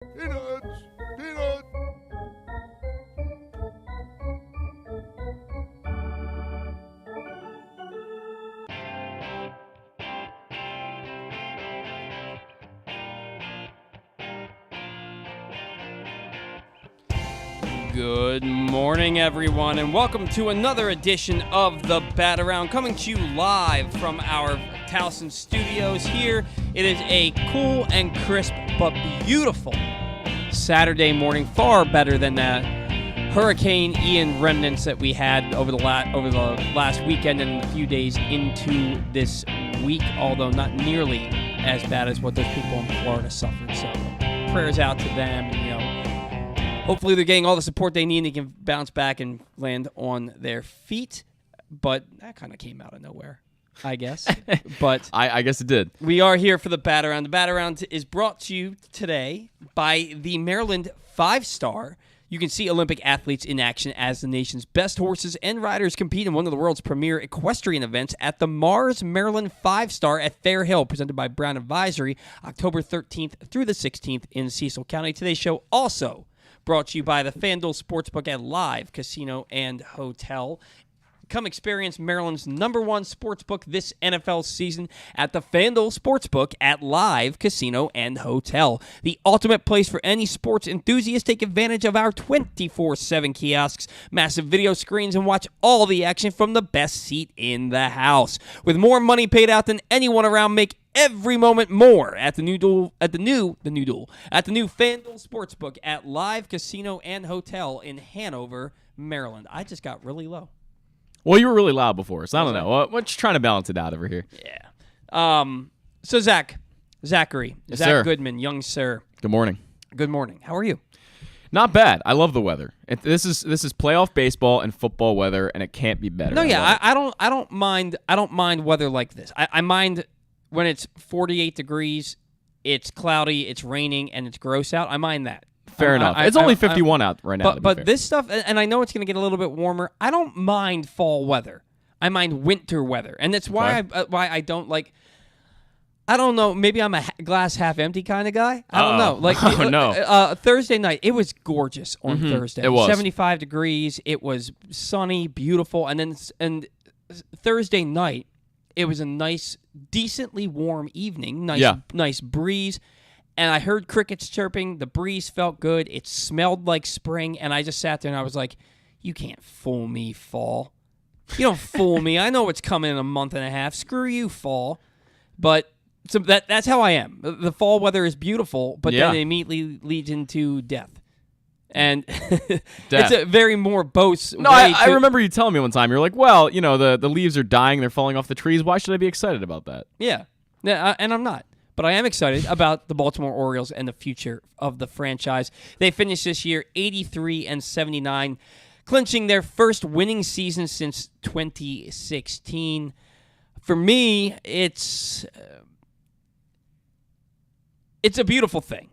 Peanuts! Peanuts! Good morning, everyone, and welcome to another edition of the Bat Around, coming to you live from our Towson studios here. It is a cool and crisp but beautiful Saturday morning, far better than the Hurricane Ian remnants that we had over the last weekend and a few days into this week, although not nearly as bad as what those people in Florida suffered. So prayers out to them, and hopefully they're getting all the support they need and they can bounce back and land on their feet. But that kind of came out of nowhere, I guess. But I guess it did. We are here for the Bat Around. The Bat Around is brought to you today by the Maryland 5-Star. You can see Olympic athletes in action as the nation's best horses and riders compete in one of the world's premier equestrian events at the Mars Maryland 5-Star at Fair Hill, presented by Brown Advisory, October 13th through the 16th in Cecil County. Today's show also brought to you by the FanDuel Sportsbook at Live Casino and Hotel. Come experience Maryland's #1 sportsbook this NFL season at the FanDuel Sportsbook at Live Casino and Hotel. The ultimate place for any sports enthusiast. Take advantage of our 24/7 kiosks, massive video screens, and watch all the action from the best seat in the house. With more money paid out than anyone around, make every moment more at the new FanDuel Sportsbook at Live Casino and Hotel in Hanover, Maryland. I just got really low. Well, you were really loud before, so I don't know. We're just trying to balance it out over here. Yeah. So Zachary, Yes, Zach sir. Goodman, young sir. Good morning. Good morning. How are you? Not bad. I love the weather. This is playoff baseball and football weather, and it can't be better. No, yeah, I love I don't mind weather like this. I mind when it's 48 degrees, it's cloudy, it's raining, and it's gross out. I mind that. Fair enough. It's only 51 out right now. But this stuff, and I know it's going to get a little bit warmer. I don't mind fall weather. I mind winter weather, and that's why I don't like. I don't know. Maybe I'm a glass half empty kind of guy. I don't know. Like Thursday night, it was gorgeous on Thursday. It was 75 degrees. It was sunny, beautiful, and Thursday night, it was a nice, decently warm evening. Nice breeze. And I heard crickets chirping. The breeze felt good. It smelled like spring. And I just sat there and I was like, you can't fool me, fall. You don't fool me. I know it's coming in a month and a half. Screw you, fall. But so that's how I am. The fall weather is beautiful, but then it immediately leads into death. And it's a very morose way. I remember you telling me one time, you're like, well, you know, the leaves are dying. They're falling off the trees. Why should I be excited about that? Yeah, and I'm not. But I am excited about the Baltimore Orioles and the future of the franchise. They finished this year 83-79, clinching their first winning season since 2016. For me, it's a beautiful thing.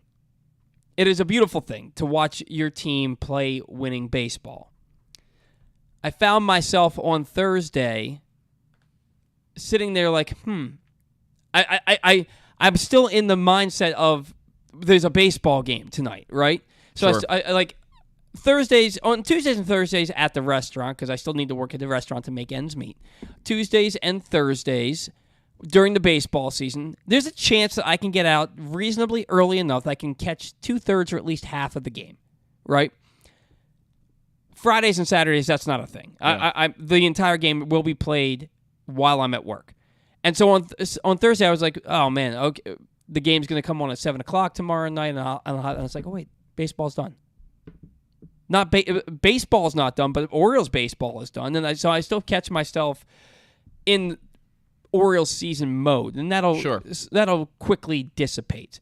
It is a beautiful thing to watch your team play winning baseball. I found myself on Thursday sitting there like, I'm still in the mindset of there's a baseball game tonight, right? So Sure. I like Tuesdays and Thursdays at the restaurant, because I still need to work at the restaurant to make ends meet. Tuesdays and Thursdays during the baseball season, there's a chance that I can get out reasonably early enough that I can catch 2/3 or at least half of the game, right? Fridays and Saturdays, that's not a thing. Yeah. The entire game will be played while I'm at work. And so on Thursday, I was like, oh, man, okay, the game's going to come on at 7 o'clock tomorrow night. And I was like, oh, wait, baseball's done. Baseball's not done, but Orioles baseball is done. And so I still catch myself in Orioles season mode. And that'll quickly dissipate.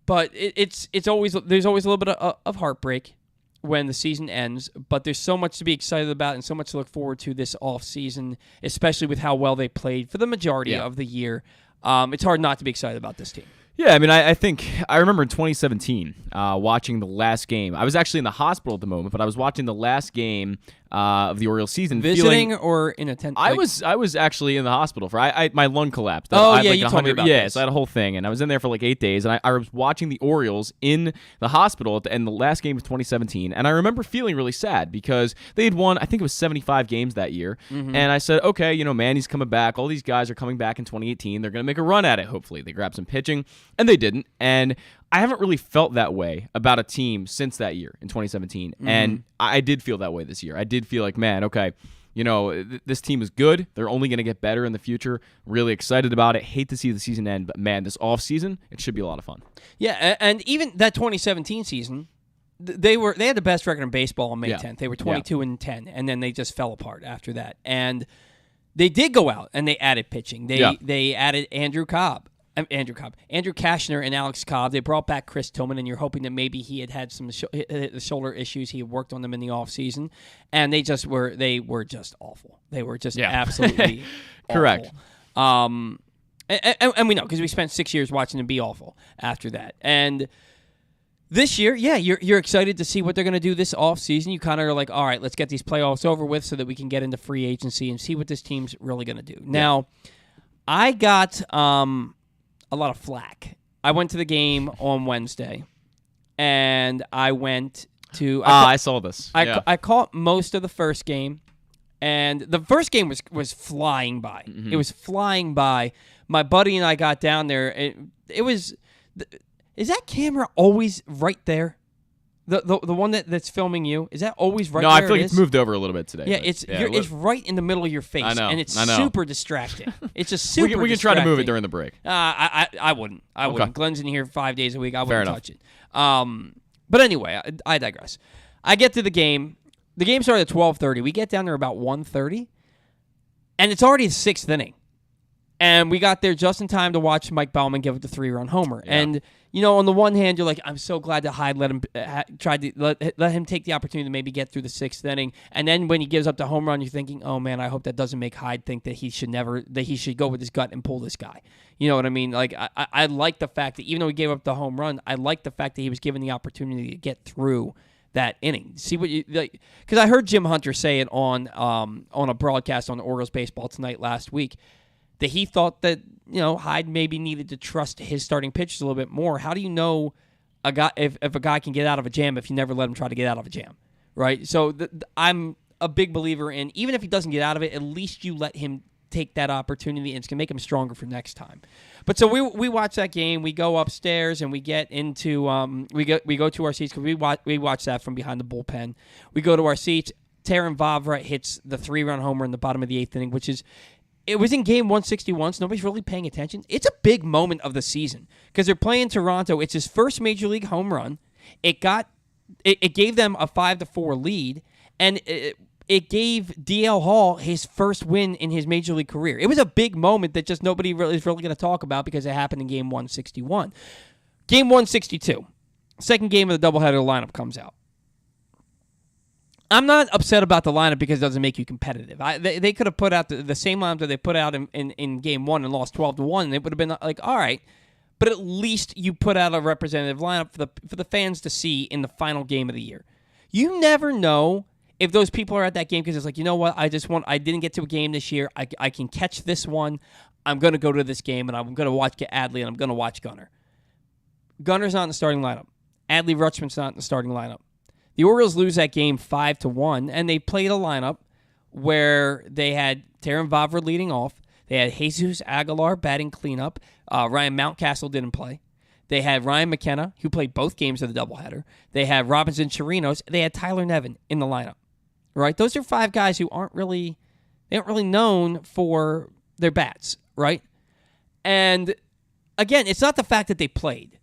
But there's always a little bit of heartbreak when the season ends, but there's so much to be excited about and so much to look forward to this offseason, especially with how well they played for the majority of the year. It's hard not to be excited about this team. Yeah, I mean, I think I remember in 2017 watching the last game. I was actually in the hospital at the moment, but I was watching the last game of the Orioles season. Visiting or in attendance? I was actually in the hospital for my lung collapsed. Oh, I had yeah, like you told me about yeah, this. so I had a whole thing, and I was in there for like 8 days, and I was watching the Orioles in the hospital at the end of the last game of 2017, and I remember feeling really sad because they had won, I think it was 75 games that year, and I said, okay, Manny's coming back. All these guys are coming back in 2018. They're going to make a run at it, hopefully. They grabbed some pitching, and they didn't, and I haven't really felt that way about a team since that year in 2017, and I did feel that way this year. I did feel like, man, okay, this team is good. They're only going to get better in the future. Really excited about it. Hate to see the season end, but man, this offseason, it should be a lot of fun. Yeah, and even that 2017 season, they had the best record in baseball on May 10th. They were 22-10, and then they just fell apart after that. And they did go out and they added pitching. They added Andrew Kashner and Alex Cobb. They brought back Chris Tillman, and you're hoping that maybe he had some shoulder issues. He had worked on them in the offseason, and they were just awful. They were just absolutely correct. Awful. And we know because we spent 6 years watching them be awful after that. And this year, you're excited to see what they're going to do this offseason. You kind of are like, all right, let's get these playoffs over with so that we can get into free agency and see what this team's really going to do. Now, I got a lot of flack. I went to the game on Wednesday, and I went to... I saw this. I caught most of the first game, and the first game was flying by. It was flying by. My buddy and I got down there. It was... Is that camera always right there? The one that's filming you, is that always right there? No, I feel like it's moved over a little bit today. Yeah, it's right in the middle of your face. I know. And it's super distracting. It's just super distracting. We can try to move it during the break. I wouldn't. Okay. Glenn's in here 5 days a week. I wouldn't Fair touch it. But anyway, I digress. I get to the game. The game started at 12:30. We get down there about 1:30, and it's already the sixth inning. And we got there just in time to watch Mike Baumann give up the 3-run homer. Yeah. And, on the one hand, you're like, I'm so glad that Hyde let him let him take the opportunity to maybe get through the sixth inning. And then when he gives up the home run, you're thinking, oh, man, I hope that doesn't make Hyde think that he should go with his gut and pull this guy. You know what I mean? Like, I like the fact that even though he gave up the home run, I like the fact that he was given the opportunity to get through that inning. See what you like? Because I heard Jim Hunter say it on a broadcast on Orioles Baseball Tonight last week, that he thought that, Hyde maybe needed to trust his starting pitchers a little bit more. How do you know a guy if a guy can get out of a jam if you never let him try to get out of a jam, right? So I'm a big believer in, even if he doesn't get out of it, at least you let him take that opportunity, and it's going to make him stronger for next time. But so we watch that game. We go upstairs, and we get into we go to our seats because we watch that from behind the bullpen. We go to our seats. Taran Vavra hits the 3-run homer in the bottom of the 8th inning, which is... It was in game 161, so nobody's really paying attention. It's a big moment of the season because they're playing Toronto. It's his first Major League home run. It gave them a 5-4 lead, and it gave DL Hall his first win in his Major League career. It was a big moment that just nobody really is really going to talk about because it happened in game 161. Game 162, second game of the doubleheader lineup comes out. I'm not upset about the lineup because it doesn't make you competitive. They could have put out the same lineup that they put out in game 1 and lost 12-1, and it would have been like, all right, but at least you put out a representative lineup for the fans to see in the final game of the year. You never know if those people are at that game because it's like, you know what, I didn't get to a game this year. I can catch this one. I'm going to go to this game, and I'm going to watch Adley, and I'm going to watch Gunnar. Gunnar's not in the starting lineup. Adley Rutschman's not in the starting lineup. The Orioles lose that game 5-1, and they played a lineup where they had Taran Vavra leading off. They had Jesus Aguilar batting cleanup. Ryan Mountcastle didn't play. They had Ryan McKenna, who played both games of the doubleheader. They had Robinson Chirinos. They had Tyler Nevin in the lineup. Right? Those are 5 guys who aren't really known for their bats, right? And again, it's not the fact that they played.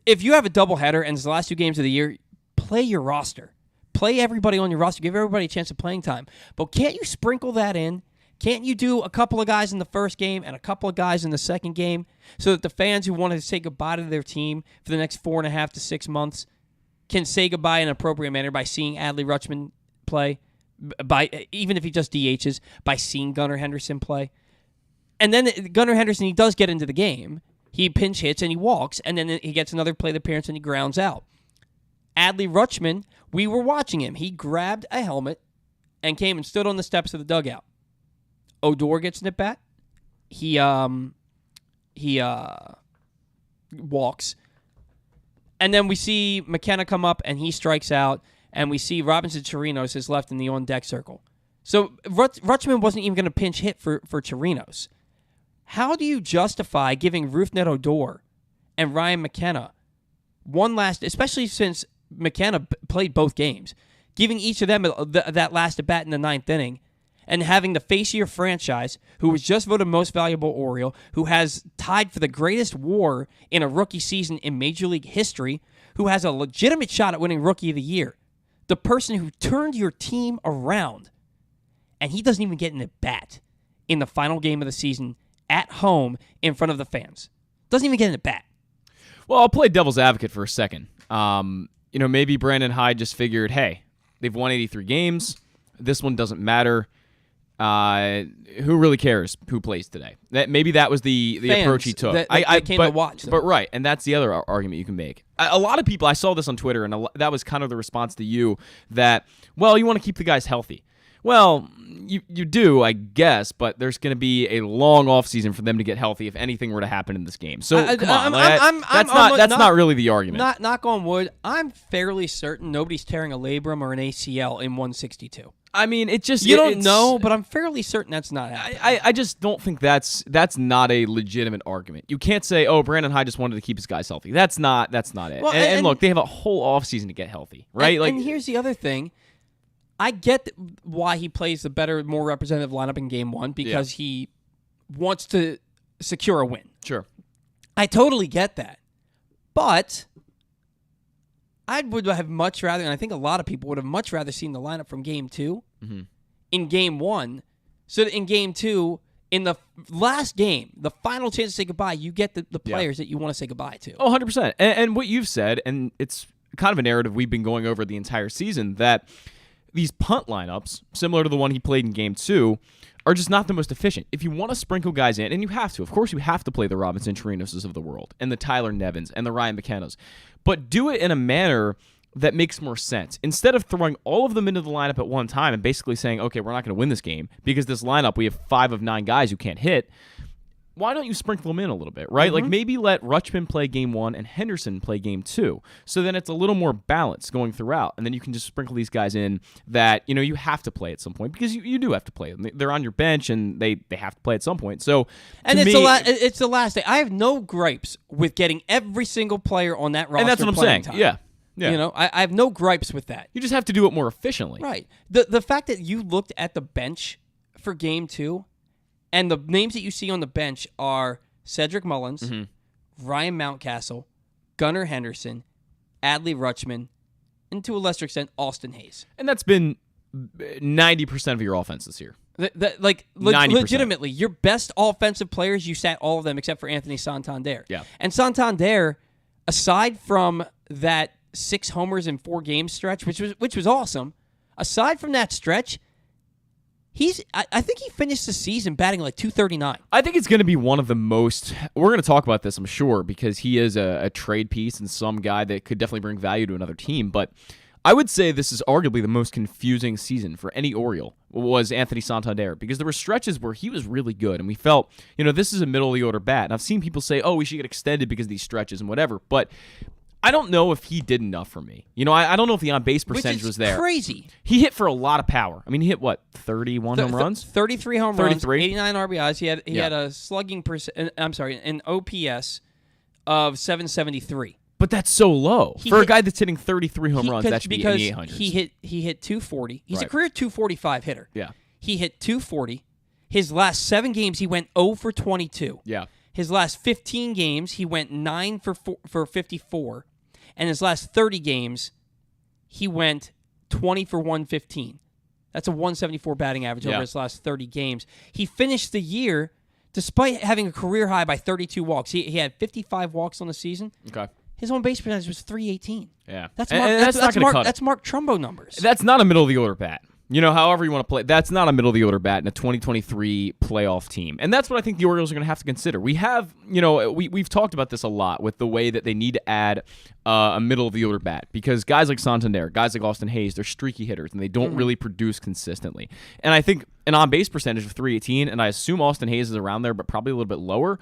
If you have a doubleheader and it's the last 2 games of the year, play your roster. Play everybody on your roster. Give everybody a chance of playing time. But can't you sprinkle that in? Can't you do a couple of guys in the first game and a couple of guys in the second game so that the fans who want to say goodbye to their team for the next 4.5 to 6 months can say goodbye in an appropriate manner by seeing Adley Rutschman play, even if he just DHs, by seeing Gunnar Henderson play? And then Gunnar Henderson, he does get into the game. He pinch hits and he walks, and then he gets another plate appearance and he grounds out. Adley Rutschman, we were watching him. He grabbed a helmet and came and stood on the steps of the dugout. Odor gets an at bat. He walks. And then we see McKenna come up, and he strikes out, and we see Robinson Chirinos is left in the on-deck circle. So Rutschman wasn't even going to pinch hit for Chirinos. How do you justify giving Rougned Odor and Ryan McKenna one last, especially since McKenna played both games, giving each of them that last at-bat in the ninth inning, and having the face of your franchise, who was just voted most valuable Oriole, who has tied for the greatest WAR in a rookie season in Major League history, who has a legitimate shot at winning Rookie of the Year, the person who turned your team around, and he doesn't even get an at-bat in the final game of the season at home in front of the fans. Doesn't even get an at-bat. Well, I'll play devil's advocate for a second. Maybe Brandon Hyde just figured, hey, they've won 83 games. This one doesn't matter. Who really cares who plays today? Maybe that was the approach he took. That came to watch them. But right, and that's the other argument you can make. A lot of people, I saw this on Twitter, and that was kind of the response to you, that, well, you want to keep the guys healthy. Well, you do, I guess, but there's going to be a long offseason for them to get healthy if anything were to happen in this game. So, come on. That's not really the argument. Knock on wood, I'm fairly certain nobody's tearing a labrum or an ACL in 162. I mean, it just... You don't know, but I'm fairly certain that's not happening. I just don't think that's not a legitimate argument. You can't say, oh, Brandon Hyde just wanted to keep his guys healthy. That's not it. Well, and look, they have a whole offseason to get healthy, right? And here's the other thing. I get why he plays the better, more representative lineup in Game 1, because he wants to secure a win. Sure. I totally get that. But I would have much rather, and I think a lot of people would have much rather seen the lineup from Game 2 in Game 1, so that in Game 2, in the last game, the final chance to say goodbye, you get the players that you want to say goodbye to. Oh, 100%. And what you've said, and it's kind of a narrative we've been going over the entire season, that these punt lineups, similar to the one he played in Game 2, are just not the most efficient. If you want to sprinkle guys in, and you have to, of course you have to play the Robinson Chirinoses of the world, and the Tyler Nevins, and the Ryan McKennas, but do it in a manner that makes more sense. Instead of throwing all of them into the lineup at one time and basically saying, okay, we're not going to win this game because this lineup, we have 5 of 9 guys who can't hit, why don't you sprinkle them in a little bit, right? Like maybe let Rutschman play Game 1 and Henderson play Game 2. So then it's a little more balanced going throughout. And then you can just sprinkle these guys in that, you have to play at some point, because you do have to play them. They're on your bench and they have to play at some point. So it's the last day. I have no gripes with getting every single player on that roster. And that's what I'm saying. Time. Yeah. I have no gripes with that. You just have to do it more efficiently. Right. The fact that you looked at the bench for Game 2, and the names that you see on the bench are Cedric Mullins, Ryan Mountcastle, Gunnar Henderson, Adley Rutschman, and to a lesser extent, Austin Hayes. And that's been 90% of your offense this year. Legitimately, your best offensive players, you sat all of them except for Anthony Santander. Yeah. And Santander, aside from that 6 homers in 4 games stretch, which was awesome, aside from that stretch, I think he finished the season batting like .239. I think it's going to be one of the most... We're going to talk about this, I'm sure, because he is a trade piece and some guy that could definitely bring value to another team. But I would say this is arguably the most confusing season for any Oriole was Anthony Santander, because there were stretches where he was really good, and we felt, this is a middle-of-the-order bat. And I've seen people say, oh, we should get extended because of these stretches and whatever. But I don't know if he did enough for me. I don't know if the on-base percentage was there. Crazy. He hit for a lot of power. I mean, he hit, 31 home runs? 33 home runs, 89 RBIs. He had a slugging an OPS of 773. But that's so low. A guy that's hitting 33 home runs, that should be in the 800s. He hit 240. He's a career 245 hitter. Yeah. He hit 240. His last 7 games, he went 0 for 22. Yeah. His last 15 games, he went 9 for 54. And his last 30 games, he went 20 for 115. That's a 174 batting average over his last 30 games. He finished the year, despite having a career high by 32 walks. He had 55 walks on the season. Okay. His on base percentage was .318. Yeah. That's Mark Trumbo numbers. That's not a middle of the order bat. However you want to play. That's not a middle-of-the-order bat in a 2023 playoff team. And that's what I think the Orioles are going to have to consider. We have, we've talked about this a lot with the way that they need to add a middle-of-the-order bat because guys like Santander, guys like Austin Hayes, they're streaky hitters, and they don't really produce consistently. And I think an on-base percentage of .318, and I assume Austin Hayes is around there, but probably a little bit lower.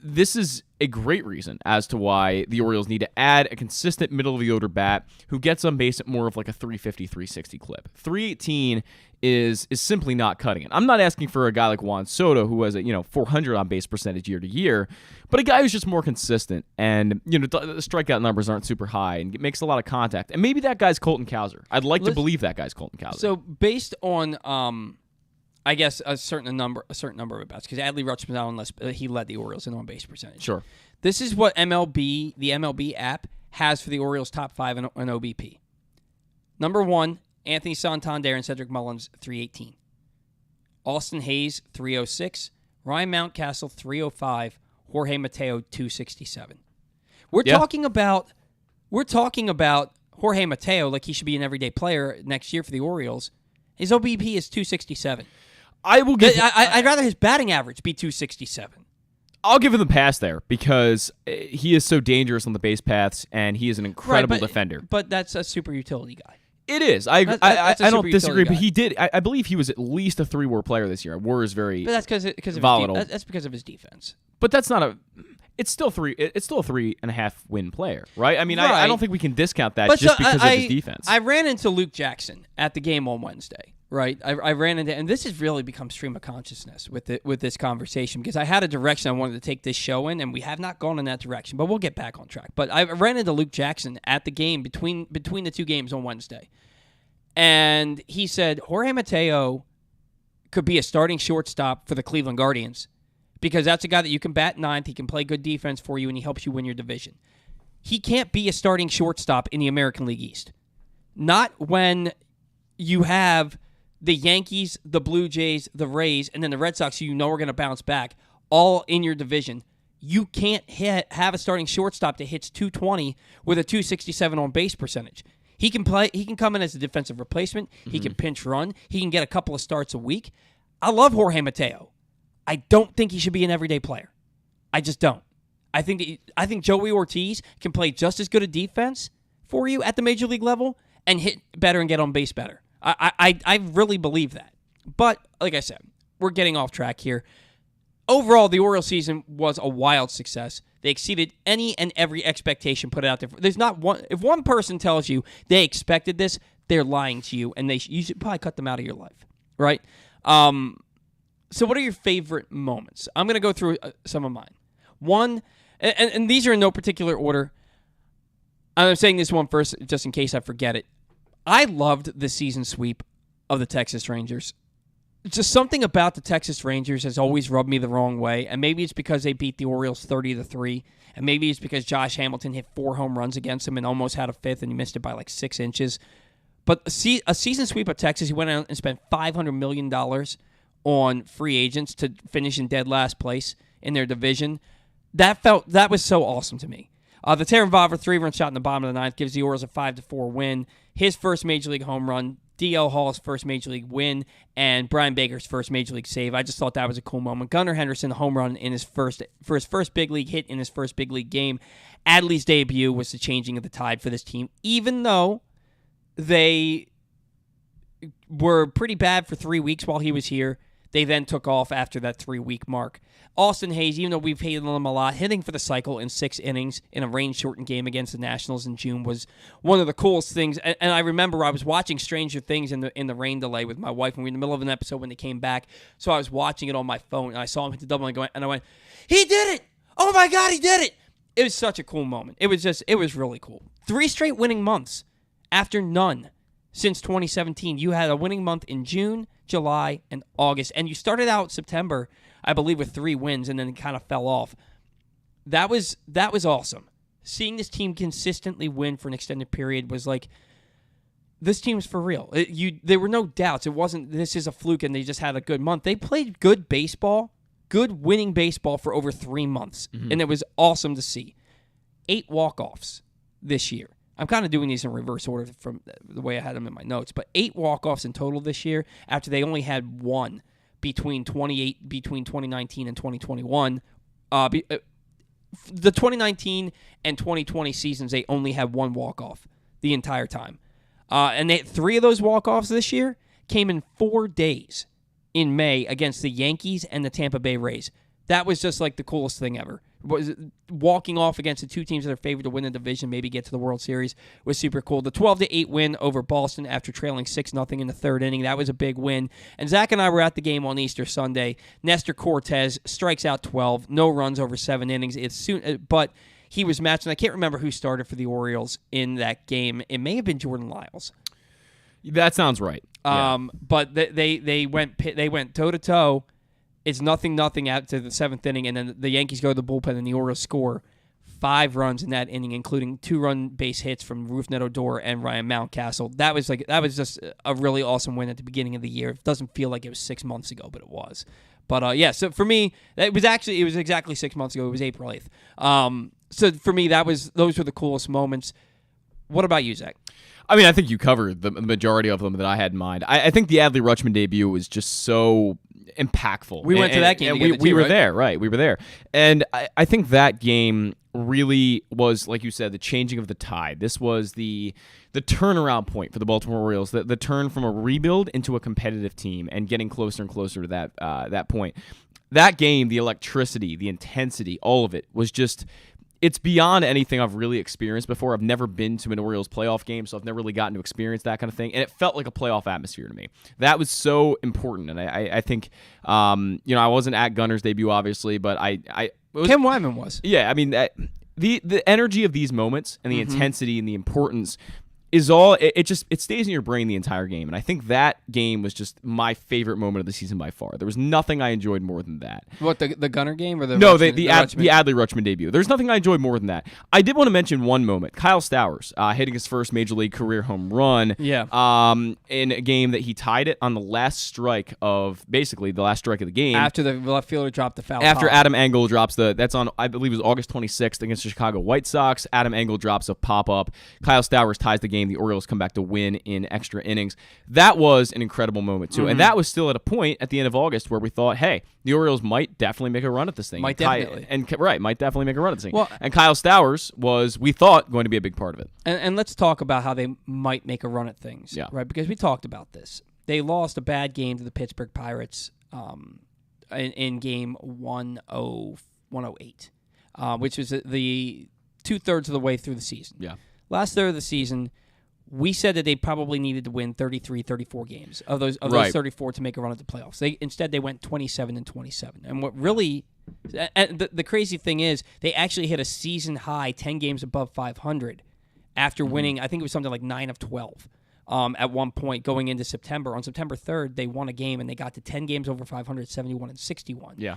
This is a great reason as to why the Orioles need to add a consistent middle-of-the-order bat who gets on base at more of like a 350, 360 clip. 318 is simply not cutting it. I'm not asking for a guy like Juan Soto who has a 400 on base percentage year to year, but a guy who's just more consistent and the strikeout numbers aren't super high and makes a lot of contact. And maybe that guy's Colton Cowser. I'd like to believe that guy's Colton Cowser. So based on I guess a certain number of at bats because Adley Rutschman's out unless he led the Orioles in on base percentage. Sure. This is what the MLB app has for the Orioles top 5 in OBP. Number 1, Anthony Santander and Cedric Mullins, 318. Austin Hayes, 306. Ryan Mountcastle, 305. Jorge Mateo, 267. We're talking about Jorge Mateo like he should be an everyday player next year for the Orioles. His OBP is 267. I'd rather his batting average be 267. I'll give him the pass there because he is so dangerous on the base paths, and he is an incredible defender. But that's a super utility guy. It is. I don't disagree, but he did. I believe he was at least a 3-WAR player this year. WAR is very but that's because volatile. That's because of his defense. But that's not a. It's still a 3.5 win player, right? I mean, right. I don't think we can discount that because of his defense. I ran into Luke Jackson at the game on Wednesday. Right, I ran into, and this has really become stream of consciousness with this conversation because I had a direction I wanted to take this show in, and we have not gone in that direction. But we'll get back on track. But I ran into Luke Jackson at the game between the two games on Wednesday, and he said Jorge Mateo could be a starting shortstop for the Cleveland Guardians because that's a guy that you can bat ninth, he can play good defense for you, and he helps you win your division. He can't be a starting shortstop in the American League East, not when you have the Yankees, the Blue Jays, the Rays, and then the Red Sox, who you know are going to bounce back, all in your division. You can't have a starting shortstop that hits 220 with a 267 on base percentage. He can play. He can come in as a defensive replacement. He can pinch run. He can get a couple of starts a week. I love Jorge Mateo. I don't think he should be an everyday player. I just don't. I think Joey Ortiz can play just as good a defense for you at the major league level and hit better and get on base better. I really believe that. But, like I said, we're getting off track here. Overall, the Orioles season was a wild success. They exceeded any and every expectation put out there. There's not one. If one person tells you they expected this, they're lying to you, and you should probably cut them out of your life, right? So what are your favorite moments? I'm going to go through some of mine. One, and these are in no particular order. I'm saying this one first just in case I forget it. I loved the season sweep of the Texas Rangers. Just something about the Texas Rangers has always rubbed me the wrong way, and maybe it's because they beat the Orioles 30-3, and maybe it's because Josh Hamilton hit 4 home runs against them and almost had a fifth, and he missed it by like 6 inches. But a season sweep of Texas, he went out and spent $500 million on free agents to finish in dead last place in their division. That was so awesome to me. The Terran Vavra 3-run shot in the bottom of the ninth gives the Orioles a 5-4 win. His first Major League home run, D.L. Hall's first Major League win, and Brian Baker's first Major League save. I just thought that was a cool moment. Gunnar Henderson, the home run in his first big league hit in his first big league game. Adley's debut was the changing of the tide for this team, even though they were pretty bad for 3 weeks while he was here. They then took off after that 3-week mark. Austin Hayes, even though we've hated him a lot, hitting for the cycle in 6 innings in a rain-shortened game against the Nationals in June was one of the coolest things. And I remember I was watching Stranger Things in the rain delay with my wife, and we were in the middle of an episode when they came back. So I was watching it on my phone, and I saw him hit the double, and I went, he did it! Oh my God, he did it! It was such a cool moment. It was really cool. 3 straight winning months after none since 2017. You had a winning month in June, July, and August, and you started out September, I believe, with 3 wins, and then it kind of fell off. That was awesome. Seeing this team consistently win for an extended period was like, this team's for real. There were no doubts. It wasn't, this is a fluke and they just had a good month. They played good baseball, good winning baseball for over 3 months, and it was awesome to see. 8 walk-offs this year. I'm kind of doing these in reverse order from the way I had them in my notes, but 8 walk-offs in total this year after they only had one between 2019 and 2021. The 2019 and 2020 seasons, they only had one walk-off the entire time. And 3 of those walk-offs this year came in 4 days in May against the Yankees and the Tampa Bay Rays. That was just like the coolest thing ever. Was walking off against the 2 teams that are favored to win the division, maybe get to the World Series, was super cool. The 12-8 win over Boston after trailing 6-0 in the 3rd inning, that was a big win. And Zach and I were at the game on Easter Sunday. Nestor Cortez strikes out 12, no runs over 7 innings. But he was matched, and I can't remember who started for the Orioles in that game. It may have been Jordan Lyles. That sounds right. But they went toe-to-toe. It's 0-0 out to the 7th inning, and then the Yankees go to the bullpen, and the Orioles score 5 runs in that inning, including 2-run base hits from Rougned Odor and Ryan Mountcastle. That was just a really awesome win at the beginning of the year. It doesn't feel like it was 6 months ago, but it was. But yeah, so for me, it was exactly 6 months ago. It was April 8th. So for me, those were the coolest moments. What about you, Zach? I mean, I think you covered the majority of them that I had in mind. I think the Adley Rutschman debut was just so impactful. We went to that game together, we were right? there, right? We were there. And I think that game really was, like you said, the changing of the tide. This was the turnaround point for the Baltimore Orioles, the turn from a rebuild into a competitive team and getting closer and closer to that point. That game, the electricity, the intensity, all of it was just... It's beyond anything I've really experienced before. I've never been to an Orioles playoff game, so I've never really gotten to experience that kind of thing. And it felt like a playoff atmosphere to me. That was so important. And I think, I wasn't at Gunner's debut, obviously, but Ken Wyman was. Yeah, I mean, the energy of these moments and the intensity and the importance is all, it stays in your brain the entire game. And I think that game was just my favorite moment of the season by far. There was nothing I enjoyed more than that. What, the Gunner game or the No, Rutschman, the Adley Rutschman debut. There's nothing I enjoyed more than that. I did want to mention one moment. Kyle Stowers hitting his first Major League career home run. Yeah. In a game that he tied it on the last strike of the game. After the left fielder dropped the foul. After pop. Adam Engel drops that's on, I believe it was August 26th against the Chicago White Sox. Adam Engel drops a pop-up. Kyle Stowers ties the game. The Orioles come back to win in extra innings. That was an incredible moment, too. And that was still at a point at the end of August where we thought, hey, the Orioles might definitely make a run at this thing. Might definitely make a run at this thing. Well, and Kyle Stowers was, we thought, going to be a big part of it. And let's talk about how they might make a run at things. Yeah. Right? Because we talked about this. They lost a bad game to the Pittsburgh Pirates in game 108, which was the 2/3 of the way through the season. Yeah. Last third of the season, we said that they probably needed to win 33, 34 games of those 34 to make a run at the playoffs. Instead they went 27-27. And what really the crazy thing is they actually hit a season high 10 games above 500 after winning, I think it was something like 9 of 12. At one point going into September. On September 3rd, they won a game and they got to 10 games over 500, 71-61. Yeah.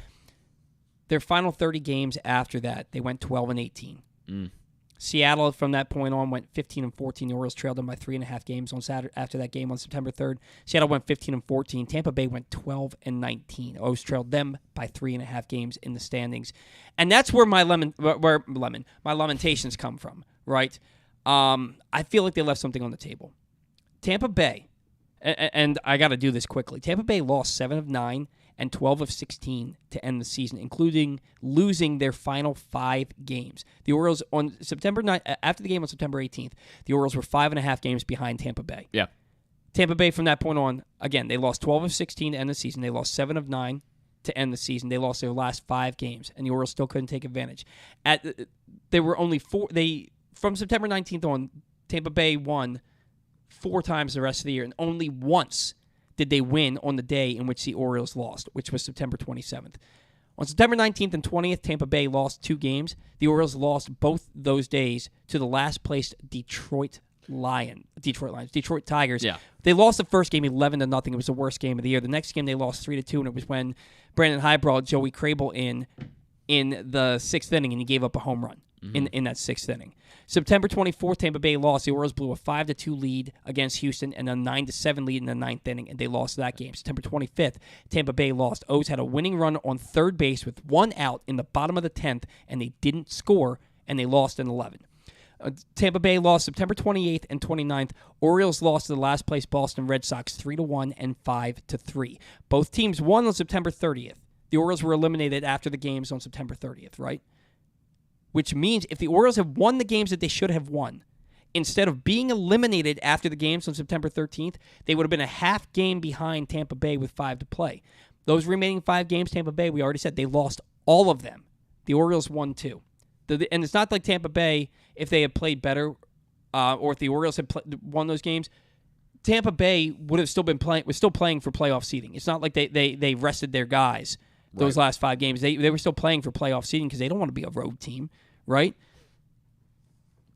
Their final 30 games after that, they went 12-18. Mm. Seattle, from that point on, went 15-14. The Orioles trailed them by 3.5 games on Saturday after that game on September 3rd. Seattle went 15-14. Tampa Bay went 12-19. O's trailed them by 3.5 games in the standings, and that's where my lamentations come from. Right? I feel like they left something on the table. Tampa Bay, and I got to do this quickly. Tampa Bay lost 7 of 9 and 12 of 16 to end the season, including losing their final 5 games. The Orioles, on September 9th, after the game on September 18th, the Orioles were 5.5 games behind Tampa Bay. Yeah. Tampa Bay, from that point on, again, they lost 12 of 16 to end the season. They lost 7 of 9 to end the season. They lost their last 5 games, and the Orioles still couldn't take advantage. There were only 4. From September 19th on, Tampa Bay won 4 times the rest of the year, and only once did they win on the day in which the Orioles lost, which was September 27th. On September 19th and 20th, Tampa Bay lost 2 games. The Orioles lost both those days to the last-placed Detroit Tigers. Yeah. They lost the first game 11-0. It was the worst game of the year. The next game they lost 3-2, and it was when Brandon Hyde brought Joey Crable in the 6th inning, and he gave up a home run in that 6th inning. September 24th, Tampa Bay lost. The Orioles blew a 5-2 lead against Houston and a 9-7 lead in the 9th inning, and they lost that game. September 25th, Tampa Bay lost. O's had a winning run on third base with 1 out in the bottom of the 10th, and they didn't score, and they lost in 11. Tampa Bay lost September 28th and 29th. Orioles lost to the last place Boston Red Sox 3-1 and 5-3. Both teams won on September 30th. The Orioles were eliminated after the games on September 30th, right? Which means if the Orioles have won the games that they should have won, instead of being eliminated after the games on September 13th, they would have been a half game behind Tampa Bay with 5 to play. Those remaining 5 games, Tampa Bay, we already said they lost all of them. The Orioles won 2. And it's not like Tampa Bay, if they had played better, or if the Orioles had won those games, Tampa Bay would have still been playing. Was still playing for playoff seeding. It's not like they rested their guys those last 5 games. They were still playing for playoff seeding because they don't want to be a road team, right?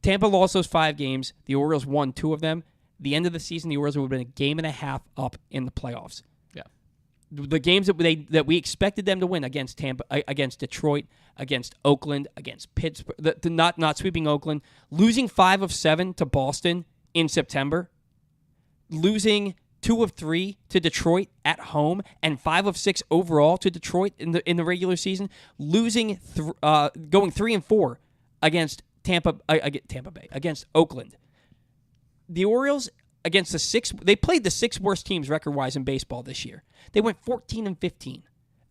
Tampa lost those 5 games. The Orioles won 2 of them. The end of the season, the Orioles would have been a game and a half up in the playoffs. Yeah, the games that we expected them to win against Tampa, against Detroit, against Oakland, against Pittsburgh, not sweeping Oakland, losing 5 of 7 to Boston in September, losing 2 of 3 to Detroit at home, and 5 of 6 overall to Detroit in the regular season, losing going 3 and 4 against Tampa Bay, against Oakland. The Orioles against they played the 6 worst teams record-wise in baseball this year. They went 14 and 15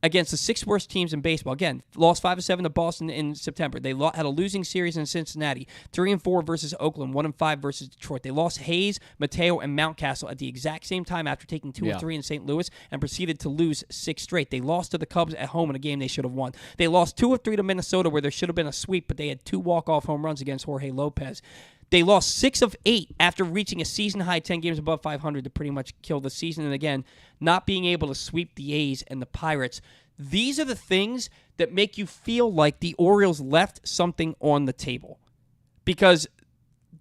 against the 6 worst teams in baseball. Again, lost 5 of 7 to Boston in September. They had a losing series in Cincinnati, 3 and 4 versus Oakland, 1 and 5 versus Detroit. They lost Hayes, Mateo, and Mountcastle at the exact same time after taking 2 of 3 in St. Louis and proceeded to lose 6 straight. They lost to the Cubs at home in a game they should have won. They lost 2 of 3 to Minnesota where there should have been a sweep, but they had 2 walk-off home runs against Jorge Lopez. They lost 6 of 8 after reaching a season-high 10 games above 500 to pretty much kill the season. And again, not being able to sweep the A's and the Pirates. These are the things that make you feel like the Orioles left something on the table. Because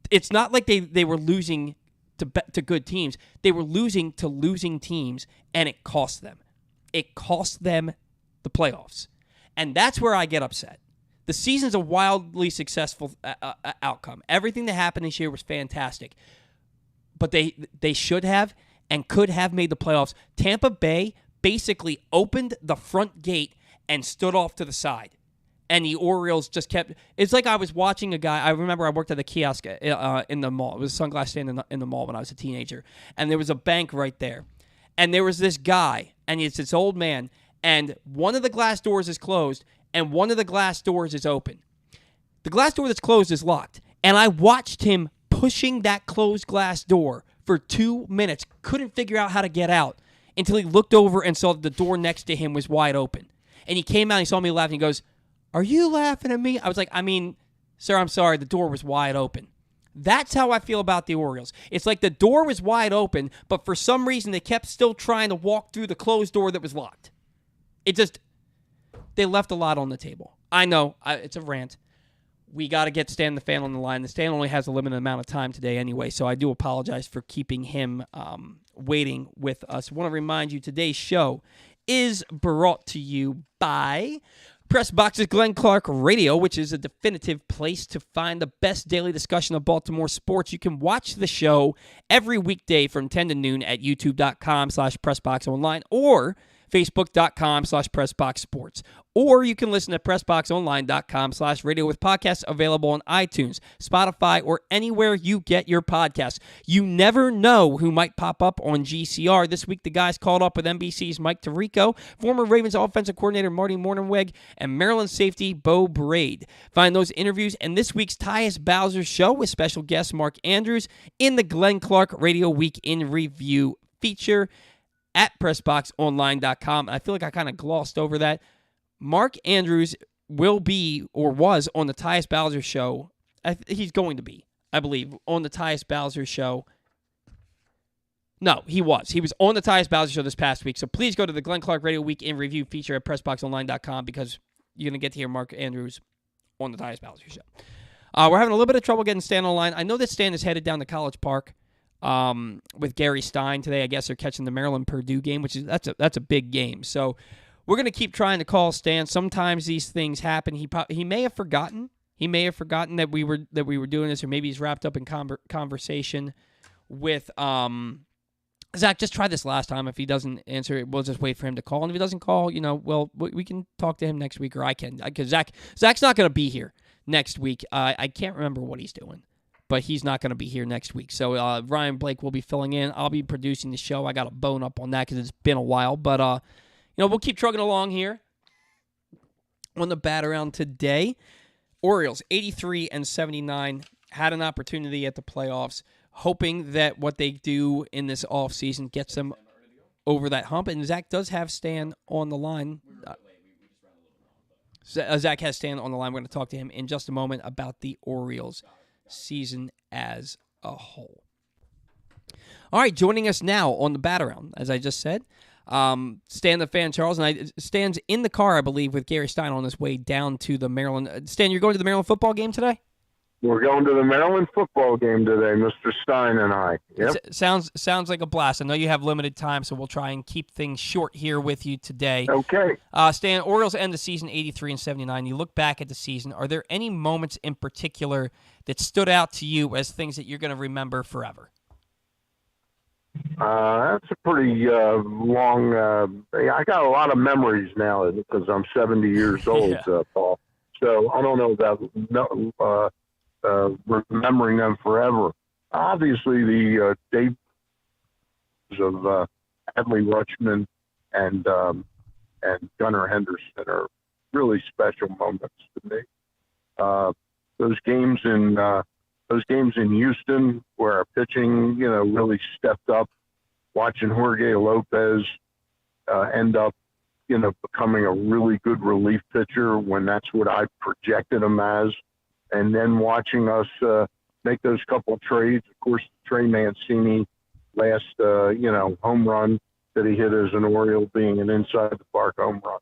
it's not like they were losing to good teams. They were losing to losing teams, and it cost them. It cost them the playoffs. And that's where I get upset. The season's a wildly successful outcome. Everything that happened this year was fantastic. But they should have and could have made the playoffs. Tampa Bay basically opened the front gate and stood off to the side. And the Orioles just kept... It's like I was watching a guy... I remember I worked at the kiosk in the mall. It was a sunglass stand in the mall when I was a teenager. And there was a bank right there. And there was this guy, and it's this old man, and one of the glass doors is closed, and one of the glass doors is open. The glass door that's closed is locked. And I watched him pushing that closed glass door for 2 minutes. Couldn't figure out how to get out until he looked over and saw that the door next to him was wide open. And he came out and he saw me laughing. He goes, "Are you laughing at me?" I was like, "Sir, I'm sorry. The door was wide open." That's how I feel about the Orioles. It's like the door was wide open, but for some reason they kept still trying to walk through the closed door that was locked. They left a lot on the table. I know, it's a rant. We got to get Stan the Fan on the line. The Stan only has a limited amount of time today anyway, so I do apologize for keeping him waiting with us. I want to remind you today's show is brought to you by Pressbox's Glenn Clark Radio, which is a definitive place to find the best daily discussion of Baltimore sports. You can watch the show every weekday from 10 to noon at youtube.com/PressBoxOnline or Facebook.com/PressBoxSports. Or you can listen to PressBoxOnline.com/radio with podcasts available on iTunes, Spotify, or anywhere you get your podcasts. You never know who might pop up on GCR. This week, the guys called up with NBC's Mike Tirico, former Ravens offensive coordinator Marty Mornhinweg, and Maryland safety Bo Braid. Find those interviews and this week's Tyus Bowser Show with special guest Mark Andrews in the Glenn Clark Radio Week in Review feature at PressBoxOnline.com. I feel like I kind of glossed over that. Mark Andrews will be, or was, on the Tyus Bowser Show. He's going to be, I believe, on the Tyus Bowser Show. No, he was. He was on the Tyus Bowser Show this past week. So please go to the Glenn Clark Radio Week in Review feature at PressBoxOnline.com because you're going to get to hear Mark Andrews on the Tyus Bowser Show. We're having a little bit of trouble getting Stan on the line. I know that Stan is headed down to College Park with Gary Stein today. I guess they're catching the Maryland-Purdue game, which is that's a big game. So we're going to keep trying to call Stan. Sometimes these things happen. He may have forgotten. He may have forgotten that we were doing this, or maybe he's wrapped up in conversation with Zach. Just try this last time. If he doesn't answer it, we'll just wait for him to call. And if he doesn't call, well, we can talk to him next week, or I can, because Zach's not going to be here next week. I can't remember what he's doing, but he's not going to be here next week. So Ryan Blake will be filling in. I'll be producing the show. I got a bone up on that because it's been a while. But, we'll keep trucking along here on the bat around today. Orioles, 83-79, had an opportunity at the playoffs, hoping that what they do in this offseason gets them over that hump. And Zach does have Stan on the line. Zach has Stan on the line. We're going to talk to him in just a moment about the Orioles season as a whole. All right, joining us now on the bat around, as I just said, Stan the Fan Charles, and Stan's in the car, I believe, with Gary Stein on his way down to the Maryland. Stan, you're going to the Maryland football game today? We're going to the Maryland football game today, Mr. Stein and I. Yep. Sounds like a blast. I know you have limited time, so we'll try and keep things short here with you today. Okay. Stan, Orioles end the season 83-79. You look back at the season. Are there any moments in particular that stood out to you as things that you're going to remember forever? That's a pretty long. I got a lot of memories now because I'm 70 years old, Paul. So I don't know about remembering them forever. Obviously, the debuts of Adley Rutschman and Gunnar Henderson are really special moments to me. Those games in Houston where our pitching, really stepped up. Watching Jorge Lopez end up, becoming a really good relief pitcher when that's what I projected him as. And then watching us make those couple trades. Of course, Trey Mancini last, home run that he hit as an Oriole being an inside-the-park home run.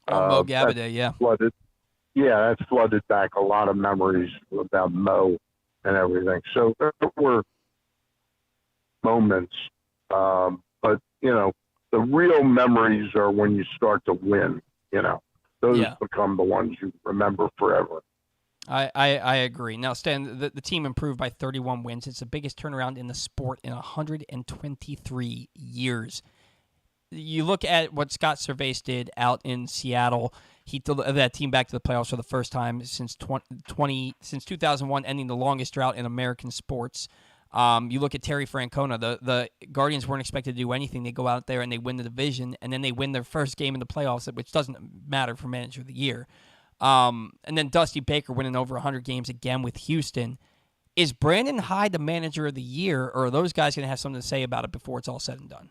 Mo Gabbard, yeah. That flooded back a lot of memories about Mo and everything. So there were moments. But, the real memories are when you start to win, Those become the ones you remember forever. I agree. Now, Stan, the team improved by 31 wins. It's the biggest turnaround in the sport in 123 years. You look at what Scott Servais did out in Seattle. He took that team back to the playoffs for the first time since 2001, ending the longest drought in American sports. You look at Terry Francona. The Guardians weren't expected to do anything. They go out there and they win the division, and then they win their first game in the playoffs, which doesn't matter for Manager of the Year. And then Dusty Baker winning over 100 games again with Houston. Is Brandon Hyde the Manager of the Year, or are those guys going to have something to say about it before it's all said and done?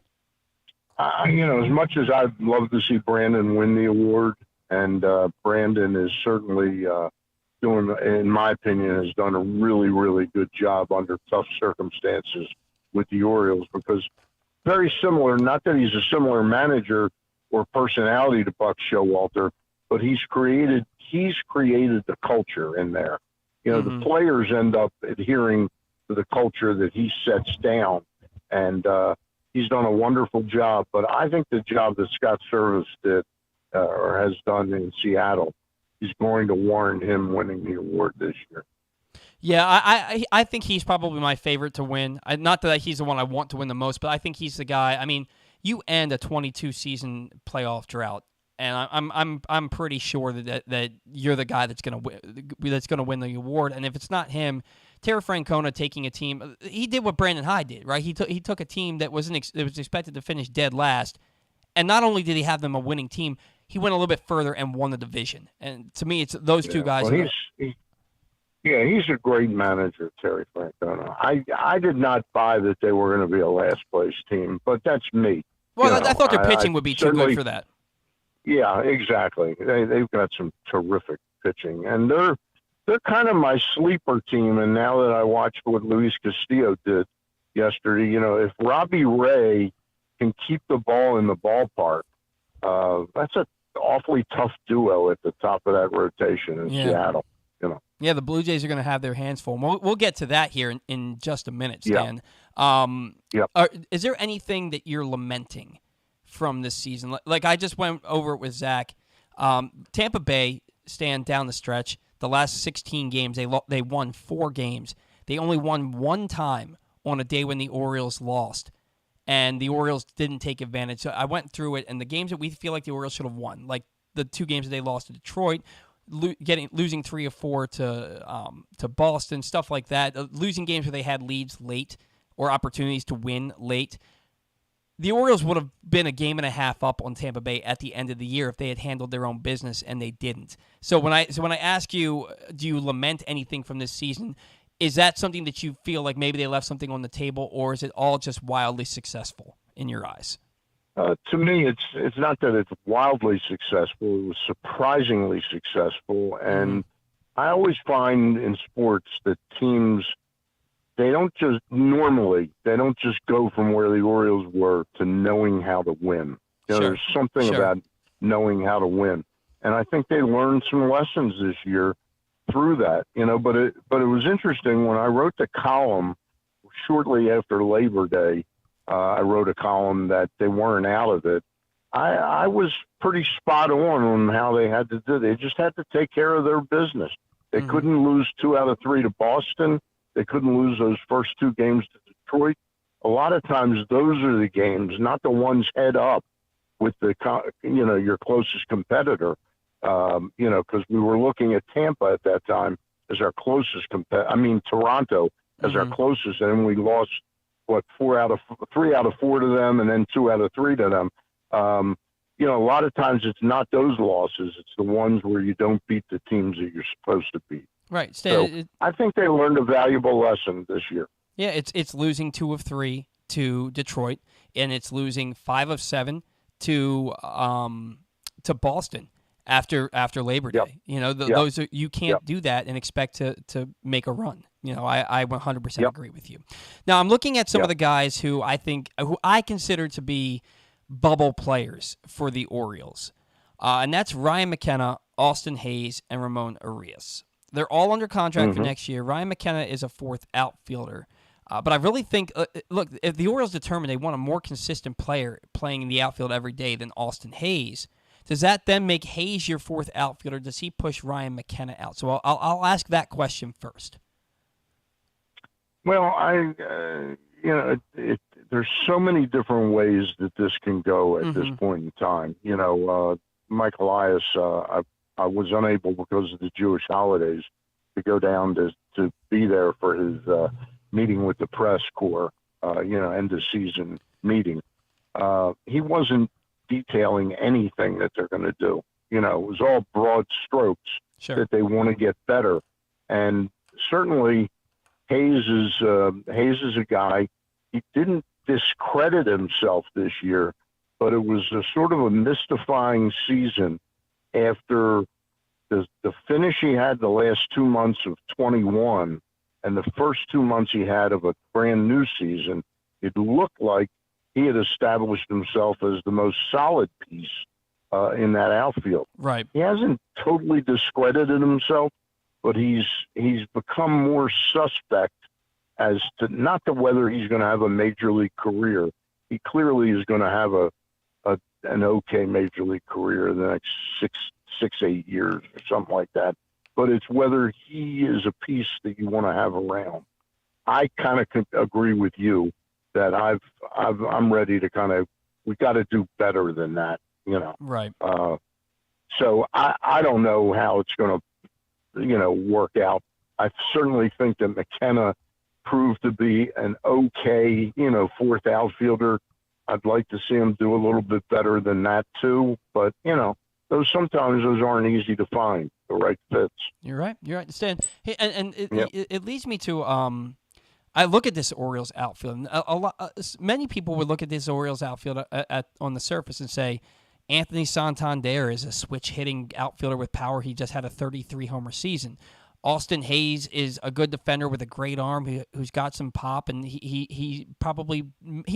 As much as I'd love to see Brandon win the award, and Brandon is certainly doing, in my opinion, has done a really, really good job under tough circumstances with the Orioles, because very similar, not that he's a similar manager or personality to Buck Showalter, but he's created the culture in there. The players end up adhering to the culture that he sets down, and he's done a wonderful job. But I think the job that Scott Servais did or has done in Seattle is going to warrant him winning the award this year. Yeah, I think he's probably my favorite to win. Not that he's the one I want to win the most, but I think he's the guy. I mean, you end a 22-season playoff drought, and I'm pretty sure that you're the guy that's going to win the award. And if it's not him, Terry Francona taking a team, he did what Brandon Hyde did, right? He took a team that was expected to finish dead last, and not only did he have them a winning team, he went a little bit further and won the division. And to me, it's those two guys. Well, he's a great manager, Terry Francona. I did not buy that they were going to be a last place team, but that's me. Well, I thought their pitching would be too good for that. Yeah, exactly. They've got some terrific pitching, and they're kind of my sleeper team. And now that I watched what Luis Castillo did yesterday, if Robbie Ray can keep the ball in the ballpark, that's an awfully tough duo at the top of that rotation in Seattle. Yeah, the Blue Jays are going to have their hands full. We'll get to that here in just a minute, Stan. Is there anything that you're lamenting from this season? Like I just went over it with Zach. Tampa Bay, Stan, down the stretch, the last 16 games, they won 4 games. They only won one time on a day when the Orioles lost, and the Orioles didn't take advantage. So I went through it, and the games that we feel like the Orioles should have won, like the 2 games that they lost to Detroit, losing 3 or 4 to Boston, stuff like that, losing games where they had leads late or opportunities to win late. The Orioles would have been a game and a half up on Tampa Bay at the end of the year if they had handled their own business, and they didn't. So when I ask you, do you lament anything from this season? Is that something that you feel like maybe they left something on the table, or is it all just wildly successful in your eyes? To me, it's not that it's wildly successful. It was surprisingly successful, and I always find in sports that teams, they don't just go from where the Orioles were to knowing how to win. There's something about knowing how to win, and I think they learned some lessons this year through that. But it was interesting when I wrote the column shortly after Labor Day. I wrote a column that they weren't out of it. I was pretty spot on how they had to do. They just had to take care of their business. They couldn't lose 2 out of 3 to Boston. They couldn't lose those first 2 games to Detroit. A lot of times those are the games, not the ones head up with your closest competitor. Because we were looking at Tampa at that time as our closest Toronto as our closest, and we lost 3 out of 4 to them, and then 2 out of 3 to them. A lot of times it's not those losses; it's the ones where you don't beat the teams that you're supposed to beat. Right. So I think they learned a valuable lesson this year. Yeah, it's losing 2 of 3 to Detroit, and it's losing 5 of 7 to Boston after Labor Day. Those are, you can't do that and expect to make a run. I 100% agree with you. Now I'm looking at some of the guys who I consider to be bubble players for the Orioles, and that's Ryan McKenna, Austin Hayes, and Ramon Arias. They're all under contract for next year. Ryan McKenna is a 4th outfielder. But I really think, look, if the Orioles determine they want a more consistent player playing in the outfield every day than Austin Hayes, does that then make Hayes your 4th outfielder? Does he push Ryan McKenna out? So I'll ask that question first. Well, there's so many different ways that this can go at this point in time. Mike Elias, I was unable because of the Jewish holidays to go down to be there for his meeting with the press corps, end of season meeting. He wasn't detailing anything that they're going to do. It was all broad strokes that they want to get better. And certainly Hayes is a guy, he didn't discredit himself this year, but it was a sort of a mystifying season after the finish he had the last 2 months of 21 and the first 2 months he had of a brand new season. It looked like he had established himself as the most solid piece in that outfield. Right. He hasn't totally discredited himself, but he's become more suspect as to not to whether he's going to have a major league career. He clearly is going to have an okay major league career in the next 8 years or something like that. But it's whether he is a piece that you want to have around. I kind of agree with you that I'm ready to we got to do better than that, Right. So I don't know how it's going to, work out. I certainly think that McKenna proved to be an okay, 4th outfielder. I'd like to see him do a little bit better than that too. But, sometimes those aren't easy to find, the right fits. You're right. Stan, hey, and it leads me to I look at this Orioles outfield, and many people would look at this Orioles outfield on the surface and say, Anthony Santander is a switch-hitting outfielder with power. He just had a 33-homer season. Austin Hayes is a good defender with a great arm who's got some pop, and he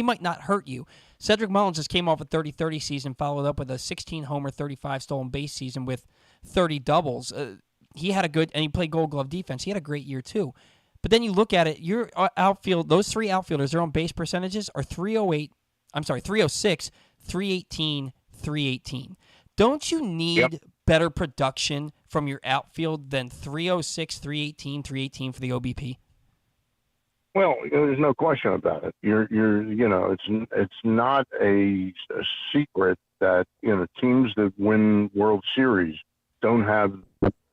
might not hurt you. Cedric Mullins just came off a 30-30 season, followed up with a 16-homer, 35 stolen base season with 30 doubles. He had a good, and he played Gold Glove defense. He had a great year too. But then you look at it, your outfield, those 3 outfielders, their on base percentages are 306, 318, 318. Don't you need better production from your outfield than 306, 318, 318 for the OBP? Well, there's no question about it. It's not a secret that teams that win World Series don't have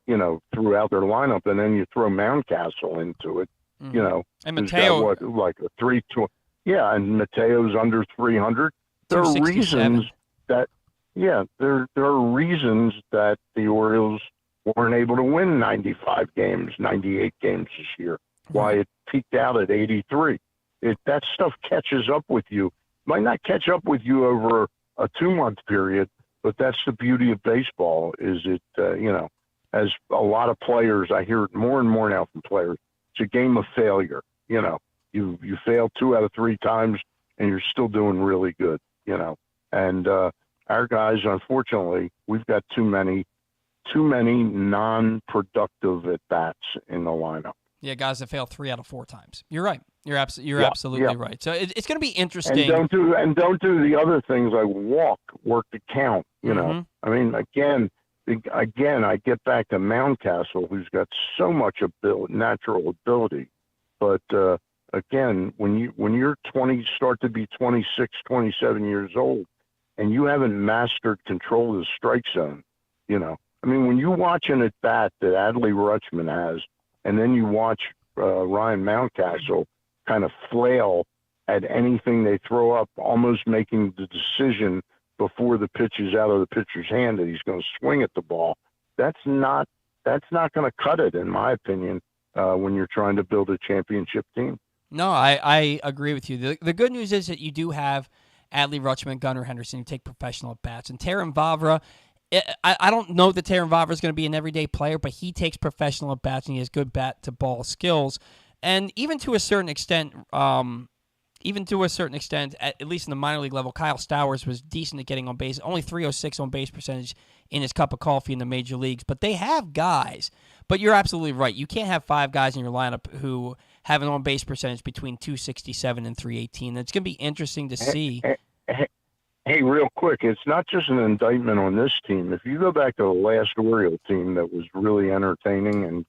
throughout their lineup, and then you throw Mountcastle into it, and who's Mateo, got like a 320. Yeah, and Mateo's under 300. There are reasons that, there are reasons that the Orioles weren't able to win 95 games, 98 games this year. Why it peaked out at 83. That stuff catches up with you. Might not catch up with you over a 2-month period, but that's the beauty of baseball. Is it, as a lot of players, I hear it more and more now from players. It's a game of failure. You fail 2 out of 3 times, and you're still doing really good. And our guys, unfortunately, we've got too many non-productive at bats in the lineup. Yeah, guys that fail 3 out of 4 times. You're right. You're absolutely right. So it's going to be interesting. And don't do the other things like work the count. I mean, again, I get back to Mountcastle, who's got so much natural ability, but again, when you're 20, start to be 26, 27 years old, and you haven't mastered control of the strike zone, I mean, when you watch an at bat that Adley Rutschman has, and then you watch Ryan Mountcastle kind of flail at anything they throw up, almost making the decision before the pitch is out of the pitcher's hand that he's going to swing at the ball. That's not going to cut it, in my opinion, when you're trying to build a championship team. No, I agree with you. The good news is that you do have Adley Rutschman, Gunnar Henderson, who take professional at bats, and Terrin Vavra. I don't know that Terrin Vavra is going to be an everyday player, but he takes professional at bats and he has good bat to ball skills. And even to a certain extent, at least in the minor league level, Kyle Stowers was decent at getting on base. Only 306 on base percentage in his cup of coffee in the major leagues. But they have guys. But you're absolutely right. You can't have 5 guys in your lineup who have an on base percentage between 267 and 318. It's going to be interesting to see. Hey, real quick, it's not just an indictment on this team. If you go back to the last Oriole team that was really entertaining and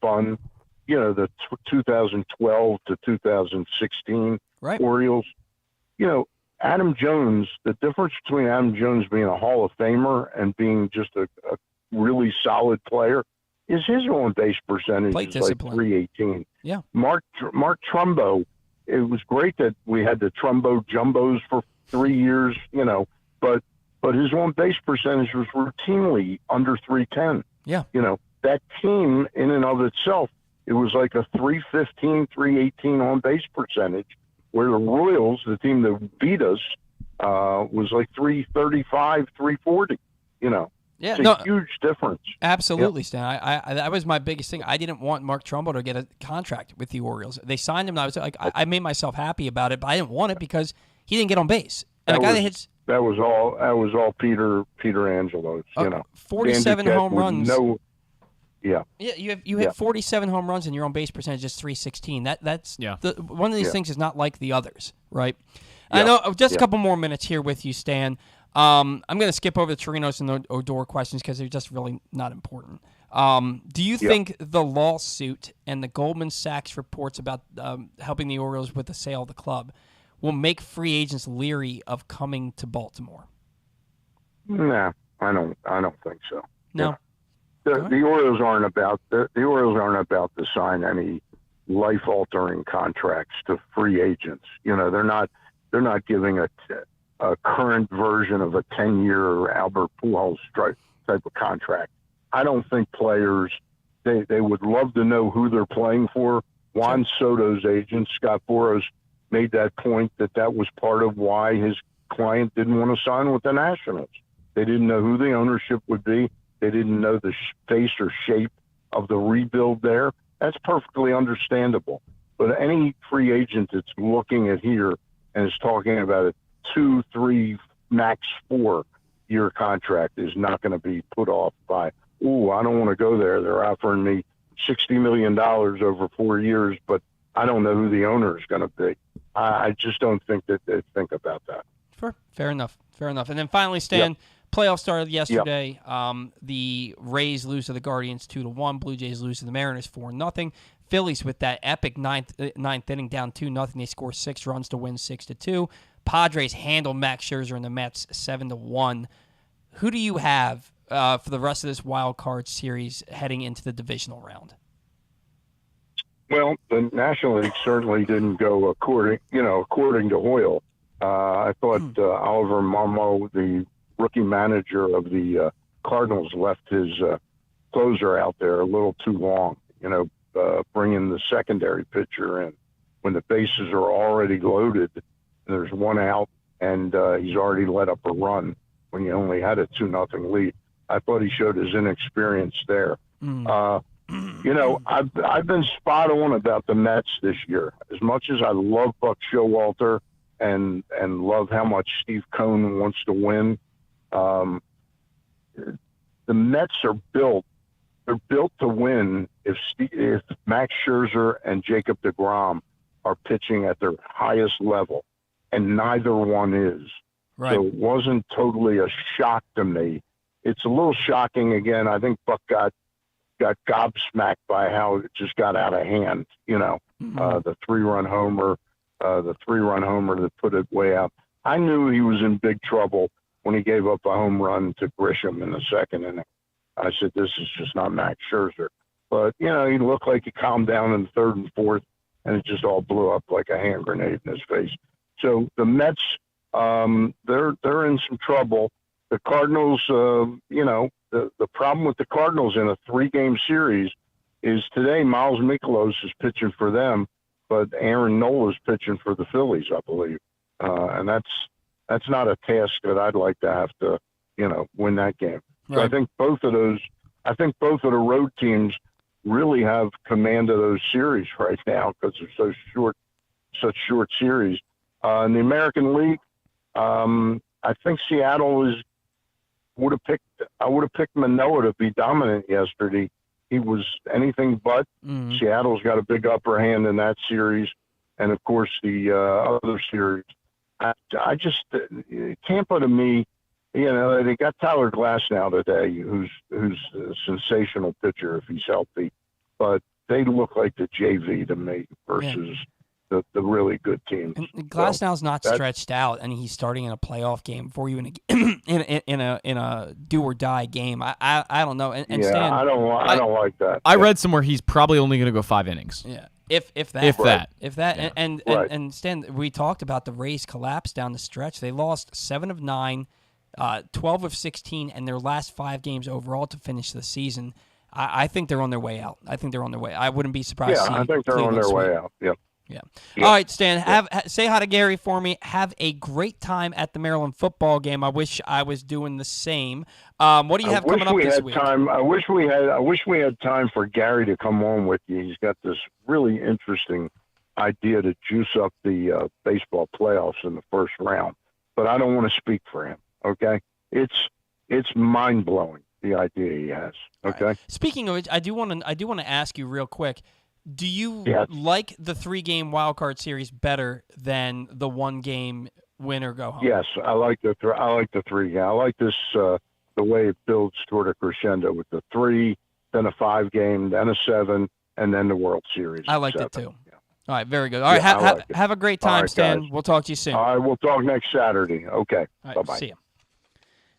fun, the 2012 to 2016 Orioles, Adam Jones, the difference between Adam Jones being a Hall of Famer and being just a really solid player is his on-base percentage is like 318. Yeah. Mark Trumbo, it was great that we had the Trumbo Jumbos for 3 years, but his on-base percentage was routinely under 310. Yeah. That team in and of itself, it was like a 315, 318 on-base percentage, where the Royals, the team that beat us, was like 335, 340, Yeah, it's a huge difference. Absolutely, Stan. I that was my biggest thing. I didn't want Mark Trumbo to get a contract with the Orioles. They signed him, and I was like, I made myself happy about it, but I didn't want it because he didn't get on base. And that was all Peter Angelo's. 47 home runs. Yeah, you have 47 home runs and your on base percentage is 316. That's one of these things is not like the others, right? I know. Just a couple more minutes here with you, Stan. I'm going to skip over the Chirinos and the Odor questions because they're just really not important. Do you think the lawsuit and the Goldman Sachs reports about helping the Orioles with the sale of the club will make free agents leery of coming to Baltimore? Nah, I don't think so. No. The Orioles aren't about to sign any life-altering contracts to free agents. They're not giving a current version of a 10-year Albert Pujols type of contract. I don't think players they would love to know who they're playing for. Juan Soto's agent, Scott Boras, made that point that was part of why his client didn't want to sign with the Nationals. They didn't know who the ownership would be. They didn't know the face or shape of the rebuild there. That's perfectly understandable. But any free agent that's looking at here and is talking about a 2, 3, max 4-year contract is not going to be put off by, I don't want to go there. They're offering me $60 million over 4 years, but I don't know who the owner is going to be. I just don't think that they think about that. Fair enough. And then finally, Stan, playoff started yesterday. The Rays lose to the Guardians 2-1. Blue Jays lose to the Mariners 4-0. Phillies with that epic ninth inning down 2-0. They score 6 runs to win 6-2. Padres handle Max Scherzer and the Mets 7-1. Who do you have for the rest of this wild card series heading into the divisional round? Well, the National League certainly didn't go according to Hoyle. I thought Oliver Marmot, the rookie manager of the Cardinals, left his closer out there a little too long. Bringing the secondary pitcher in when the bases are already loaded. There's one out, and he's already let up a run when you only had a 2-0 lead. I thought he showed his inexperience there. I've been spot on about the Mets this year. As much as I love Buck Showalter and love how much Steve Cohen wants to win, the Mets are built. They're built to win if Max Scherzer and Jacob deGrom are pitching at their highest level, and neither one is. Right. So it wasn't totally a shock to me. It's a little shocking again. I think Buck got gobsmacked by how it just got out of hand. The 3-run homer, that put it way out. I knew he was in big trouble when he gave up a home run to Grisham in the second inning. I said, this is just not Max Scherzer. But, he looked like he calmed down in the third and fourth, and it just all blew up like a hand grenade in his face. So the Mets, they're in some trouble. The Cardinals, the problem with the Cardinals in a 3-game series is today Miles Mikolas is pitching for them, but Aaron Nola is pitching for the Phillies, I believe. And that's not a task that I'd like to have to, win that game. Right. So I think both of the road teams really have command of those series right now because they're such short series. In the American League, I think Seattle I would have picked Manoah to be dominant yesterday. He was anything but. Seattle's got a big upper hand in that series, and of course the other series. I just Tampa to me, they got Tyler Glass now today, who's a sensational pitcher if he's healthy, but they look like the JV to me versus the really good teams. And Glasnow's not stretched out, and he's starting in a playoff game for you in a do or die game. I don't know. And Stan, I don't like that. I read somewhere he's probably only going to go 5 innings. Yeah. If that. Yeah. And Stan, we talked about the Rays collapse down the stretch. They lost 7 of 9, 12 of 16, and their last 5 games overall to finish the season. I think they're on their way out. I wouldn't be surprised. Yeah, I think they're on their way out. Yep. Yeah. All right, Stan, say hi to Gary for me. Have a great time at the Maryland football game. I wish I was doing the same. What do you have coming up this week? I wish we had time for Gary to come on with you. He's got this really interesting idea to juice up the baseball playoffs in the first round. But I don't want to speak for him. Okay, it's mind blowing, the idea he has. Okay. Right. Speaking of which, I do want to ask you real quick. Do you like the 3-game wild card series better than the 1-game win or go home? Yes, I like the 3. I like this the way it builds toward a crescendo with the 3, then a 5-game, then a 7, and then the World Series. I liked it too. Yeah. All right, very good. All right, have a great time, Stan. Guys. We'll talk to you soon. All right, we'll talk next Saturday. Okay. Right, bye-bye. See you.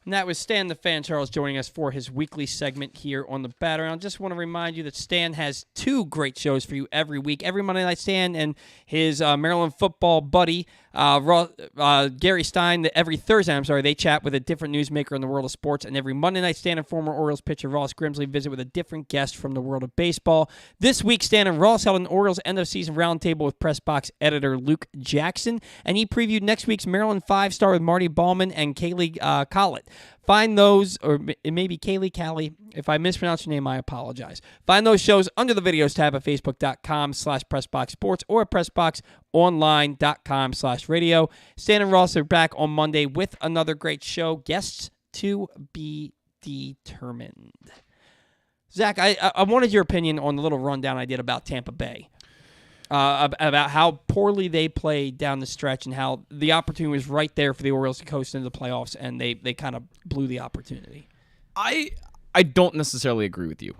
And that was Stan the Fan Charles joining us for his weekly segment here on the Bat Around. Just want to remind you that Stan has 2 great shows for you every week. Every Monday night, Stan and his Maryland football buddy, Gary Stein, every Thursday, they chat with a different newsmaker in the world of sports. And every Monday night, Stan and former Orioles pitcher Ross Grimsley visit with a different guest from the world of baseball. This week, Stan and Ross held an Orioles end-of-season roundtable with press box editor Luke Jackson, and he previewed next week's Maryland 5-star with Marty Ballman and Kaylee Collett. Find those, or it may be Kaylee Callie. If I mispronounce your name, I apologize. Find those shows under the videos tab at facebook.com/PressBoxSports or at PressBoxOnline.com/radio. Stan and Ross are back on Monday with another great show. Guests to be determined. Zach, I wanted your opinion on the little rundown I did about Tampa Bay. About how poorly they played down the stretch and how the opportunity was right there for the Orioles to coast into the playoffs, and they kind of blew the opportunity. I don't necessarily agree with you.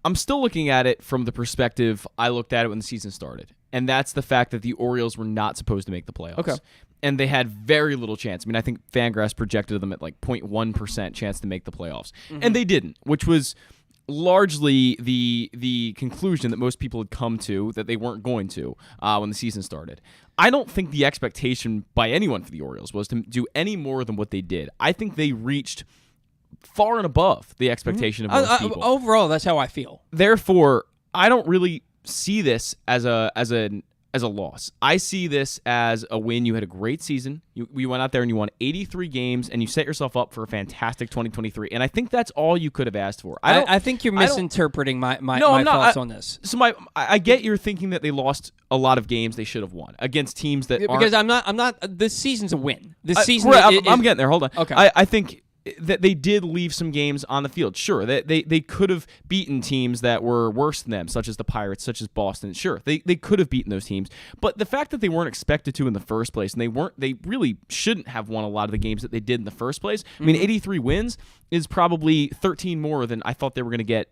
I'm still looking at it from the perspective I looked at it when the season started, and that's the fact that the Orioles were not supposed to make the playoffs. Okay. And they had very little chance. I mean, I think Fangraphs projected them at like 0.1% chance to make the playoffs, and they didn't, which was largely the conclusion that most people had come to that they weren't going to when the season started. I don't think the expectation by anyone for the Orioles was to do any more than what they did. I think they reached far and above the expectation of most people. Overall, that's how I feel. Therefore, I don't really see this as a loss. I see this as a win. You had a great season. You went out there and you won 83 games, and you set yourself up for a fantastic 2023. And I think that's all you could have asked for. I think you're misinterpreting my thoughts on this. So I get you're thinking that they lost a lot of games they should have won against teams that aren't. Because I'm not. This season's a win. This season. I'm getting there. Hold on. Okay. I think that they did leave some games on the field. Sure, they could have beaten teams that were worse than them, such as the Pirates, such as Boston. Sure, they could have beaten those teams. But the fact that they weren't expected to in the first place, and they really shouldn't have won a lot of the games that they did in the first place. I mean, 83 wins is probably 13 more than I thought they were going to get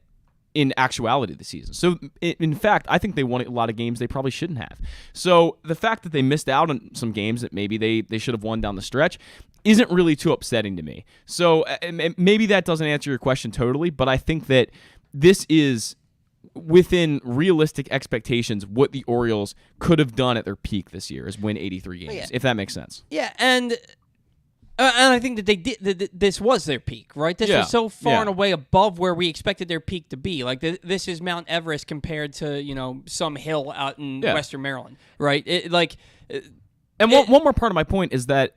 in actuality this season. So, in fact, I think they won a lot of games they probably shouldn't have. So, the fact that they missed out on some games that maybe they should have won down the stretch isn't really too upsetting to me. So, maybe that doesn't answer your question totally, but I think that this is within realistic expectations what the Orioles could have done at their peak this year, is win 83 games, if that makes sense. Yeah, and I think that they did. This was their peak, right? This was so far and away above where we expected their peak to be. Like this is Mount Everest compared to some hill out in Western Maryland, right? One more part of my point is that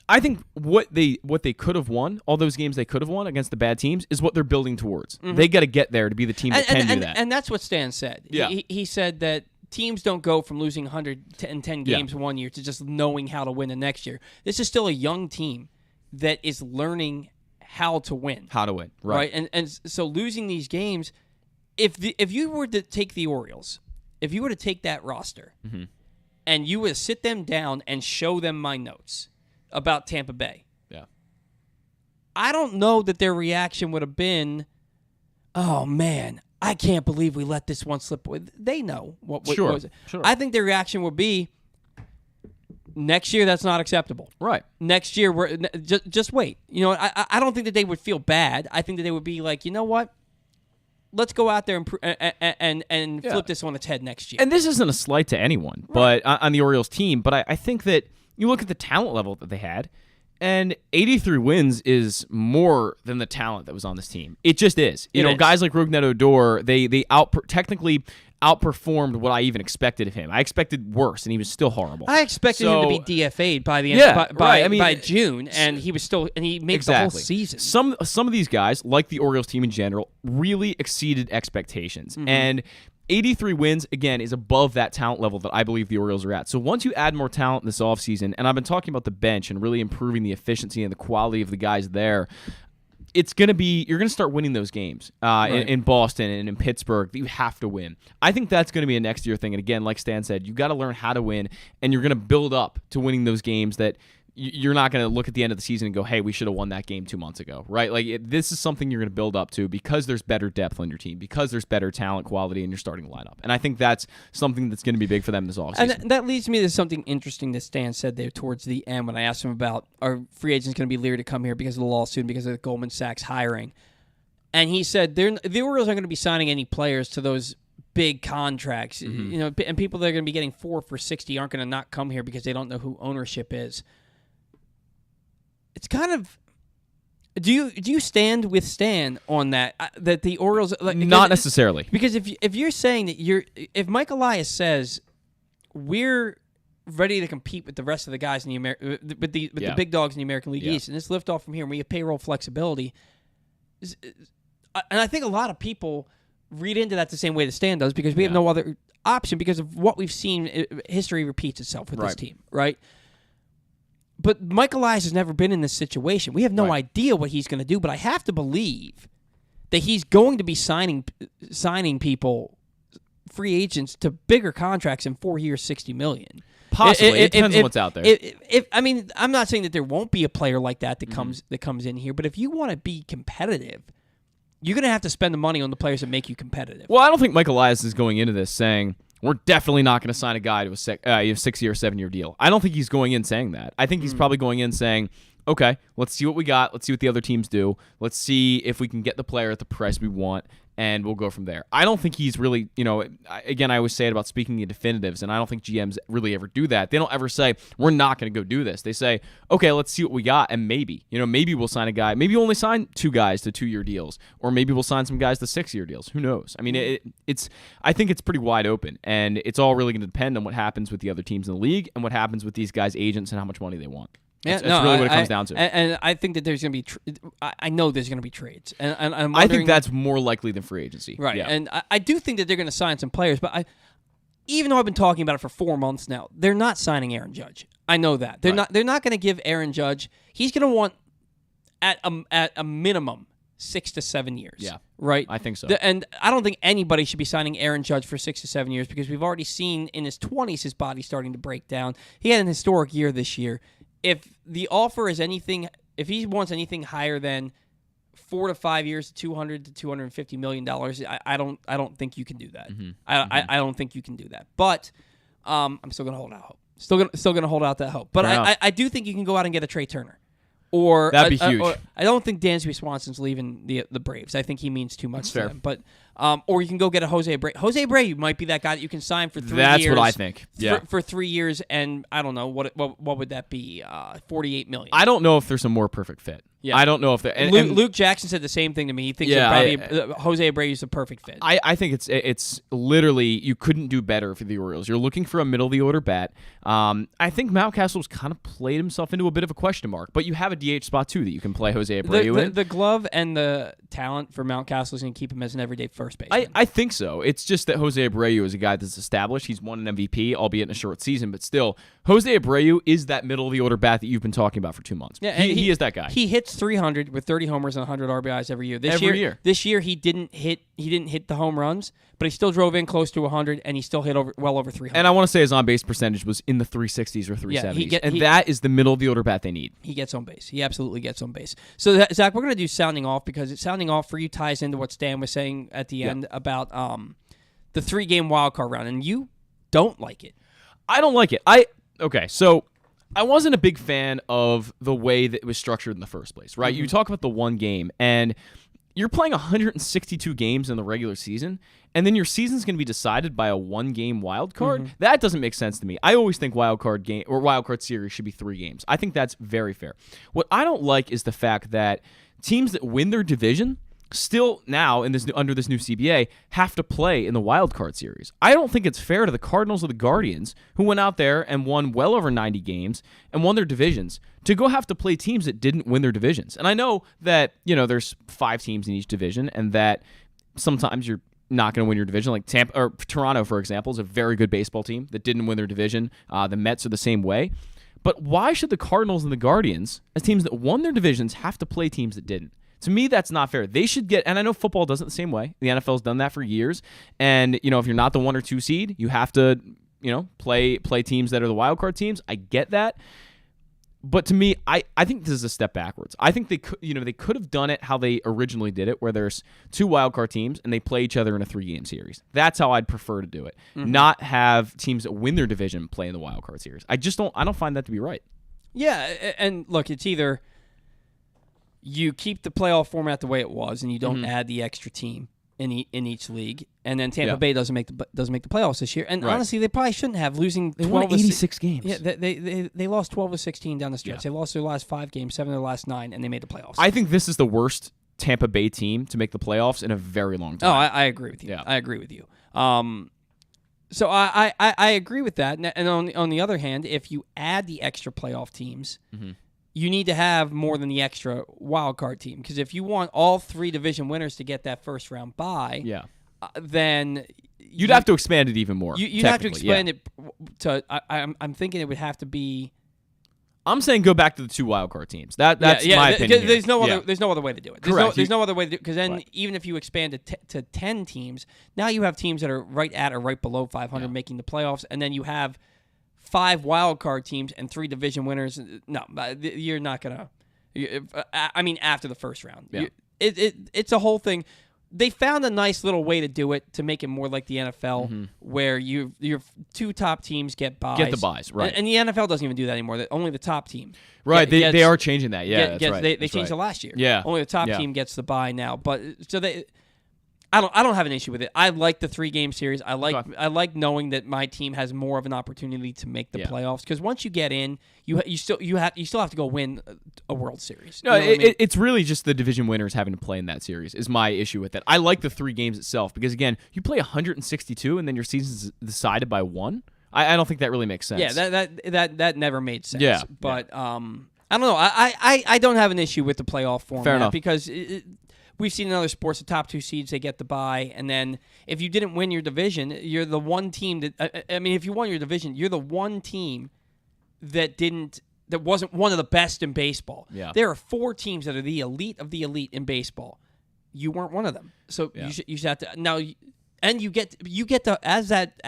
I think what they could have won, all those games they could have won against the bad teams, is what they're building towards. Mm-hmm. They got to get there to be the team that can do that. And that's what Stan said. Yeah. He said that teams don't go from losing 110 games one year to just knowing how to win the next year. This is still a young team that is learning how to win. How to win, right? And so losing these games, if you were to take the Orioles, if you were to take that roster, and you were to sit them down and show them my notes about Tampa Bay, I don't know that their reaction would have been, "Oh man, I can't believe we let this one slip away." They know what was it. Sure. I think their reaction would be, next year that's not acceptable. Right. Next year we're just wait. I don't think that they would feel bad. I think that they would be like, you know what? Let's go out there and flip this on its head next year. And this isn't a slight to anyone, but on the Orioles team. But I think that you look at the talent level that they had, and 83 wins is more than the talent that was on this team. It just is. Guys like Rougned Odor, they technically outperformed what I even expected of him. I expected worse, and he was still horrible. I expected him to be DFA'd by the end by June, and he made the whole season. Some of these guys, like the Orioles team in general, really exceeded expectations. Mm-hmm. And 83 wins, again, is above that talent level that I believe the Orioles are at. So once you add more talent in this offseason, and I've been talking about the bench and really improving the efficiency and the quality of the guys there, you're going to start winning those games in Boston and in Pittsburgh that you have to win. I think that's going to be a next year thing. And again, like Stan said, you got to learn how to win, and you're going to build up to winning those games that you're not going to look at the end of the season and go, hey, we should have won that game 2 months ago, right? This is something you're going to build up to because there's better depth on your team, because there's better talent quality in your starting lineup. And I think that's something that's going to be big for them this offseason. And that leads me to something interesting that Stan said there towards the end when I asked him about, are free agents going to be leery to come here because of the lawsuit and because of the Goldman Sachs hiring? And he said the Orioles aren't going to be signing any players to those big contracts. Mm-hmm. And people that are going to be getting 4 for $60 aren't going to not come here because they don't know who ownership is. It's kind of. Do you stand with Stan on that? That the Orioles not necessarily, because if you're saying that if Mike Elias says we're ready to compete with the rest of the guys in the with the big dogs in the American League East, and let's lift off from here, and we have payroll flexibility, and I think a lot of people read into that the same way that Stan does because we have no other option because of what we've seen. History repeats itself with this team, right? But Mike Elias has never been in this situation. We have no idea what he's going to do, but I have to believe that he's going to be signing people, free agents, to bigger contracts in 4 years, $60 million. Possibly. It depends on what's out there. I'm not saying that there won't be a player like that comes in here, but if you want to be competitive, you're going to have to spend the money on the players that make you competitive. Well, I don't think Mike Elias is going into this saying, we're definitely not going to sign a guy to a 6-year, 7-year deal. I don't think he's going in saying that. I think he's probably going in saying, okay, let's see what we got. Let's see what the other teams do. Let's see if we can get the player at the price we want, and we'll go from there. I don't think he's really, again, I always say it about speaking in definitives, and I don't think GMs really ever do that. They don't ever say, we're not going to go do this. They say, okay, let's see what we got, and maybe we'll sign a guy. Maybe we'll only sign 2 guys to 2-year deals, or maybe we'll sign some guys to 6-year deals. Who knows? I mean, I think it's pretty wide open, and it's all really going to depend on what happens with the other teams in the league and what happens with these guys' agents and how much money they want. That's really what it comes down to. And I think that there's going to be I know there's going to be trades. And I'm I think that's more likely than free agency. Right. Yeah. And I do think that they're going to sign some players, but even though I've been talking about it for 4 months now, they're not signing Aaron Judge. I know that. They're not going to give Aaron Judge. He's going to want at a minimum 6 to 7 years. Yeah. Right? I think so. And I don't think anybody should be signing Aaron Judge for 6 to 7 years because we've already seen in his 20s his body starting to break down. He had an historic year this year. If the offer is anything, if he wants anything higher than 4 to 5 years, $200 to $250 million, I don't think you can do that. I don't think you can do that. But I'm still gonna hold out hope. Still gonna hold out that hope. But I do think you can go out and get a Trey Turner. Or that'd be huge. I don't think Dansby Swanson's leaving the Braves. I think he means too much to them. But or you can go get a Jose Abreu. Jose Abreu might be that guy that you can sign for 3 years. That's what I think. Yeah. For 3 years, and I don't know what would that be? $48 million. I don't know if there's a more perfect fit. Yeah. I don't know if they're... Luke Jackson said the same thing to me. He thinks Jose Abreu is the perfect fit. I think it's literally, you couldn't do better for the Orioles. You're looking for a middle-of-the-order bat. I think Mountcastle's kind of played himself into a bit of a question mark, but you have a DH spot, too, that you can play Jose Abreu in. The glove and the talent for Mountcastle is going to keep him as an everyday first baseman. I think so. It's just that Jose Abreu is a guy that's established. He's won an MVP, albeit in a short season, but still, Jose Abreu is that middle-of-the-order bat that you've been talking about for 2 months. Yeah, he is that guy. He hits 300 with 30 homers and 100 RBIs every year. This year he didn't hit the home runs, but he still drove in close to 100 and he still hit well over 300. And I want to say his on-base percentage was in the 360s or 370s. That is the middle-of-the-order bat they need. He gets on base. He absolutely gets on base. So Zach, we're going to do sounding off because it's sounding off for you ties into what Stan was saying at the end about the 3-game wild card round, and you don't like it. I don't like it. Okay, so I wasn't a big fan of the way that it was structured in the first place, right? Mm-hmm. You talk about the 1 game, and you're playing 162 games in the regular season, and then your season's going to be decided by a 1-game wild card? Mm-hmm. That doesn't make sense to me. I always think wild card series should be 3 games. I think that's very fair. What I don't like is the fact that teams that win their division still now under this new CBA have to play in the wild card series. I don't think it's fair to the Cardinals or the Guardians, who went out there and won well over 90 games and won their divisions, to go have to play teams that didn't win their divisions. And I know that, there's 5 teams in each division and that sometimes you're not going to win your division. Like Toronto, for example, is a very good baseball team that didn't win their division. The Mets are the same way. But why should the Cardinals and the Guardians, as teams that won their divisions, have to play teams that didn't? To me, that's not fair. They should get, and I know football does it the same way. The NFL's done that for years. And, if you're not the 1 or 2 seed, you have to, play teams that are the wild card teams. I get that. But to me, I think this is a step backwards. I think they could have done it how they originally did it, where there's 2 wild card teams and they play each other in a 3-game series. That's how I'd prefer to do it. Mm-hmm. Not have teams that win their division play in the wild card series. I don't find that to be right. Yeah, and look, it's either you keep the playoff format the way it was, and you don't add the extra team in each league, and then Tampa Bay doesn't make the playoffs this year. And honestly, they probably shouldn't have, losing 12 won 86 games. Yeah, they lost 12 of 16 down the stretch. Yeah. They lost their last 5 games, 7 of their last 9, and they made the playoffs. I think this is the worst Tampa Bay team to make the playoffs in a very long time. Oh, I agree with you. Yeah. I agree with you. So I agree with that. And on the other hand, if you add the extra playoff teams, you need to have more than the extra wild card team, because if you want all 3 division winners to get that first round bye, then you'd have to expand it even more. You'd have to expand it to. I'm thinking it would have to be. I'm saying go back to the 2 wild card teams. That's my opinion. There's no other way to do it. There's no other way to do it, because then right. even if you expand it to 10 teams, now you have teams that are right at or right below 500 making the playoffs, and then you have 5 wild card teams and 3 division winners. No, you're not gonna. I mean, after the first round, it's a whole thing. They found a nice little way to do it to make it more like the NFL, where your two top teams get buys. Get the buys, right? And the NFL doesn't even do that anymore. Only the top team. Right, they are changing that. Yeah, that's right. They changed it last year. Yeah, only the top team gets the buy now. But so I don't have an issue with it. I like the 3-game series. I like knowing that my team has more of an opportunity to make the playoffs, because once you get in, you still have to go win a World Series. No, it's really just the division winners having to play in that series is my issue with it. I like the 3 games itself because, again, you play 162 and then your season's decided by 1. I don't think that really makes sense. Yeah, that never made sense. Yeah, but I don't know. I don't have an issue with the playoff format. Fair enough. Because we've seen in other sports, the top 2 seeds, they get the bye, and then if you didn't win your division, you're the one team that. I mean, if you won your division, you're the one team that wasn't one of the best in baseball. Yeah. There are 4 teams that are the elite of the elite in baseball. You weren't one of them, so you should have to now. And you get to as that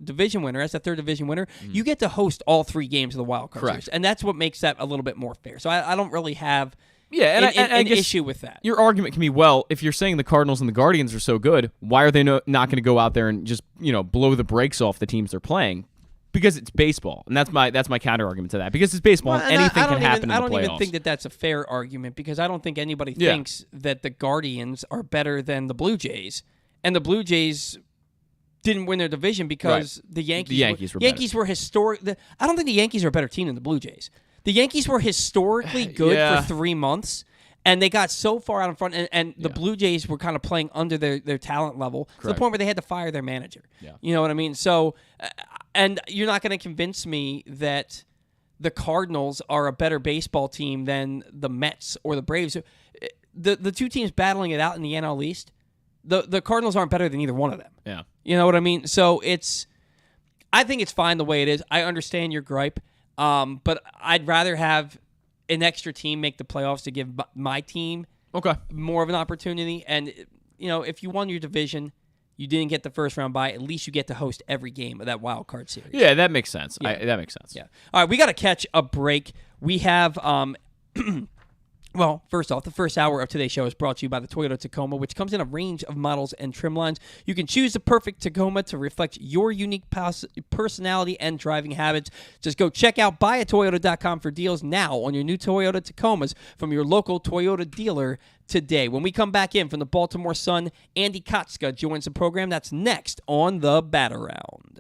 division winner, as that third division winner, you get to host all 3 games of the wild card series, and that's what makes that a little bit more fair. So I don't really have an issue with that. Your argument can be, well, if you're saying the Cardinals and the Guardians are so good, why are they not going to go out there and just blow the brakes off the teams they're playing? Because it's baseball, and that's my counter argument to that. Because it's baseball, and anything can happen in the playoffs. I don't even think that that's a fair argument, because I don't think anybody thinks that the Guardians are better than the Blue Jays, and the Blue Jays didn't win their division because the Yankees were historic. I don't think the Yankees are a better team than the Blue Jays. The Yankees were historically good for 3 months, and they got so far out in front, and the Blue Jays were kind of playing under their talent level to the point where they had to fire their manager. Yeah. You know what I mean? So, and you're not going to convince me that the Cardinals are a better baseball team than the Mets or the Braves. The 2 teams battling it out in the NL East, the Cardinals aren't better than either one of them. Yeah. You know what I mean? So I think it's fine the way it is. I understand your gripe. But I'd rather have an extra team make the playoffs to give my team more of an opportunity. And, if you won your division, you didn't get the first round bye, at least you get to host every game of that wild card series. Yeah, that makes sense. Yeah. That makes sense. Yeah. All right, we got to catch a break. We have Well, first off, the first hour of today's show is brought to you by the Toyota Tacoma, which comes in a range of models and trim lines. You can choose the perfect Tacoma to reflect your unique personality and driving habits. Just go check out buyatoyota.com for deals now on your new Toyota Tacomas from your local Toyota dealer today. When we come back in from the Baltimore Sun, Andy Kotska joins the program. That's next on the Bat Around.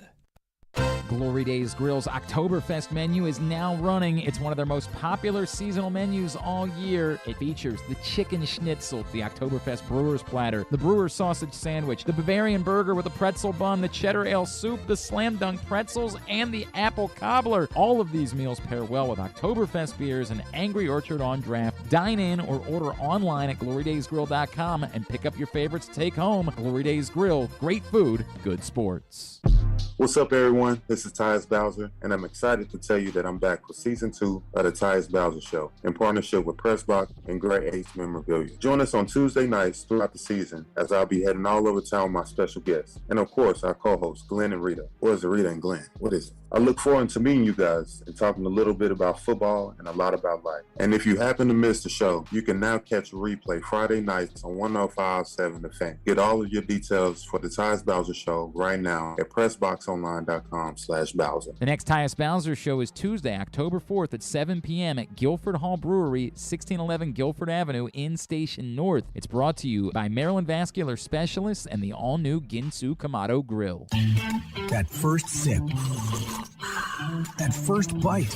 Glory Days Grill's Oktoberfest menu is now running. It's one of their most popular seasonal menus all year. It features the chicken schnitzel, the Oktoberfest brewer's platter, the brewer's sausage sandwich, the Bavarian burger with a pretzel bun, the cheddar ale soup, the slam dunk pretzels, and the apple cobbler. All of these meals pair well with Oktoberfest beers and Angry Orchard on draft. Dine in or order online at glorydaysgrill.com and pick up your favorites to take home. Glory Days Grill, great food, good sports. What's up, everyone? This is Tyus Bowser, and I'm excited to tell you that I'm back for Season 2 of the Tyus Bowser Show in partnership with Pressbox and Great Ace Memorabilia. Join us on Tuesday nights throughout the season as I'll be heading all over town with my special guests. And, of course, our co-hosts, Glenn and Rita. Or is it Rita and Glenn? What is it? I look forward to meeting you guys and talking a little bit about football and a lot about life. And if you happen to miss the show, you can now catch a replay Friday nights on 105.7 The Fan. Get all of your details for the Tyus Bowser Show right now at PressBoxOnline.com/Bowser. The next Tyus Bowser Show is Tuesday, October 4th at 7 p.m. at Guilford Hall Brewery, 1611 Guilford Avenue in Station North. It's brought to you by Maryland Vascular Specialists and the all-new Ginsu Kamado Grill. That first sip. That first bite.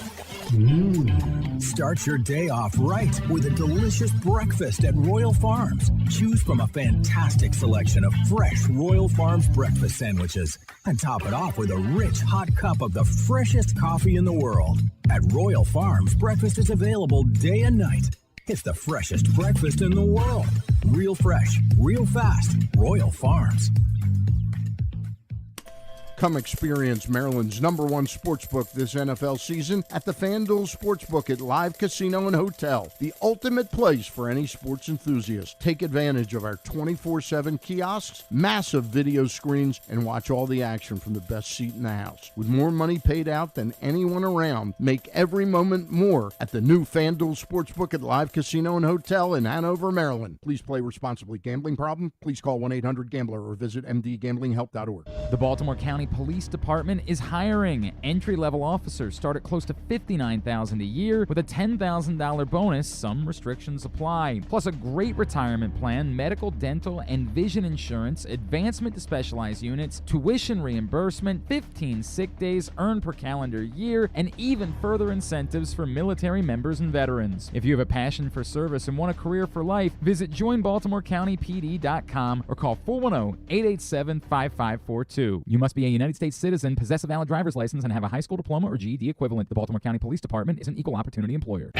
Start your day off right with a delicious breakfast at Royal Farms. Choose from a fantastic selection of fresh Royal Farms breakfast sandwiches and top it off with a rich hot cup of the freshest coffee in the world. At Royal Farms, breakfast is available day and night. It's the freshest breakfast in the world. Real fresh, real fast. Royal Farms. Come experience Maryland's #1 sportsbook this NFL season at the FanDuel Sportsbook at Live Casino and Hotel, the ultimate place for any sports enthusiast. Take advantage of our 24/7 kiosks, massive video screens, and watch all the action from the best seat in the house. With more money paid out than anyone around, make every moment more at the new FanDuel Sportsbook at Live Casino and Hotel in Hanover, Maryland. Please play responsibly. Gambling problem? Please call 1-800-GAMBLER or visit mdgamblinghelp.org. The Baltimore County Police Department is hiring. Entry-level officers start at close to $59,000 a year with a $10,000 bonus. Some restrictions apply. Plus a great retirement plan, medical, dental, and vision insurance, advancement to specialized units, tuition reimbursement, 15 sick days earned per calendar year, and even further incentives for military members and veterans. If you have a passion for service and want a career for life, visit joinbaltimorecountypd.com or call 410-887-5542. You must be a United States citizen, possess a valid driver's license, and have a high school diploma or GED equivalent. The Baltimore County Police Department is an equal opportunity employer.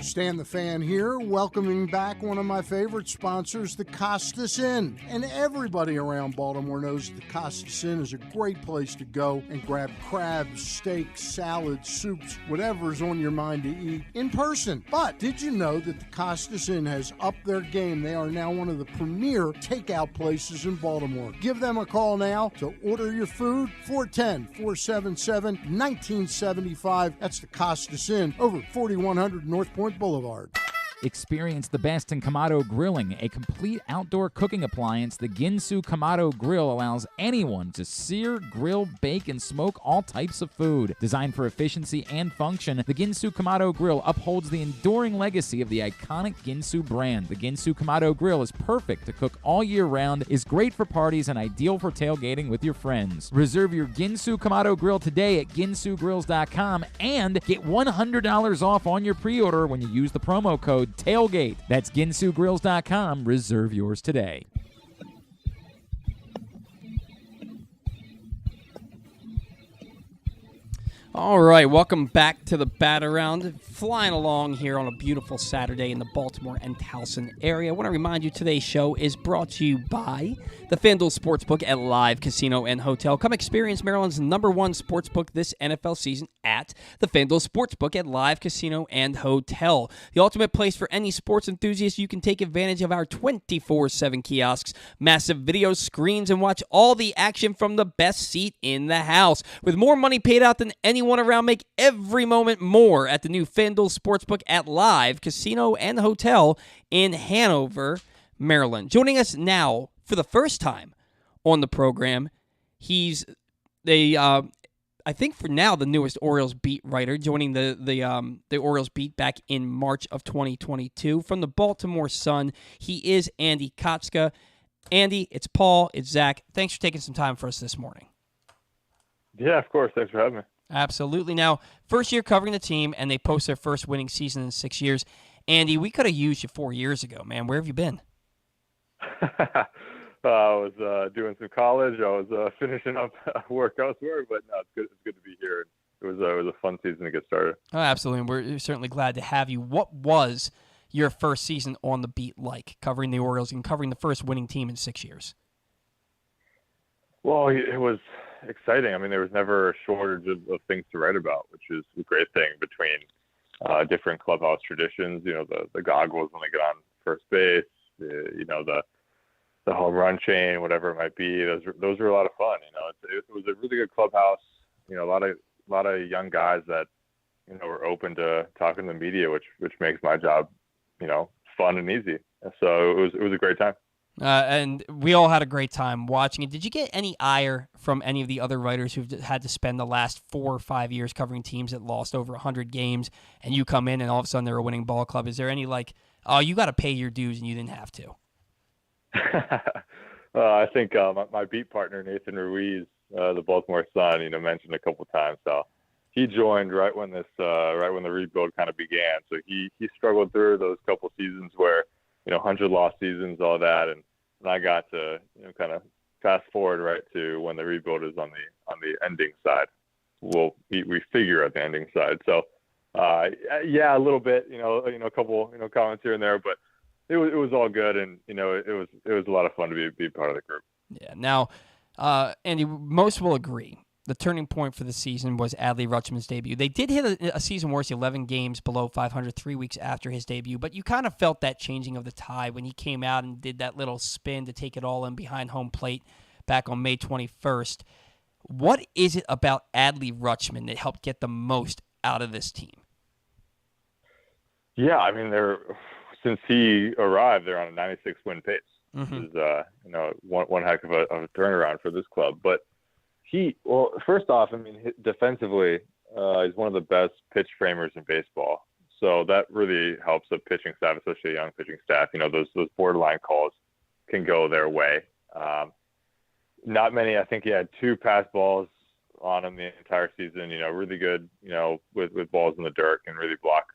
Stan the Fan here, welcoming back one of my favorite sponsors, the Costas Inn. And everybody around Baltimore knows the Costas Inn is a great place to go and grab crabs, steaks, salads, soups, whatever's on your mind to eat in person. But did you know that the Costas Inn has upped their game? They are now one of the premier takeout places in Baltimore. Give them a call now to order your food, 410-477-1975. That's the Costas Inn, over 4100 North Point Boulevard. Experience the best in Kamado Grilling, a complete outdoor cooking appliance. The Ginsu Kamado Grill allows anyone to sear, grill, bake, and smoke all types of food. Designed for efficiency and function, the Ginsu Kamado Grill upholds the enduring legacy of the iconic Ginsu brand. The Ginsu Kamado Grill is perfect to cook all year round, is great for parties, and ideal for tailgating with your friends. Reserve your Ginsu Kamado Grill today at ginsugrills.com and get $100 off on your pre-order when you use the promo code TAILGATE. That's ginsugrills.com. Reserve yours today. All right, welcome back to the Bat Around. Flying along here on a beautiful Saturday in the Baltimore and Towson area. I want to remind you today's show is brought to you by the FanDuel Sportsbook at Live Casino and Hotel. Come experience Maryland's #1 sportsbook this NFL season at the FanDuel Sportsbook at Live Casino and Hotel. The ultimate place for any sports enthusiast. You can take advantage of our 24/7 kiosks, massive video screens, and watch all the action from the best seat in the house. With more money paid out than anyone around, make every moment more at the new FanDuel Sportsbook at Live Casino and Hotel in Hanover, Maryland. Joining us now for the first time on the program, he's I think for now the newest Orioles beat writer, joining the Orioles beat back in March of 2022 from the Baltimore Sun. He is Andy Kotska. Andy, it's Paul, it's Zach. Thanks for taking some time for us this morning. Yeah, of course. Thanks for having me. Absolutely. Now, first year covering the team, and they post their first winning season in 6 years. Andy, we could have used you 4 years ago, man. Where have you been? I was doing some college. I was finishing up work elsewhere, but no, it's good. It's good to be here. It was a fun season to get started. Oh, absolutely. And we're certainly glad to have you. What was your first season on the beat like, covering the Orioles and covering the first winning team in 6 years? Well, it was exciting. I mean, there was never a shortage of things to write about, which is a great thing between different clubhouse traditions. You know, the goggles when they get on first base, the home run chain, whatever it might be. Those were a lot of fun. You know, it was a really good clubhouse. You know, a lot of young guys that, you know, were open to talking to the media, which makes my job, you know, fun and easy. So it was a great time. And we all had a great time watching it. Did you get any ire from any of the other writers who've had to spend the last 4 or 5 years covering teams that lost over 100 games, and you come in and all of a sudden they're a winning ball club? Is there any like, oh, you got to pay your dues and you didn't have to? I think my beat partner, Nathan Ruiz, the Baltimore Sun, you know, mentioned a couple times how he joined right when the rebuild kind of began. So he struggled through those couple seasons where, you know, 100 loss seasons, all that, and I got to, you know, kind of fast forward right to when the rebuild is on the ending side. We figure at the ending side. So yeah, a little bit, you know, a couple, you know, comments here and there, but it was all good, and you know, it was a lot of fun to be part of the group. Yeah. Now, Andy, most will agree. The turning point for the season was Adley Rutschman's debut. They did hit a season worst 11 games below 500 3 weeks after his debut, but you kind of felt that changing of the tide when he came out and did that little spin to take it all in behind home plate back on May 21st. What is it about Adley Rutschman that helped get the most out of this team? Yeah, I mean, since he arrived, they're on a 96-win pace. Mm-hmm. Which is one heck of a turnaround for this club. But first off, I mean, defensively, he's one of the best pitch framers in baseball. So that really helps the pitching staff, especially a young pitching staff. Those borderline calls can go their way. Not many. I think he had 2 pass balls on him the entire season. Really good. With balls in the dirt and really block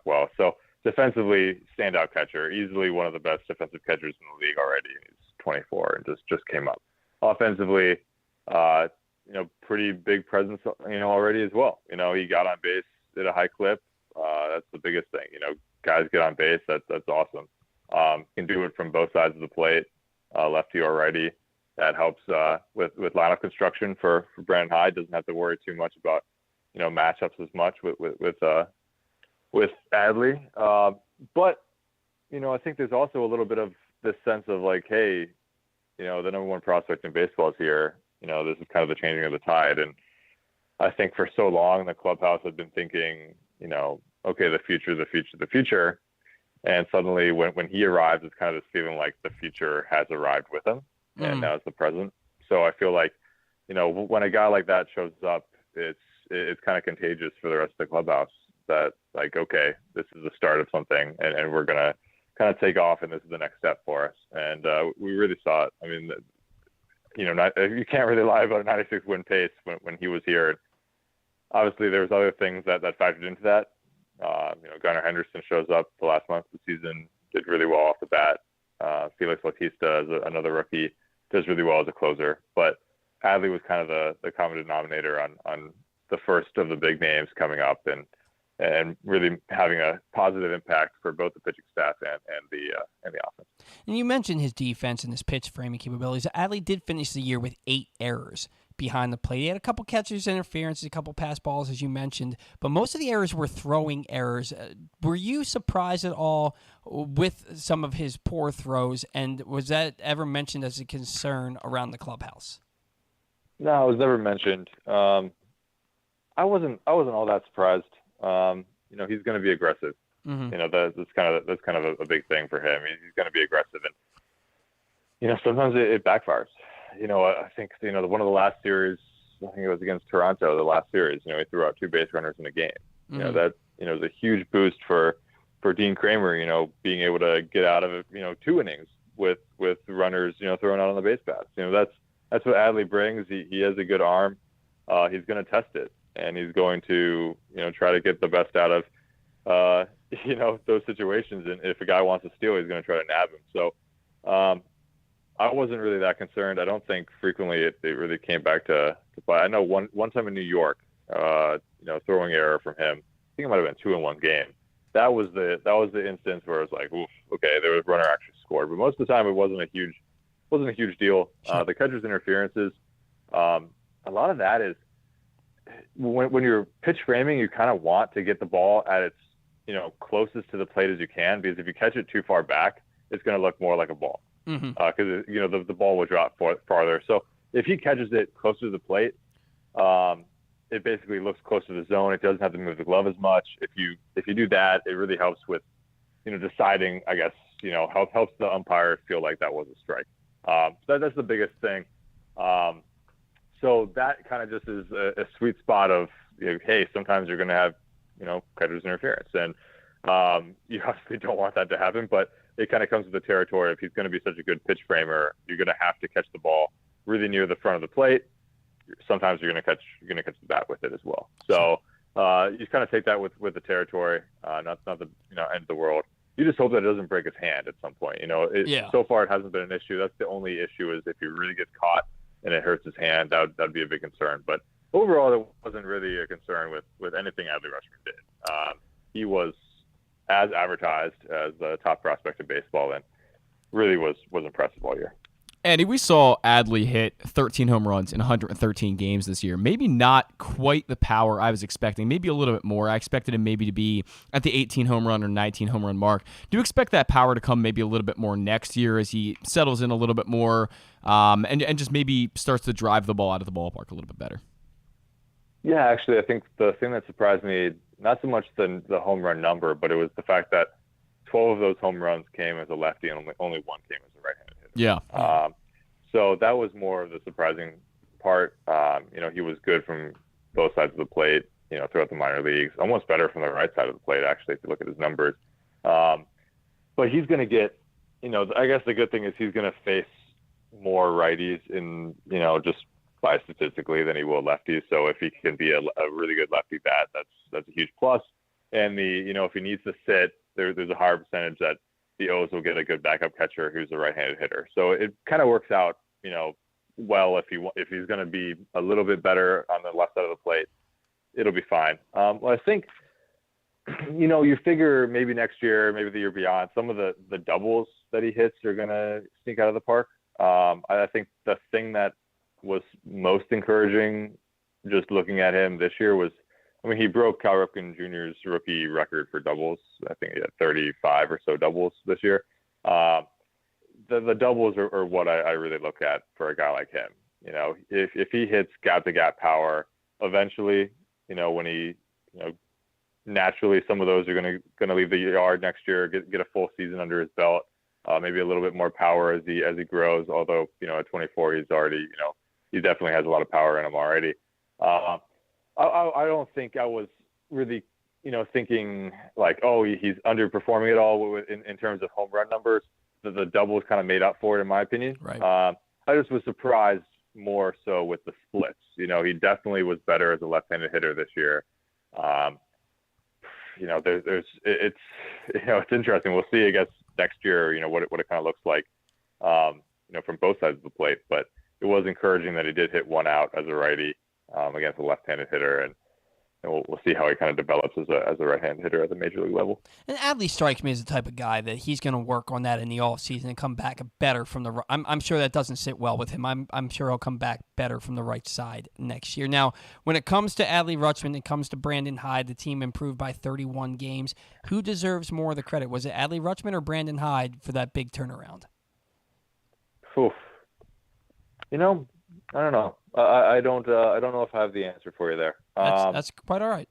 well. So defensively, standout catcher, easily one of the best defensive catchers in the league already. He's 24 and just came up. Offensively, pretty big presence, already as well. He got on base at a high clip. That's the biggest thing. Guys get on base. That's awesome. Can do it from both sides of the plate, lefty or righty. That helps with lineup construction for Brandon Hyde. Doesn't have to worry too much about matchups as much with Adley. But I think there's also a little bit of this sense of like, hey, the number one prospect in baseball is here. This is kind of the changing of the tide. And I think for so long, the clubhouse had been thinking, okay, the future. And suddenly when he arrives, it's kind of this feeling like the future has arrived with him. And now it's the present. So I feel like, when a guy like that shows up, it's kind of contagious for the rest of the clubhouse that like, okay, this is the start of something and we're going to kind of take off and this is the next step for us. And we really saw it. I mean, you can't really lie about a 96-win pace when he was here. Obviously, there was other things that factored into that. Gunnar Henderson shows up the last month of the season, did really well off the bat. Felix Bautista, is another rookie, does really well as a closer. But Adley was kind of the common denominator on the first of the big names coming up and really having a positive impact for both the pitching staff and the offense. And you mentioned his defense and his pitch framing capabilities. Adley did finish the year with 8 errors behind the plate. He had a couple catcher's interference, a couple pass balls, as you mentioned, but most of the errors were throwing errors. Were you surprised at all with some of his poor throws, and was that ever mentioned as a concern around the clubhouse? No, it was never mentioned. I wasn't all that surprised. He's going to be aggressive. Mm-hmm. That's kind of a big thing for him. He's going to be aggressive, and sometimes it backfires. I think one of the last series, I think it was against Toronto, the last series. He threw out 2 base runners in a game. Mm-hmm. That was a huge boost for Dean Kramer. Being able to get out of it. 2 innings with runners thrown out on the base paths. That's what Adley brings. He has a good arm. He's going to test it. And he's going to, try to get the best out of, those situations. And if a guy wants to steal, he's going to try to nab him. So I wasn't really that concerned. I don't think frequently it really came back to play. I know one time in New York, throwing error from him. I think it might have been 2 in 1 game. That was the instance where it was like, oof, okay, there was a runner actually scored. But most of the time, it wasn't a huge deal. Sure. The catcher's interferences, a lot of that is. When you're pitch framing, you kind of want to get the ball at its, closest to the plate as you can, because if you catch it too far back, it's going to look more like a ball. Mm-hmm. Because the ball will drop farther. So if he catches it closer to the plate, it basically looks closer to the zone. It doesn't have to move the glove as much. If you do that, it really helps with, deciding. I guess helps the umpire feel like that was a strike. So that's the biggest thing. So that kind of just is a sweet spot of, hey, sometimes you're going to have, catcher's interference. And you obviously don't want that to happen, but it kind of comes with the territory. If he's going to be such a good pitch framer, you're going to have to catch the ball really near the front of the plate. Sometimes you're going to catch the bat with it as well. So you just kind of take that with the territory, not the end of the world. You just hope that it doesn't break his hand at some point. So far it hasn't been an issue. That's the only issue, is if he really gets caught and it hurts his hand, that'd be a big concern. But overall, there wasn't really a concern with anything Adley Rutschman did. He was as advertised as the top prospect in baseball, and really was impressive all year. Andy, we saw Adley hit 13 home runs in 113 games this year. Maybe not quite the power I was expecting, maybe a little bit more. I expected him maybe to be at the 18 home run or 19 home run mark. Do you expect that power to come maybe a little bit more next year as he settles in a little bit more and just maybe starts to drive the ball out of the ballpark a little bit better? Yeah, actually, I think the thing that surprised me, not so much the home run number, but it was the fact that 12 of those home runs came as a lefty and only one came as a right-handed hitter. Yeah. So that was more of the surprising part. He was good from both sides of the plate, throughout the minor leagues, almost better from the right side of the plate, actually, if you look at his numbers. But he's going to get, I guess the good thing is he's going to face more righties in, just by statistically than he will lefties. So if he can be a really good lefty bat, that's a huge plus. And if he needs to sit, there's a higher percentage that the O's will get a good backup catcher who's a right-handed hitter. So it kind of works out, well, if he's going to be a little bit better on the left side of the plate, it'll be fine. Well, I think, you figure maybe next year, maybe the year beyond, some of the doubles that he hits are going to sneak out of the park. I think the thing that was most encouraging just looking at him this year was, he broke Cal Ripken Jr.'s rookie record for doubles. I think he had 35 or so doubles this year. The doubles are what I really look at for a guy like him. If he hits gap-to-gap power, eventually, when he, naturally some of those are going to leave the yard next year, get a full season under his belt, maybe a little bit more power as he grows. Although, at 24, he's already, he definitely has a lot of power in him already. I don't think I was really, thinking like, oh, he's underperforming at all in terms of home run numbers. The doubles kind of made up for it, in my opinion. Right. I just was surprised more so with the splits. He definitely was better as a left-handed hitter this year. It's interesting. We'll see, I guess, next year, what it kind of looks like, from both sides of the plate. But it was encouraging that he did hit one out as a righty against a left-handed hitter, and we'll see how he kind of develops as a right-handed hitter at the major league level. And Adley strikes me as the type of guy that he's going to work on that in the offseason and come back better from the. I'm sure that doesn't sit well with him. I'm sure he'll come back better from the right side next year. Now, when it comes to Adley Rutschman, it comes to Brandon Hyde. The team improved by 31 games. Who deserves more of the credit? Was it Adley Rutschman or Brandon Hyde for that big turnaround? Oof. I don't know. I don't know if I have the answer for you there. That's quite all right.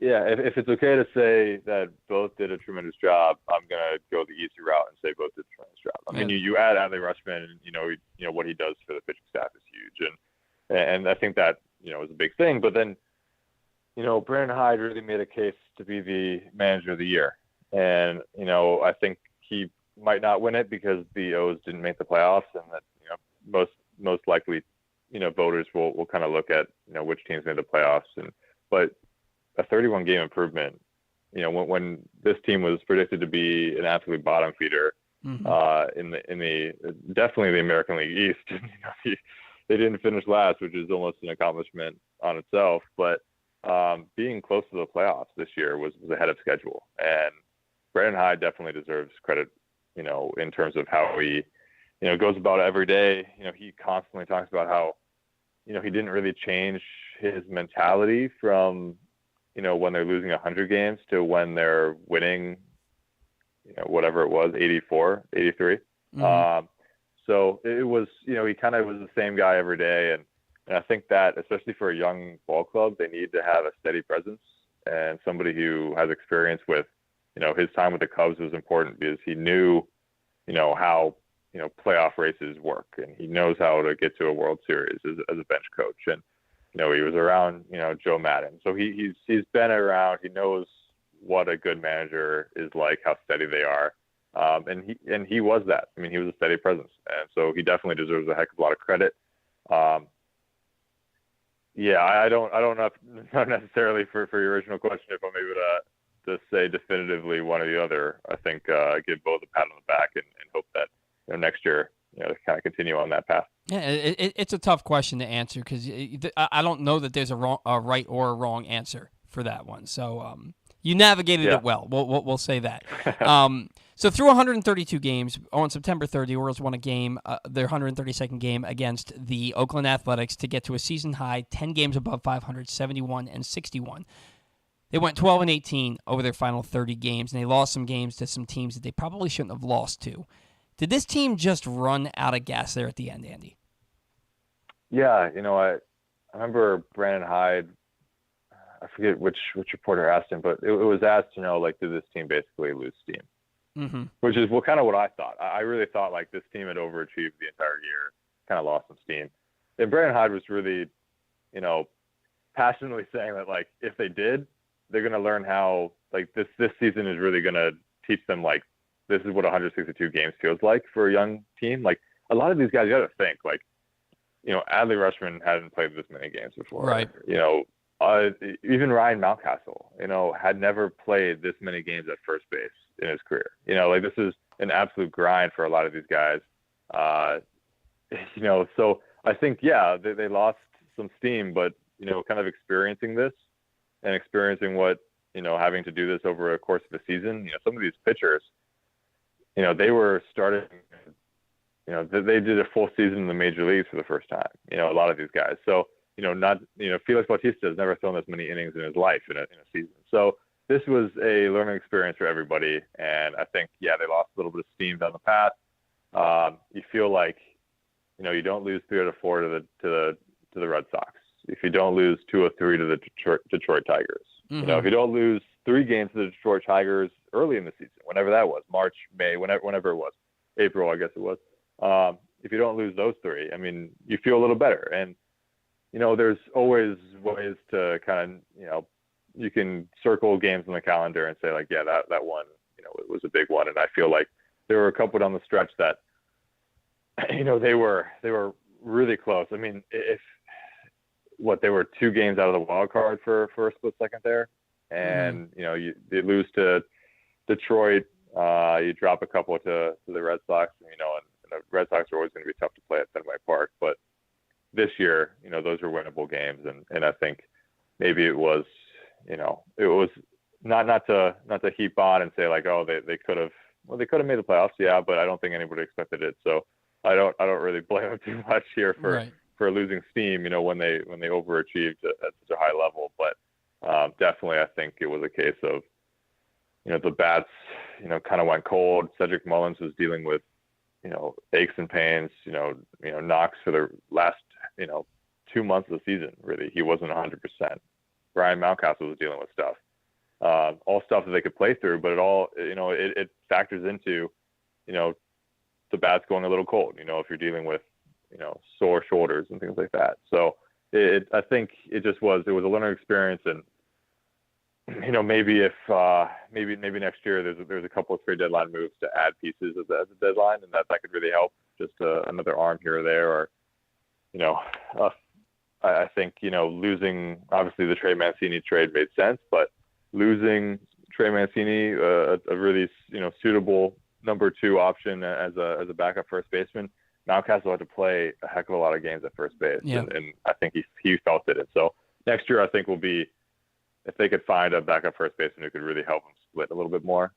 Yeah, if it's okay to say that both did a tremendous job, I'm gonna go the easy route and say both did a tremendous job. I mean, you add Adley Rutschman, and what he does for the pitching staff is huge, and I think that is a big thing. But then, Brandon Hyde really made a case to be the manager of the year, and I think he might not win it because the O's didn't make the playoffs, and that most likely, voters will kind of look at, which teams made the playoffs. But a 31 game improvement, when this team was predicted to be an absolute bottom feeder, in the definitely the American League East, they didn't finish last, which is almost an accomplishment on itself. But being close to the playoffs this year was ahead of schedule. And Brandon Hyde definitely deserves credit, in terms of how he, goes about it every day. He constantly talks about how, he didn't really change his mentality from, when they're losing 100 games to when they're winning, whatever it was, 84, 83. So it was, he kind of was the same guy every day. And I think that, especially for a young ball club, they need to have a steady presence and somebody who has experience with, his time with the Cubs was important because he knew, how, playoff races work, and he knows how to get to a World Series as a bench coach. And, he was around, Joe Madden. So he's been around, he knows what a good manager is like, how steady they are. And he was that. I mean, he was a steady presence. And so he definitely deserves a heck of a lot of credit. Yeah, I don't know if, not necessarily for your original question, if I'm able to say definitively one or the other. I think give both a pat on the back and hope that next year to kind of continue on that path. Yeah, it's a tough question to answer because I don't know that there's a right or a wrong answer for that one. So You navigated Yeah. it well. We'll say that. So through 132 games, on September 3rd, the Orioles won a game, their 132nd game against the Oakland Athletics to get to a season-high 10 games above 500, 71-61. They went 12-18 over their final 30 games, and they lost some games to some teams that they probably shouldn't have lost to. Did this team just run out of gas there at the end, Andy? Yeah, I remember Brandon Hyde, I forget which reporter asked him, but it was asked, did this team basically lose steam? Mm-hmm. Which is kind of what I thought. I really thought like this team had overachieved the entire year, kind of lost some steam. And Brandon Hyde was really, passionately saying that like if they did, they're going to learn how like this season is really going to teach them like this is what 162 games feels like for a young team. Like a lot of these guys, you got to think like, Adley Rutschman hadn't played this many games before. Right. Even Ryan Mountcastle, had never played this many games at first base in his career. This is an absolute grind for a lot of these guys. So I think, they lost some steam, but, kind of experiencing this and experiencing what, having to do this over a course of a season, some of these pitchers, they were starting, they did a full season in the major leagues for the first time, a lot of these guys. So, Felix Bautista has never thrown this many innings in his life in a season. So this was a learning experience for everybody. And I think, they lost a little bit of steam down the path. You feel like, you don't lose 3-4 to the Red Sox. If you don't lose 2-3 to the Detroit Tigers, Mm-hmm. If you don't lose 3 games to the Detroit Tigers early in the season, whenever that was, March, May, whenever it was, April, I guess it was. If you don't lose those 3, I mean, you feel a little better. And, there's always ways to kind of, you can circle games on the calendar and say like, that one, it was a big one. And I feel like there were a couple down the stretch that, they were really close. I mean, they were 2 games out of the wild card for a split second there. And, they lose to Detroit. You drop a couple to the Red Sox, and the Red Sox are always going to be tough to play at Fenway Park. But this year, those were winnable games. And I think maybe it was, it was not to heap on and say like, oh, they could have made the playoffs. Yeah. But I don't think anybody expected it. So I don't really blame them too much here for losing steam, when they overachieved at such a high level. But definitely, I think it was a case of, the bats, kind of went cold. Cedric Mullins was dealing with, aches and pains, knocks for the last, 2 months of the season. Really, he wasn't 100%. Ryan Mountcastle was dealing with stuff, all stuff that they could play through, but it all, it factors into, the bats going a little cold. If you're dealing with, sore shoulders and things like that. So I think it was a learning experience. And, maybe if maybe next year there's a couple of trade deadline moves to add pieces as a deadline, and that could really help, just another arm here or there. Or, I think, losing, obviously the Trey Mancini trade made sense, but losing Trey Mancini, a really, suitable number 2 option as a backup first baseman, Mountcastle had to play a heck of a lot of games at first base, and I think he felt it. And so next year, I think will be, if they could find a backup first baseman who could really help him split a little bit more,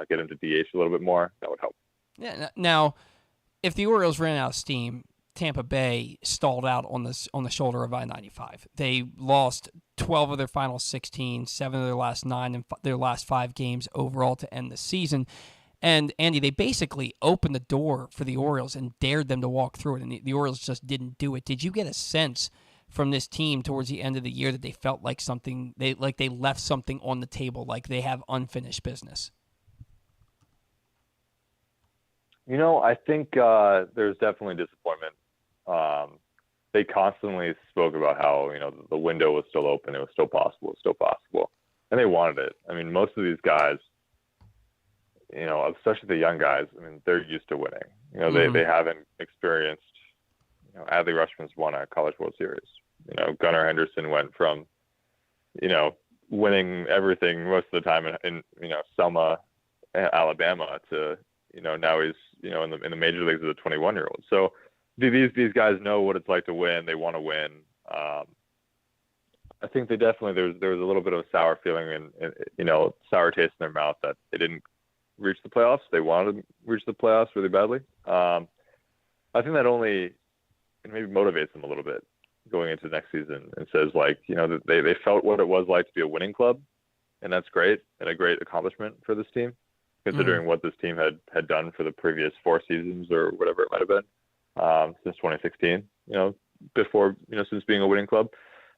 get him to DH a little bit more, that would help. Yeah. Now, if the Orioles ran out of steam, Tampa Bay stalled out on the shoulder of I-95. They lost 12 of their final 16, 7 of their last 9, and their last 5 games overall to end the season. And, Andy, they basically opened the door for the Orioles and dared them to walk through it, and the Orioles just didn't do it. Did you get a sense from this team towards the end of the year that they felt like they left something on the table, like they have unfinished business? I think there's definitely disappointment. They constantly spoke about how, the window was still open. It was still possible. And they wanted it. I mean, most of these guys, especially the young guys, I mean, they're used to winning. They haven't experienced, Adley Rutschman's won a College World Series. Gunnar Henderson went from, winning everything most of the time in Selma, Alabama to, now he's, in the major leagues as a 21-year-old. So these guys know what it's like to win. They want to win. I think they definitely there was a little bit of a sour feeling and sour taste in their mouth that they didn't reach the playoffs. They wanted to reach the playoffs really badly. I think that only maybe motivates them a little bit going into next season and says that they felt what it was like to be a winning club, and that's great and a great accomplishment for this team, considering what this team had done for the previous 4 seasons or whatever it might have been since 2016. Since being a winning club.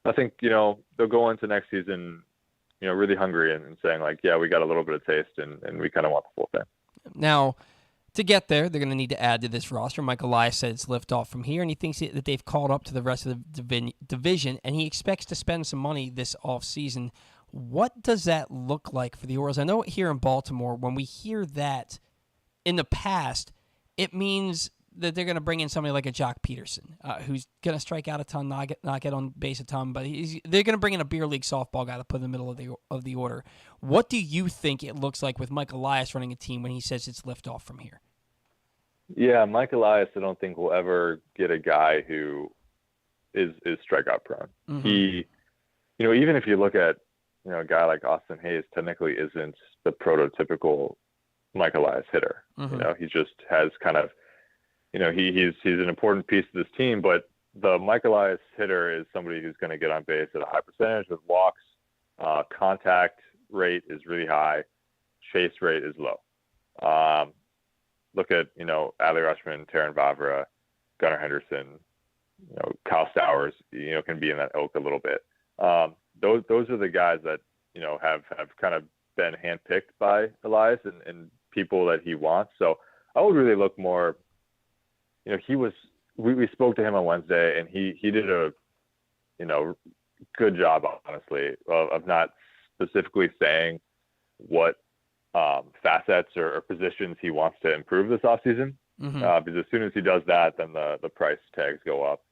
I think, they'll go into next season, really hungry and saying we got a little bit of taste and we kind of want the full thing. Now, to get there, they're going to need to add to this roster. Mike Elias said it's lift off from here, and he thinks that they've caught up to the rest of the division, and he expects to spend some money this offseason. What does that look like for the Orioles? I know here in Baltimore, when we hear that in the past, it means that they're going to bring in somebody like a Jock Peterson, who's going to strike out a ton, not get on base a ton, but they're going to bring in a beer league softball guy to put in the middle of the order. What do you think it looks like with Mike Elias running a team when he says it's liftoff from here? Yeah, Mike Elias, I don't think will ever get a guy who is strikeout prone. Mm-hmm. He, even if you look at a guy like Austin Hayes, technically isn't the prototypical Mike Elias hitter. Mm-hmm. He just has kind of. He's an important piece of this team, but the Mike Elias hitter is somebody who's going to get on base at a high percentage with walks. Contact rate is really high. Chase rate is low. Look at, Adley Rutschman, Taron Vavra, Gunnar Henderson, Kyle Stowers, can be in that ilk a little bit. Those are the guys that, have kind of been handpicked by Elias and people that he wants. So I would really look more. We spoke to him on Wednesday, and he did a, good job, honestly, of not specifically saying what facets or positions he wants to improve this offseason. Mm-hmm. Because as soon as he does that, then the price tags go up,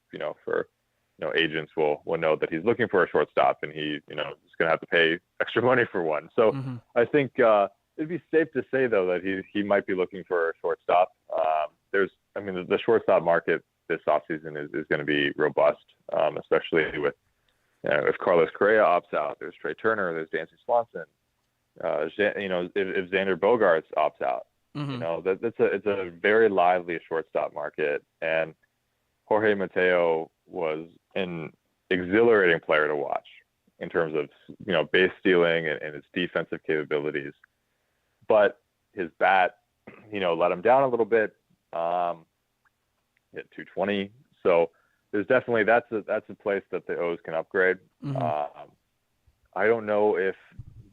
agents will know that he's looking for a shortstop, and he, is going to have to pay extra money for one. So mm-hmm. I think it'd be safe to say, though, that he might be looking for a shortstop. The shortstop market this offseason is going to be robust, especially with, if Carlos Correa opts out, there's Trey Turner, there's Dansby Swanson, if Xander Bogaerts opts out, mm-hmm. It's a very lively shortstop market. And Jorge Mateo was an exhilarating player to watch in terms of, base stealing and his defensive capabilities. But his bat, let him down a little bit. Hit 220. So there's definitely that's a place that the O's can upgrade. Mm-hmm. I don't know if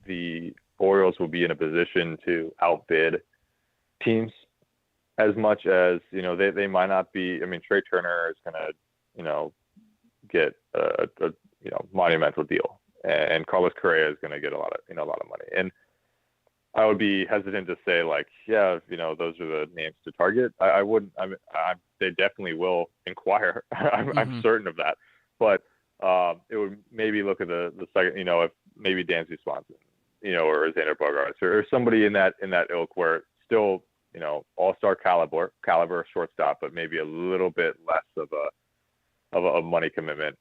the Orioles will be in a position to outbid teams as much as they might not be. I mean, Trey Turner is going to get a monumental deal, and Carlos Correa is going to get a lot of money. And I would be hesitant to say those are the names to target. I wouldn't. They definitely will inquire. I'm certain of that. But it would maybe look at the second. If maybe Dansby Swanson, or Xander Bogaerts, or somebody in that ilk where it's still all-star caliber shortstop, but maybe a little bit less of a money commitment.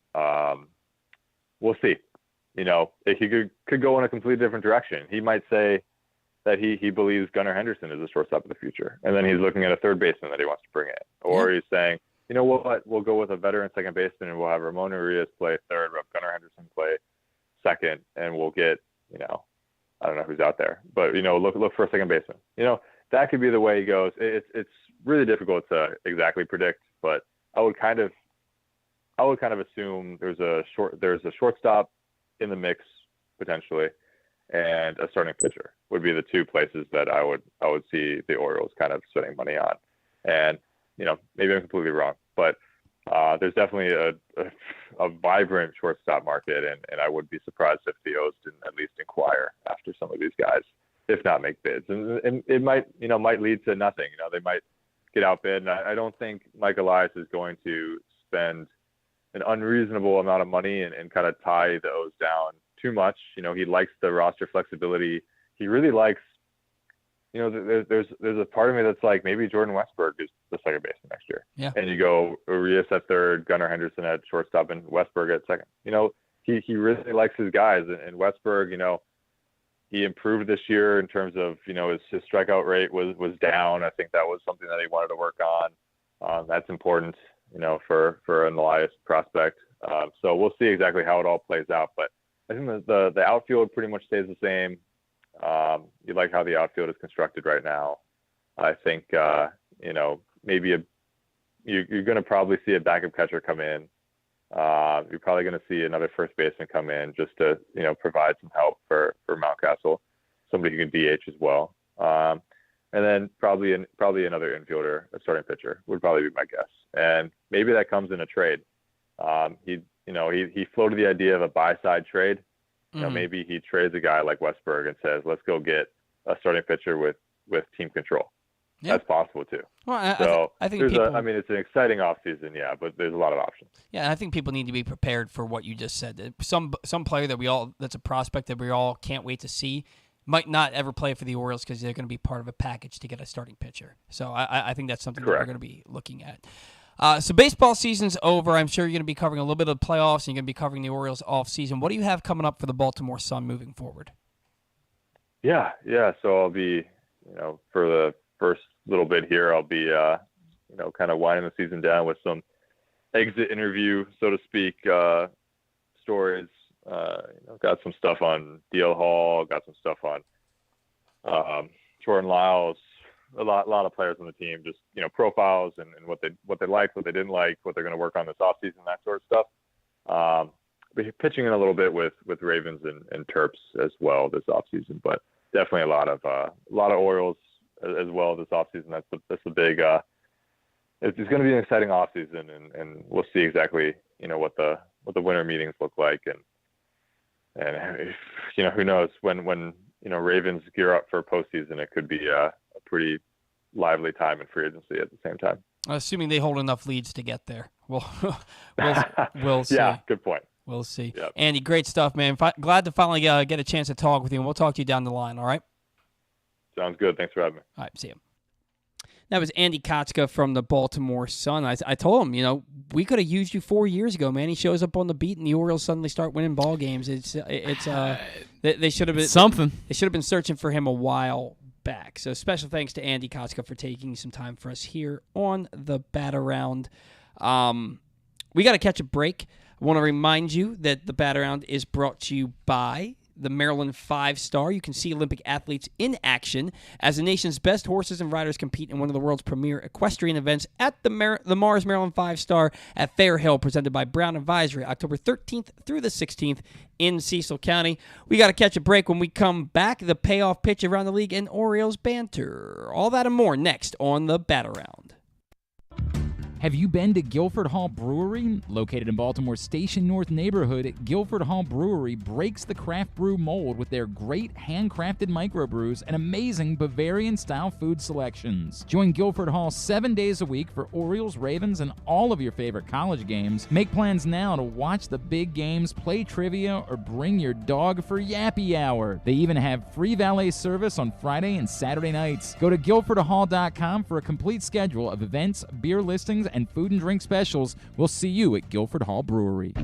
We'll see. He could go in a completely different direction. He might say that he believes Gunnar Henderson is the shortstop of the future. And then he's looking at a third baseman that he wants to bring in. Or he's saying, you know what, we'll go with a veteran second baseman and we'll have Ramon Urias play third, we'll have Gunnar Henderson play second, and we'll get, I don't know who's out there, but, look for a second baseman. That could be the way he goes. It's really difficult to exactly predict, but I would kind of assume there's a shortstop in the mix potentially, and a starting pitcher would be the two places that I would see the Orioles kind of spending money on. And, maybe I'm completely wrong, but there's definitely a vibrant shortstop market, and I wouldn't be surprised if the O's didn't at least inquire after some of these guys, if not make bids. And it might lead to nothing. They might get outbid. And I don't think Mike Elias is going to spend an unreasonable amount of money and kind of tie the O's down too much. He likes the roster flexibility. He really likes, there's a part of me that's like, maybe Jordan Westburg is the second baseman next year. Yeah. And you go Urias at third, Gunnar Henderson at shortstop, and Westburg at second. he really likes his guys. And Westberg, he improved this year in terms of, his strikeout rate was down. I think that was something that he wanted to work on. That's important, for an Elias prospect. So we'll see exactly how it all plays out. But I think the outfield pretty much stays the same. You like how the outfield is constructed right now. I think, maybe you're going to probably see a backup catcher come in. You're probably going to see another first baseman come in just to, provide some help for Mountcastle, somebody who can DH as well. And then probably another infielder, a starting pitcher would probably be my guess. And maybe that comes in a trade. He floated the idea of a buy-side trade. Maybe he trades a guy like Westberg and says, let's go get a starting pitcher with team control. Yeah. That's possible too. Well, I think it's an exciting offseason, but there's a lot of options. Yeah, I think people need to be prepared for what you just said. Some player that's a prospect that we all can't wait to see might not ever play for the Orioles because they're going to be part of a package to get a starting pitcher. So I think that's something that we're going to be looking at. So baseball season's over. I'm sure you're going to be covering a little bit of the playoffs, and you're going to be covering the Orioles off season. What do you have coming up for the Baltimore Sun moving forward? Yeah. So I'll be, for the first little bit here, I'll be, kind of winding the season down with some exit interview, so to speak, stories. Got some stuff on DL Hall, got some stuff on Jordan Lyles, a lot of players on the team, just, profiles and what they liked, what they didn't like, what they're going to work on this offseason, that sort of stuff. But pitching in a little bit with Ravens and Terps as well this offseason, but definitely a lot of Orioles as well this offseason. That's the big. It's going to be an exciting offseason, and we'll see exactly what the winter meetings look like, and who knows when Ravens gear up for postseason, it could be a pretty lively time in free agency at the same time. Assuming they hold enough leads to get there, we'll see. Yeah, good point. We'll see. Yep. Andy, great stuff, man. Glad to finally get a chance to talk with you, and we'll talk to you down the line, all right? Sounds good. Thanks for having me. All right, see you. That was Andy Kotska from the Baltimore Sun. I told him, we could have used you 4 years ago, man. He shows up on the beat, and the Orioles suddenly start winning ball games. They should have been something. They should have been searching for him a while back. So special thanks to Andy Kotska for taking some time for us here on the Bat Around. We got to catch a break. I want to remind you that the Bat Around is brought to you by the Maryland 5-Star. You can see Olympic athletes in action as the nation's best horses and riders compete in one of the world's premier equestrian events at the Mars Maryland 5-Star at Fair Hill, presented by Brown Advisory, October 13th through the 16th in Cecil County. We got to catch a break. When we come back, the payoff pitch around the league and Orioles banter. All that and more next on the Bat Around. Have you been to Guilford Hall Brewery? Located in Baltimore's Station North neighborhood, Guilford Hall Brewery breaks the craft brew mold with their great handcrafted microbrews and amazing Bavarian-style food selections. Join Guilford Hall 7 days a week for Orioles, Ravens, and all of your favorite college games. Make plans now to watch the big games, play trivia, or bring your dog for Yappy Hour. They even have free valet service on Friday and Saturday nights. Go to guilfordhall.com for a complete schedule of events, beer listings, and food and drink specials. We'll see you at Guilford Hall Brewery.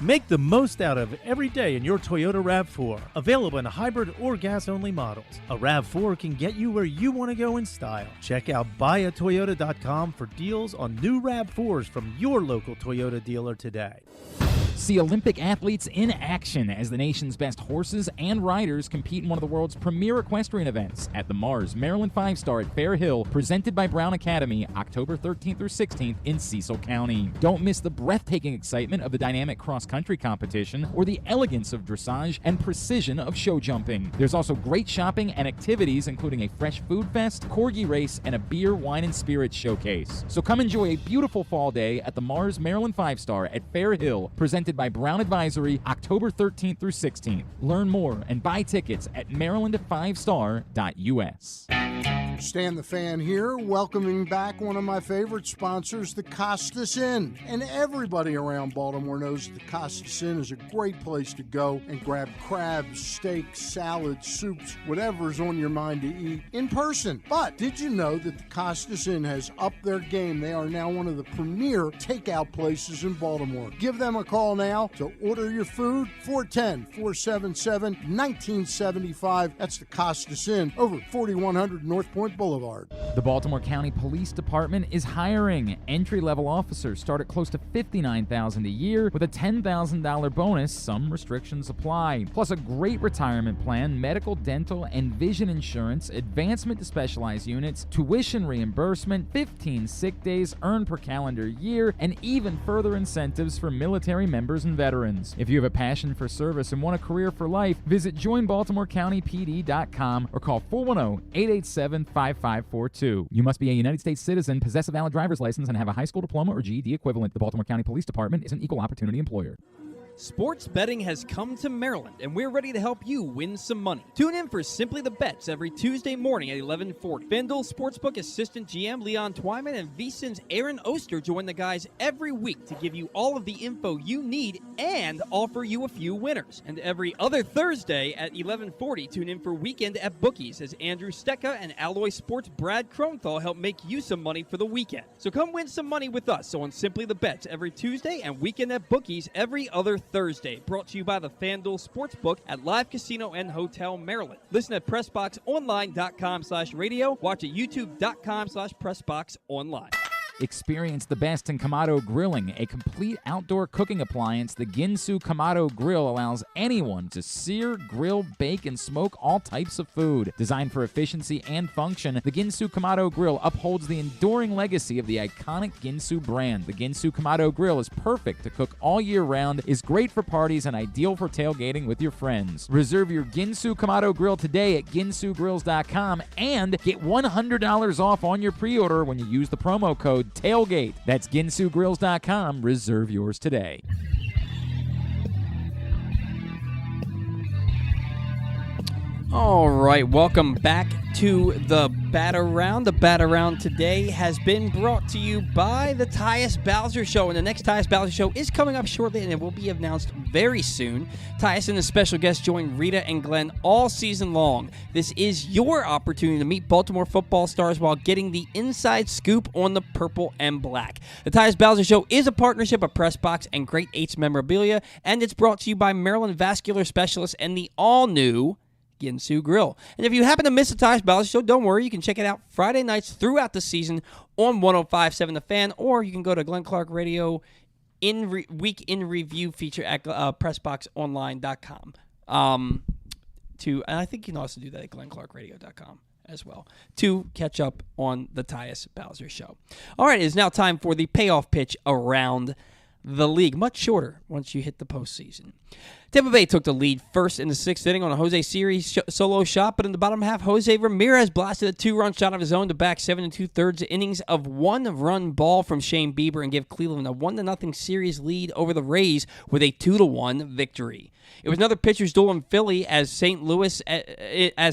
Make the most out of every day in your Toyota RAV4. Available in hybrid or gas-only models. A RAV4 can get you where you want to go in style. Check out buyatoyota.com for deals on new RAV4s from your local Toyota dealer today. See Olympic athletes in action as the nation's best horses and riders compete in one of the world's premier equestrian events at the Mars Maryland 5-Star at Fair Hill, presented by Brown Academy, October 13th through 16th in Cecil County. Don't miss the breathtaking excitement of the dynamic cross-country competition or the elegance of dressage and precision of show jumping. There's also great shopping and activities, including a fresh food fest, corgi race, and a beer, wine, and spirits showcase. So come enjoy a beautiful fall day at the Mars Maryland 5-Star at Fair Hill, presented by Brown Advisory, October 13th through 16th. Learn more and buy tickets at maryland5star.us. Stan the Fan here, welcoming back one of my favorite sponsors, the Costas Inn. And everybody around Baltimore knows the Costas Inn is a great place to go and grab crabs, steaks, salads, soups, whatever's on your mind to eat in person. But did you know that the Costas Inn has upped their game? They are now one of the premier takeout places in Baltimore. Give them a call now. So order your food, 410-477-1975. That's the Costas Inn over 4100 North Point Boulevard. The Baltimore County Police Department is hiring. Entry-level officers start at close to $59,000 a year with a $10,000 bonus. Some restrictions apply. Plus a great retirement plan, medical, dental, and vision insurance, advancement to specialized units, tuition reimbursement, 15 sick days earned per calendar year, and even further incentives for military members and veterans. If you have a passion for service and want a career for life, visit joinbaltimorecountypd.com or call 410-887-5542. You must be a United States citizen, possess a valid driver's license, and have a high school diploma or GED equivalent. The Baltimore County Police Department is an equal opportunity employer. Sports betting has come to Maryland, and we're ready to help you win some money. Tune in for Simply the Bets every Tuesday morning at 11:40. FanDuel Sportsbook assistant GM Leon Twyman and VSiN's Aaron Oster join the guys every week to give you all of the info you need and offer you a few winners. And every other Thursday at 11:40, tune in for Weekend at Bookies as Andrew Stecca and Alloy Sports' Brad Kronthal help make you some money for the weekend. So come win some money with us on Simply the Bets every Tuesday and Weekend at Bookies every other Thursday. Brought to you by the FanDuel Sportsbook at Live Casino and Hotel Maryland. Listen at PressBoxOnline.com/radio. Watch at YouTube.com/PressBoxOnline. Experience the best in Kamado Grilling, a complete outdoor cooking appliance. The Ginsu Kamado Grill allows anyone to sear, grill, bake, and smoke all types of food. Designed for efficiency and function, the Ginsu Kamado Grill upholds the enduring legacy of the iconic Ginsu brand. The Ginsu Kamado Grill is perfect to cook all year round, is great for parties, and ideal for tailgating with your friends. Reserve your Ginsu Kamado Grill today at ginsugrills.com and get $100 off on your pre-order when you use the promo code TAILGATE. That's ginsugrills.com. Reserve yours today. All right, welcome back to the Bat Around. The Bat Around today has been brought to you by the Tyus Bowser Show, and the next Tyus Bowser Show is coming up shortly, and it will be announced very soon. Tyus and his special guests join Rita and Glenn all season long. This is your opportunity to meet Baltimore football stars while getting the inside scoop on the purple and black. The Tyus Bowser Show is a partnership of PressBox and Great Eights Memorabilia, and it's brought to you by Maryland Vascular Specialists and the all-new Ginsu Grill. And if you happen to miss the Tyus Bowser Show, don't worry. You can check it out Friday nights throughout the season on 105.7 The Fan, or you can go to Glenn Clark Radio Week in Review feature at PressBoxOnline.com. And I think you can also do that at GlennClarkRadio.com as well to catch up on the Tyus Bowser Show. All right, it is now time for the payoff pitch around the league. Much shorter once you hit the postseason. Tampa Bay took the lead first in the sixth inning on a Jose Siri solo shot, but in the bottom half, Jose Ramirez blasted a two-run shot of his own to back 7 2/3 innings of one-run ball from Shane Bieber and give Cleveland a 1-0 series lead over the Rays with a 2-1 victory. It was another pitcher's duel in Philly as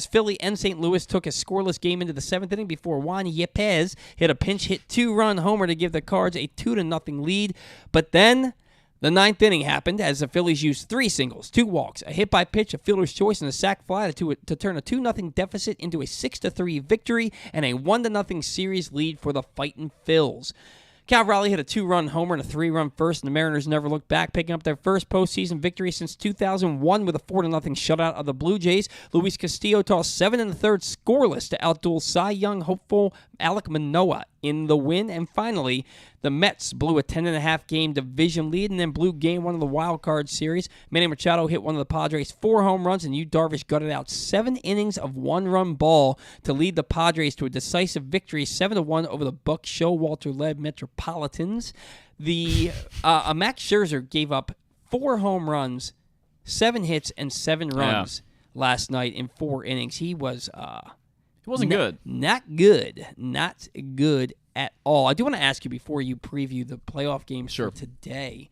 Philly and St. Louis took a scoreless game into the seventh inning before Juan Yepez hit a pinch-hit two-run homer to give the Cards a 2-0 lead. But then the ninth inning happened as the Phillies used 3 singles, 2 walks, a hit by pitch, a fielder's choice, and a sac fly to turn a 2-0 deficit into a 6-3 victory and a 1-0 series lead for the Fightin' Phils. Cal Raleigh hit a 2-run homer and a 3-run first, and the Mariners never looked back, picking up their first postseason victory since 2001 with a 4-0 shutout of the Blue Jays. Luis Castillo tossed 7 1/3 scoreless to outduel Cy Young hopeful Alek Manoah in the win. And finally, the Mets blew a 10.5 game division lead and then blew game 1 of the wild card series. Manny Machado hit one of the Padres' 4 home runs, and Yu Darvish gutted out 7 innings of one-run ball to lead the Padres to a decisive victory 7-1 over the Buck Showalter-led Metropolitans. Max Scherzer gave up 4 home runs, 7 hits, and 7 runs last night in 4 innings. He was It wasn't good. Not good. Not good at all. I do want to ask you before you preview the playoff games for today.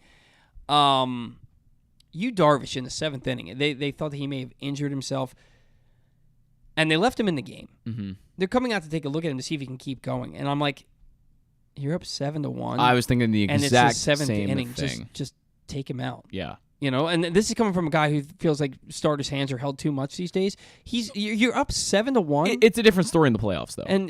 Yu Darvish in the 7th inning, they thought that he may have injured himself, and they left him in the game. Mm-hmm. They're coming out to take a look at him to see if he can keep going. And I'm like, you're up 7-1. I was thinking the exact and it's the 7th same inning. thing. Just take him out. Yeah. And this is coming from a guy who feels like starters' hands are held too much these days. You're up 7-1. It's a different story in the playoffs, though. And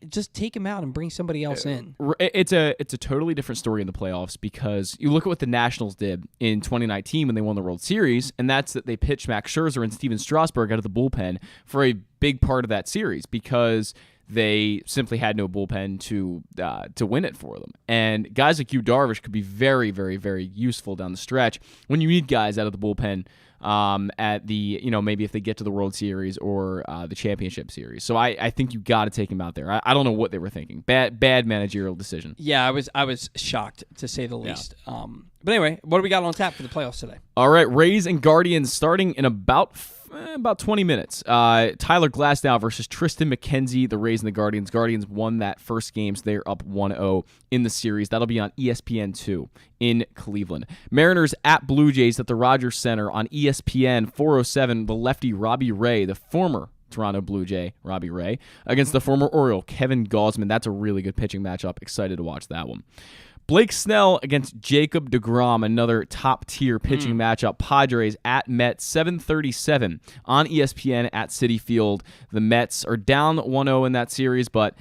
just take him out and bring somebody else in. It's a totally different story in the playoffs because you look at what the Nationals did in 2019 when they won the World Series, and that's that they pitched Max Scherzer and Steven Strasburg out of the bullpen for a big part of that series because they simply had no bullpen to win it for them. And guys like Yu Darvish could be very, very, very useful down the stretch when you need guys out of the bullpen at the, maybe if they get to the World Series or the Championship Series. So I think you got to take him out there. I don't know what they were thinking. Bad managerial decision. Yeah, I was shocked, to say the least. But anyway, what do we got on tap for the playoffs today? All right, Rays and Guardians starting in about 20 minutes. Tyler Glasnow versus Tristan McKenzie, the Rays and the Guardians. Guardians won that first game, so they're up 1-0 in the series. That'll be on ESPN2 in Cleveland. Mariners at Blue Jays at the Rogers Center on ESPN 407. The lefty Robbie Ray, the former Toronto Blue Jay, Robbie Ray, against the former Oriole, Kevin Gausman. That's a really good pitching matchup. Excited to watch that one. Blake Snell against Jacob deGrom, another top-tier pitching matchup. Padres at Mets, 7:37 on ESPN at Citi Field. The Mets are down 1-0 in that series, but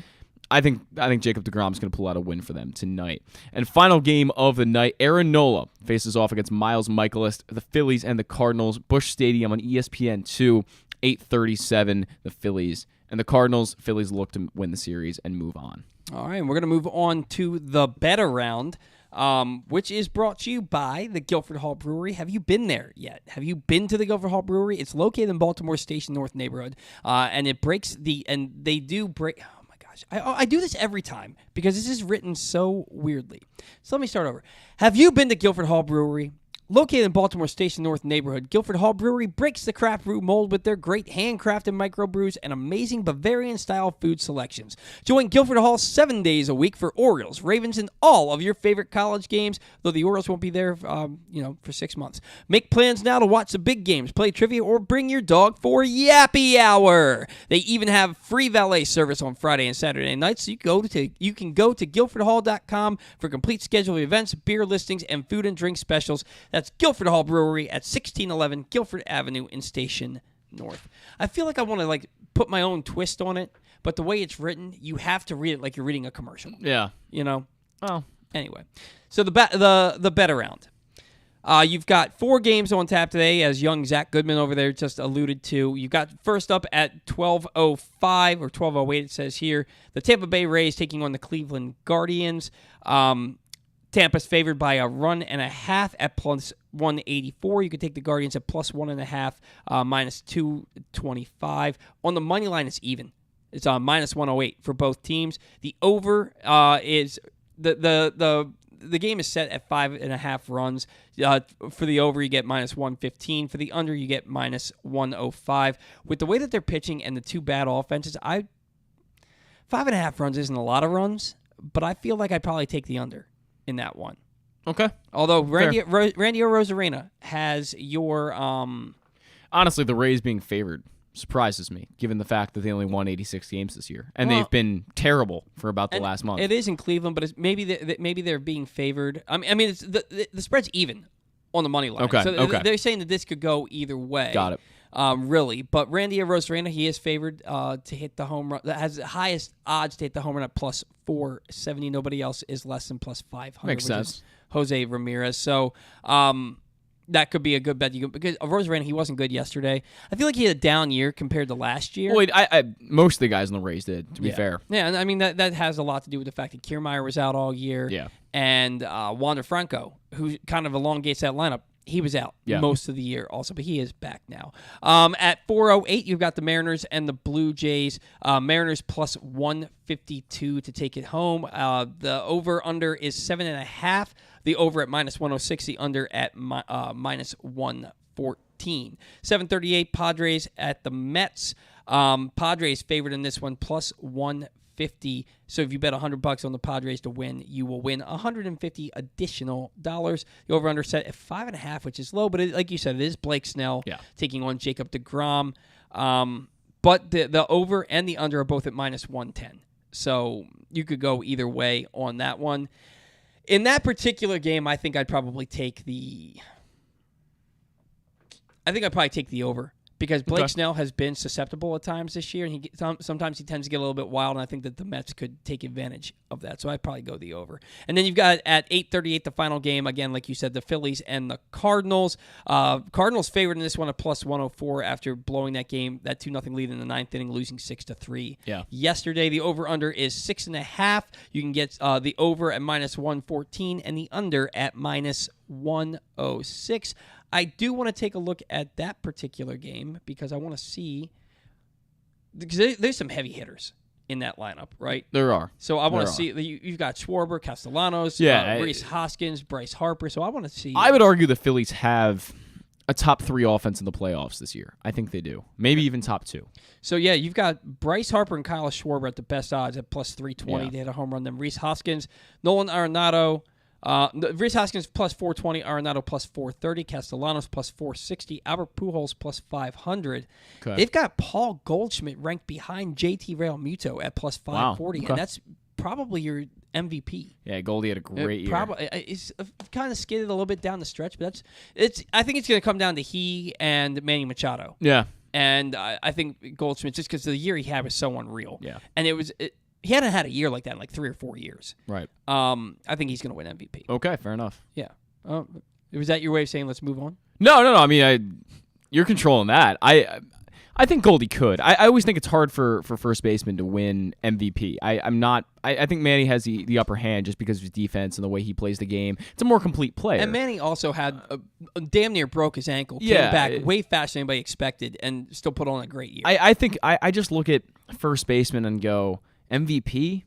I think Jacob deGrom is going to pull out a win for them tonight. And final game of the night, Aaron Nola faces off against Miles Michaelis, the Phillies and the Cardinals. Busch Stadium on ESPN2, 8:37, the Phillies and the Cardinals. Phillies look to win the series and move on. All right, and we're going to move on to the better round, which is brought to you by the Guilford Hall Brewery. Have you been there yet? Have you been to the Guilford Hall Brewery? It's located in Baltimore Station North neighborhood, and they do break. Oh my gosh, I do this every time because this is written so weirdly. So let me start over. Have you been to Guilford Hall Brewery? Located in Baltimore Station North neighborhood, Guilford Hall Brewery breaks the craft brew mold with their great handcrafted microbrews and amazing Bavarian-style food selections. Join Guilford Hall 7 days a week for Orioles, Ravens, and all of your favorite college games, though the Orioles won't be there, for 6 months. Make plans now to watch the big games, play trivia, or bring your dog for Yappy Hour. They even have free valet service on Friday and Saturday nights, so you can go to guilfordhall.com for a complete schedule of events, beer listings, and food and drink specials. That's Guilford Hall Brewery at 1611 Guilford Avenue in Station North. I feel like I want to put my own twist on it, but the way it's written, you have to read it like you're reading a commercial. Yeah. Well, anyway. So the better round. You've got 4 games on tap today, as young Zach Goodman over there just alluded to. You've got first up at 12:05 or 12:08, it says here, the Tampa Bay Rays taking on the Cleveland Guardians. Tampa's favored by a run and a half at plus 184. You could take the Guardians at plus 1.5, minus 225. On the money line, it's even. It's minus 108 for both teams. The over is the game is set at 5.5 runs. For the over, you get minus 115. For the under, you get minus 105. With the way that they're pitching and the two bad offenses, 5.5 runs isn't a lot of runs, but I feel like I'd probably take the under in that one. Okay. Although Randy Arozarena has your... Honestly, the Rays being favored surprises me, given the fact that they only won 86 games this year. And they've been terrible for about the last month. It is in Cleveland, but it's maybe they're being favored. I mean, it's the spread's even on the money line. Okay. So they're saying that this could go either way. Got it. Really. But Randy Arozarena, he is favored to hit the home run. That has the highest odds to hit the home run at plus 470. Nobody else is less than plus 500. Makes sense. Jose Ramirez. So that could be a good bet. Because Arozarena, he wasn't good yesterday. I feel like he had a down year compared to last year. Well, most of the guys in the Rays did, to be fair. Yeah, and I mean, that has a lot to do with the fact that Kiermaier was out all year. Yeah. And Wander Franco, who kind of elongates that lineup, he was out most of the year also, but he is back now. At 4:08, you've got the Mariners and the Blue Jays. Mariners plus 152 to take it home. The over-under is 7.5. The over at minus 106. The under at minus 114. 7:38, Padres at the Mets. Padres favored in this one, plus 150. So if you bet $100 on the Padres to win, you will win $150 additional dollars. The over/under set at 5.5, which is low, but like you said, it is Blake Snell taking on Jacob deGrom. But the over and the under are both at minus 110. So you could go either way on that one. In that particular game, I think I'd probably take the I think I'd probably take the over because Blake Okay. Snell has been susceptible at times this year, and sometimes he tends to get a little bit wild, and I think that the Mets could take advantage of that. So I'd probably go the over. And then you've got at 8:38 the final game, again, like you said, the Phillies and the Cardinals. Cardinals favored in this one at plus 104 after blowing that game, that 2-0 lead in the ninth inning, losing 6-3. Yeah. Yesterday, the over-under is 6.5. You can get the over at minus 114 and the under at minus 106. I do want to take a look at that particular game because I want to see, because there's some heavy hitters in that lineup, right? There are. So I want to see, you've got Schwarber, Castellanos, Rhys Hoskins, Bryce Harper. So I want to see. I would argue the Phillies have a top 3 offense in the playoffs this year. I think they do. Maybe even top 2. So, yeah, you've got Bryce Harper and Kyle Schwarber at the best odds at plus 320. Yeah. They had a home run. Then Rhys Hoskins, Nolan Arenado. Rhys Hoskins plus 420, Arenado plus 430, Castellanos plus 460, Albert Pujols plus 500. Okay. They've got Paul Goldschmidt ranked behind JT Realmuto at plus 540, Okay. and that's probably your MVP. Yeah, Goldie had a great year. Probably it's kind of skidded a little bit down the stretch, but I think it's going to come down to he and Manny Machado. Yeah. And I think Goldschmidt, just because the year he had was so unreal. Yeah. And he hadn't had a year like that in like 3 or 4 years. Right. I think he's going to win MVP. Okay, fair enough. Yeah. Was that your way of saying let's move on? No. I mean, you're controlling that. I think Goldie could. I always think it's hard for first baseman to win MVP. I think Manny has the upper hand just because of his defense and the way he plays the game. It's a more complete player. And Manny also had damn near broke his ankle. Came back way faster than anybody expected and still put on a great year. I think I just look at first baseman and go, MVP?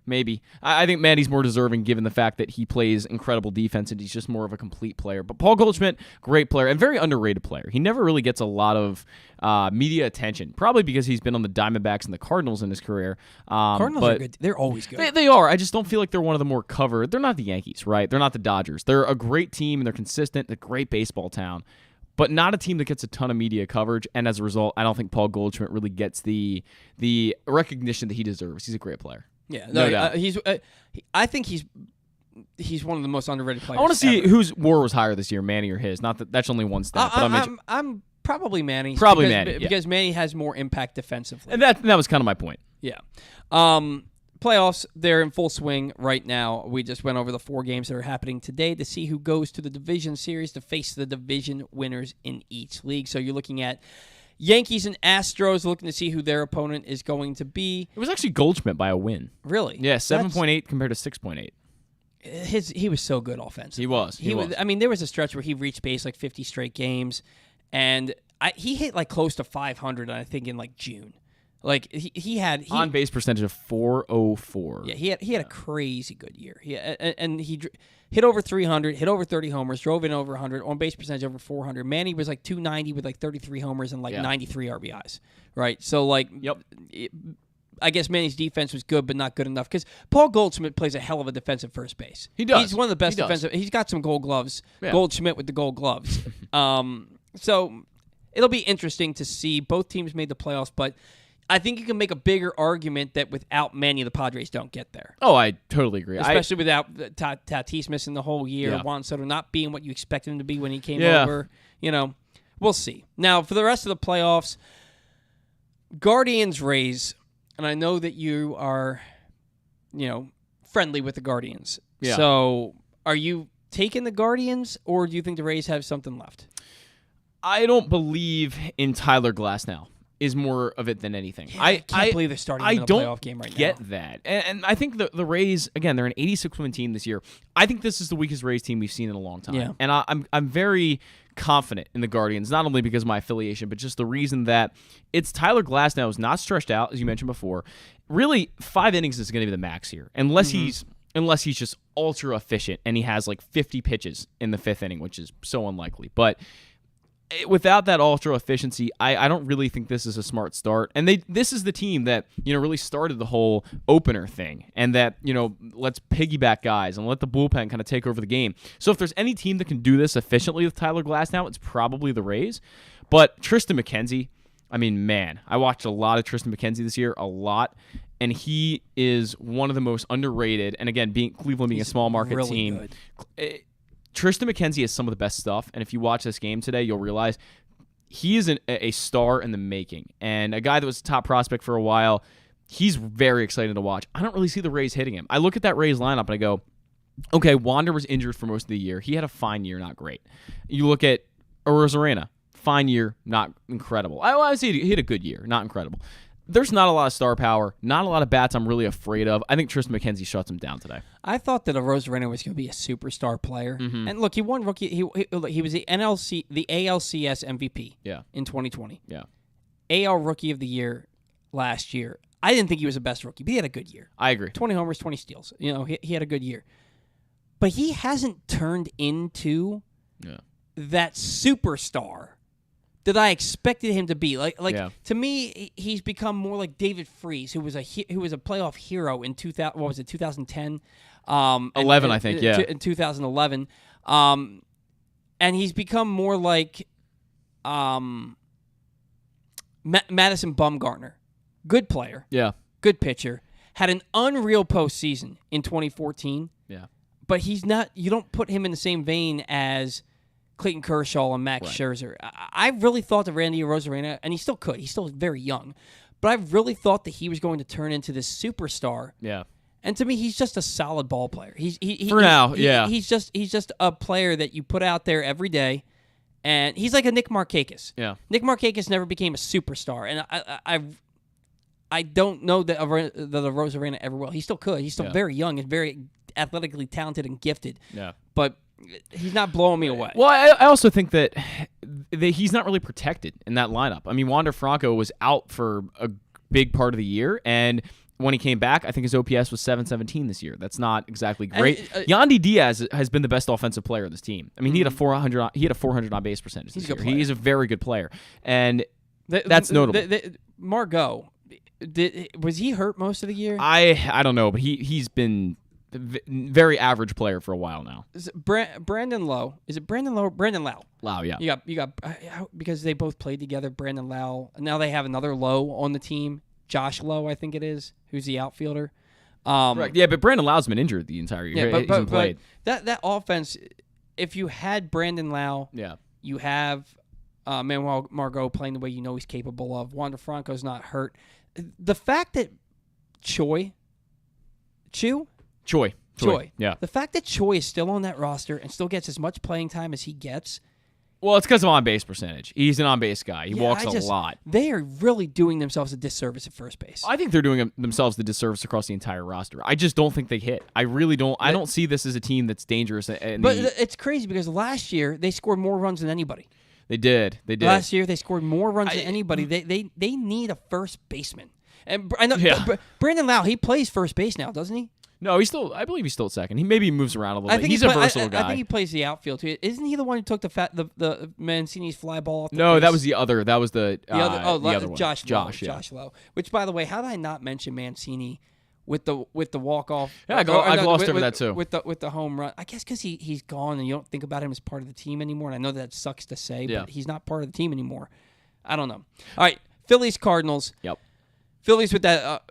Maybe. I think Manny's more deserving given the fact that he plays incredible defense and he's just more of a complete player. But Paul Goldschmidt, great player and very underrated player. He never really gets a lot of media attention, probably because he's been on the Diamondbacks and the Cardinals in his career. Cardinals are good. They're always good. They are. I just don't feel like they're one of the more covered. They're not the Yankees, right? They're not the Dodgers. They're a great team and they're consistent. They're a great baseball town. But not a team that gets a ton of media coverage, and as a result, I don't think Paul Goldschmidt really gets the recognition that he deserves. He's a great player. Yeah, no doubt. I think he's one of the most underrated players. I want to see ever. whose WAR was higher this year, Manny or his. Not that that's only one stat. I'm probably Manny. Probably Manny, because Manny has more impact defensively. And that was kind of my point. Yeah. Playoffs, they're in full swing right now. We just went over the 4 games that are happening today to see who goes to the division series to face the division winners in each league. So you're looking at Yankees and Astros, looking to see who their opponent is going to be. It was actually Goldschmidt by a win. Really? Yeah, 7.8 compared to 6.8. He was so good offensively. He was. I mean, there was a stretch where he reached base like 50 straight games, and he hit like close to 500, I think, in like June. Like he had on base percentage of .404. Yeah, he had a crazy good year. And he hit over 300, hit over 30 homers, drove in over 100, on base percentage over 400. Manny was like 290 with like 33 homers and like 93 RBIs. Right, so like I guess Manny's defense was good, but not good enough because Paul Goldschmidt plays a hell of a defensive first base. He does. He's one of the best defensive. He's got some Gold Gloves. Yeah. Goldschmidt with the Gold Gloves. So it'll be interesting to see. Both teams made the playoffs, but I think you can make a bigger argument that without Manny, the Padres don't get there. Oh, I totally agree. Especially without Tatis missing the whole year, Juan Soto not being what you expected him to be when he came over. We'll see. Now, for the rest of the playoffs, Guardians Rays, and I know that you are, friendly with the Guardians. Yeah. So are you taking the Guardians, or do you think the Rays have something left? I don't believe in Tyler Glasnow. Is more of it than anything. Yeah, I can't believe they're starting in a playoff game right now. I don't get that. And I think the Rays, again, they're an 86-win team this year. I think this is the weakest Rays team we've seen in a long time. Yeah. And I'm very confident in the Guardians, not only because of my affiliation, but just the reason that it's Tyler Glasnow is not stretched out, as you mentioned before. Really, 5 innings is going to be the max here, unless he's just ultra efficient and he has like 50 pitches in the 5th inning, which is so unlikely. But without that ultra efficiency, I don't really think this is a smart start. And this is the team that really started the whole opener thing, and that let's piggyback guys and let the bullpen kind of take over the game. So if there's any team that can do this efficiently with Tyler Glasnow, it's probably the Rays. But Tristan McKenzie, I mean, man, I watched a lot of Tristan McKenzie this year, a lot, and he is one of the most underrated. And again, Cleveland being a small market really team. Good. Tristan McKenzie has some of the best stuff, and if you watch this game today, you'll realize he is a star in the making, and a guy that was a top prospect for a while. He's very exciting to watch. I don't really see the Rays hitting him. I look at that Rays lineup and I go, okay, Wander was injured for most of the year. He had a fine year, not great. You look at Arozarena, fine year, not incredible. I would say he had a good year, not incredible. There's not a lot of star power, not a lot of bats I'm really afraid of. I think Tristan McKenzie shuts him down today. I thought that Arozarena was going to be a superstar player. Mm-hmm. And look, he won rookie. He was the ALCS MVP in 2020. Yeah. AL Rookie of the Year last year. I didn't think he was the best rookie, but he had a good year. I agree. 20 homers, 20 steals. He had a good year. But he hasn't turned into that superstar that I expected him to be. To me, he's become more like David Freese, who was a playoff hero in 2010, 11, I think, yeah, in 2011, and he's become more like Madison Bumgarner, good player, good pitcher, had an unreal postseason in 2014, but he's not. You don't put him in the same vein as Clayton Kershaw and Max Scherzer. I really thought that Randy Arozarena, and he still could. He's still very young. But I really thought that he was going to turn into this superstar. Yeah. And to me, he's just a solid ball player. He's just a player that you put out there every day, and he's like a Nick Markakis. Yeah. Nick Markakis never became a superstar, and I don't know that Arozarena ever will. He still could. He's still very young and very athletically talented and gifted. Yeah. But he's not blowing me away. Well, I also think that he's not really protected in that lineup. I mean, Wander Franco was out for a big part of the year, and when he came back, I think his OPS was 717 this year. That's not exactly great. Yandy Diaz has been the best offensive player of this team. I mean, he had a 400 on base percentage this year. He's a very good player, and that's notable. Margot, was he hurt most of the year? I don't know, but he's been very average player for a while now. Is it Brandon Lowe? Is it Brandon Lowe? Or Brandon Lau. Lau, yeah. You got because they both played together. Brandon Lau. And now they have another Lowe on the team. Josh Lowe, I think it is, who's the outfielder. Correct. Yeah, but Brandon Lau's been injured the entire year. Yeah, He hasn't played. That offense, if you had Brandon Lau, you have Manuel Margot playing the way you know he's capable of. Wander Franco's not hurt. The fact that Choi. Yeah. The fact that Choi is still on that roster and still gets as much playing time as he gets. Well, it's because of on-base percentage. He's an on-base guy. He walks a lot. They are really doing themselves a disservice at first base. I think they're doing themselves the disservice across the entire roster. I just don't think they hit. I really don't. I don't see this as a team that's dangerous. But it's crazy because last year they scored more runs than anybody. They did. Last year they scored more runs than anybody. They need a first baseman. And I know Brandon Lau, he plays first base now, doesn't he? No, I believe he's still at second. He maybe moves around a little bit. He's a versatile guy. I think he plays the outfield too. Isn't he the one who took the Mancini's fly ball off the No, base? that was the other. That was the other one. Josh Lowe. Which, by the way, how did I not mention Mancini with the walk off? Yeah, I glossed over that too. With the home run. I guess because he's gone and you don't think about him as part of the team anymore. And I know that sucks to say, but he's not part of the team anymore. I don't know. All right, Phillies Cardinals. Yep. Phillies with that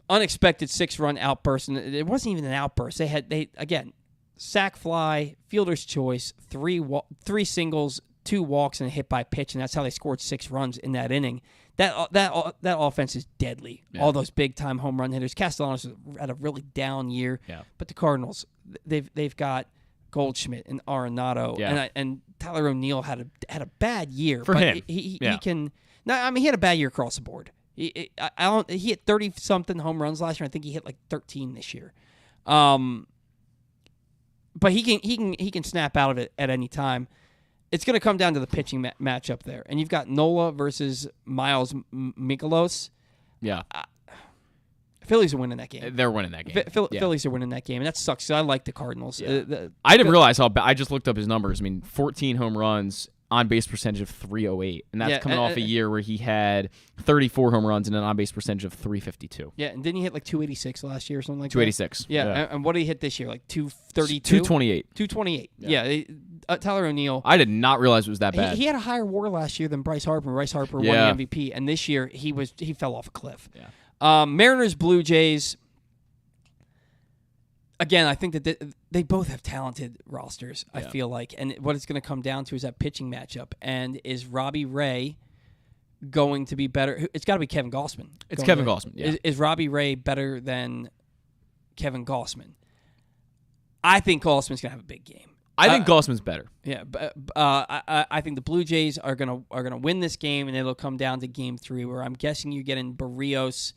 unexpected 6-run outburst, and it wasn't even an outburst. They again sack fly, fielder's choice, three singles, 2 walks, and a hit by pitch, and that's how they scored 6 runs in that inning. That offense is deadly. Yeah. All those big time home run hitters. Castellanos had a really down year, but the Cardinals they've got Goldschmidt and Arenado, and Tyler O'Neill had a bad year for him. He can. No, I mean he had a bad year across the board. He hit 30-something home runs last year. I think he hit like 13 this year. But he can snap out of it at any time. It's going to come down to the pitching matchup there. And you've got Nola versus Miles Mikolas. Yeah. Phillies are winning that game. They're winning that game. Phillies are winning that game, and that sucks. So I like the Cardinals. Yeah. I didn't realize how bad. I just looked up his numbers. I mean, 14 home runs, on-base percentage of .308, and that's coming off a year where he had 34 home runs and an on-base percentage of .352. Yeah, and didn't he hit like 286 last year or something like 286. that? 286. Yeah, and what did he hit this year? Like 232? 228. 228. Yeah. Tyler O'Neill. I did not realize it was that bad. He had a higher WAR last year than Bryce Harper. Bryce Harper won the MVP, and this year he fell off a cliff. Yeah. Mariners, Blue Jays. again, I think that they both have talented rosters, I feel like. And what it's going to come down to is that pitching matchup. And is Robbie Ray going to be better? It's got to be Kevin Gausman. It's Kevin Gausman, yeah. Is Robbie Ray better than Kevin Gausman? I think Gausman's going to have a big game. I think Gausman's better. Yeah, but I think the Blue Jays are gonna win this game, and it'll come down to Game 3, where I'm guessing you're getting Barrios,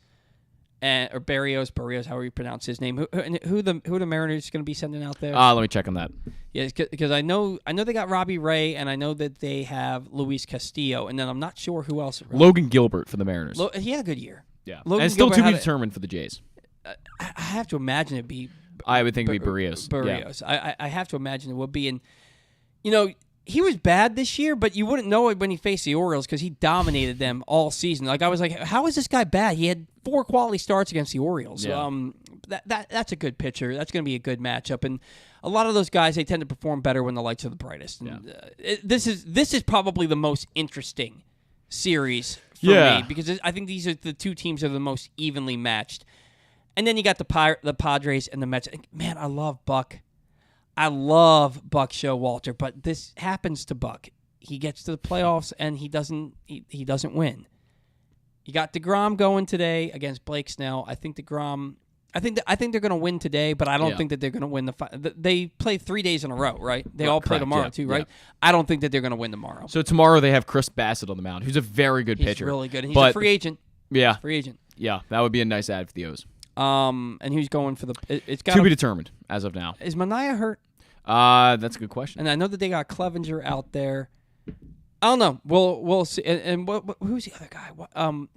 however you pronounce his name. Who the Mariners going to be sending out there? Let me check on that. Yeah, because I know they got Robbie Ray, and I know that they have Luis Castillo, and then I'm not sure who else. Logan Gilbert for the Mariners. He had a good year. Yeah, Logan and still Gilbert to be determined for the Jays. I have to imagine it'd be. I would think it'd be Barrios. Barrios. Yeah. I have to imagine it would be. And, he was bad this year, but you wouldn't know it when he faced the Orioles because he dominated them all season. Like, I was like, how is this guy bad? He had 4 quality starts against the Orioles. Yeah. That's a good pitcher. That's going to be a good matchup. And a lot of those guys, they tend to perform better when the lights are the brightest. And, this is probably the most interesting series for me because I think these are the two teams that are the most evenly matched. And then you got the Padres and the Mets. Man, I love Buck. I love Buck Showalter, but this happens to Buck. He gets to the playoffs and he doesn't win. You got DeGrom going today against Blake Snell. I think DeGrom. I think they're going to win today, but I don't think that they're going to win they play 3 days in a row, right? They all play tomorrow too, right? Yeah. I don't think that they're going to win tomorrow. So tomorrow they have Chris Bassett on the mound, who's a very good pitcher. He's really good. And he's a free agent. Yeah, free agent. Yeah, that would be a nice ad for the O's. And who's going for it's got to be determined as of now. Is Manaea hurt? That's a good question. And I know that they got Clevenger out there. I don't know. We'll see. And who's the other guy?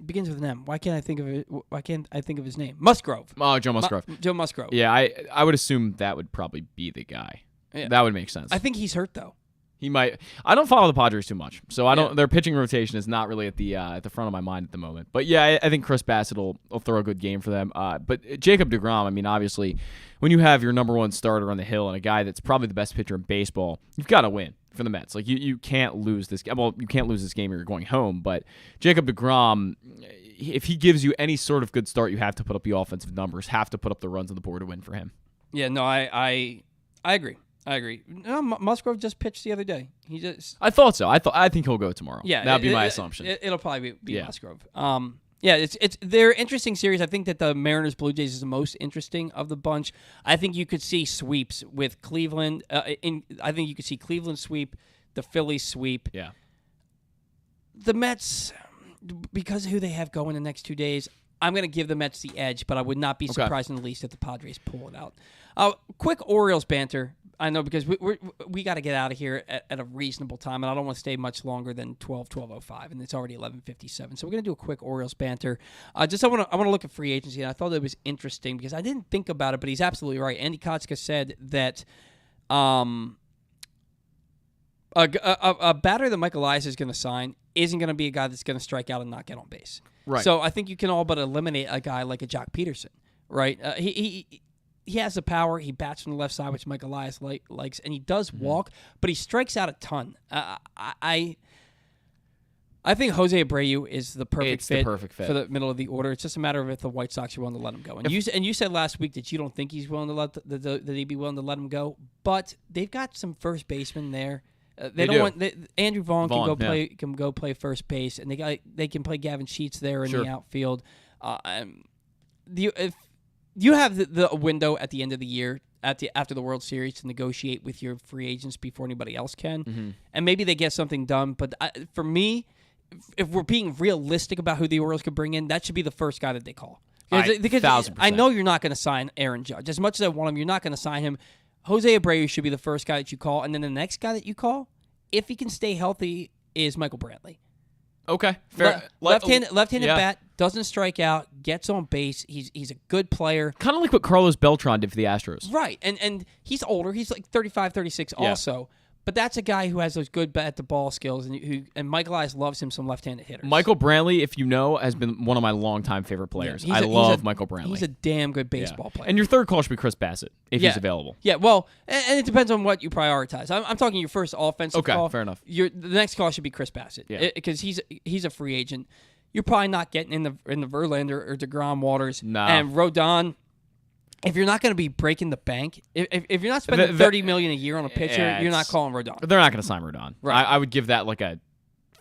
Begins with an M. Why can't I think of it? Why can't I think of his name? Musgrove. Oh, Joe Musgrove. Joe Musgrove. Yeah, I would assume that would probably be the guy. Yeah. That would make sense. I think he's hurt though. He might. I don't follow the Padres too much, so I don't. Their pitching rotation is not really at the front of my mind at the moment. But yeah, I think Chris Bassett will throw a good game for them. But Jacob deGrom, I mean, obviously, when you have your number one starter on the hill and a guy that's probably the best pitcher in baseball, you've got to win for the Mets. Like you can't lose this. Well, you can't lose this game or you're going home. But Jacob deGrom, if he gives you any sort of good start, you have to put up the offensive numbers, have to put up the runs on the board to win for him. Yeah, no, I agree. I agree. No, Musgrove just pitched the other day. I thought so. I think he'll go tomorrow. Yeah, that'd be my assumption. It'll probably be Musgrove. They're interesting series. I think that the Mariners Blue Jays is the most interesting of the bunch. I think you could see sweeps with Cleveland. I think you could see Cleveland sweep, the Phillies sweep. Yeah. The Mets, because of who they have going the next 2 days, I'm going to give the Mets the edge, but I would not be surprised in the least if the Padres pull it out. Quick Orioles banter. I know because we got to get out of here at a reasonable time, and I don't want to stay much longer than 12:05, and it's already 11:57. So we're gonna do a quick Orioles banter. I want to look at free agency, and I thought it was interesting because I didn't think about it, but he's absolutely right. Andy Kotska said that a batter that Michael Elias is going to sign isn't going to be a guy that's going to strike out and not get on base. Right. So I think you can all but eliminate a guy like a Jock Peterson. Right. He has the power. He bats from the left side, which Mike Elias likes, and he does walk, but he strikes out a ton. I think Jose Abreu is the perfect fit for the middle of the order. It's just a matter of if the White Sox are willing to let him go. And you said last week that you don't think he's willing to that he'd be willing to let him go, but they've got some first basemen there. Andrew Vaughn can go play first base, and they can play Gavin Sheets there in the outfield. If you have the window at the end of the year after the World Series to negotiate with your free agents before anybody else can, and maybe they get something done. But for me, if we're being realistic about who the Orioles could bring in, that should be the first guy that they call. Because 1,000%. I know you're not going to sign Aaron Judge. As much as I want him, you're not going to sign him. Jose Abreu should be the first guy that you call, and then the next guy that you call, if he can stay healthy, is Michael Brantley. Okay, fair. Left-handed bat, doesn't strike out, gets on base. He's a good player. Kind of like what Carlos Beltran did for the Astros. Right, and he's older. He's like 35, 36 also. But that's a guy who has those good bat-to-ball skills, and Michael Elias loves him some left-handed hitters. Michael Brantley, if you know, has been one of my longtime favorite players. I love Michael Brantley. He's a damn good baseball player. And your third call should be Chris Bassett, if he's available. Yeah, well, and it depends on what you prioritize. I'm talking your first offensive call. Okay, fair enough. The next call should be Chris Bassett, because he's a free agent. You're probably not getting in the Verlander or DeGrom waters. No. And Rodon, if you're not going to be breaking the bank, if you're not spending $30 million a year on a pitcher, you're not calling Rodon. They're not going to sign Rodon. Right. I would give that like a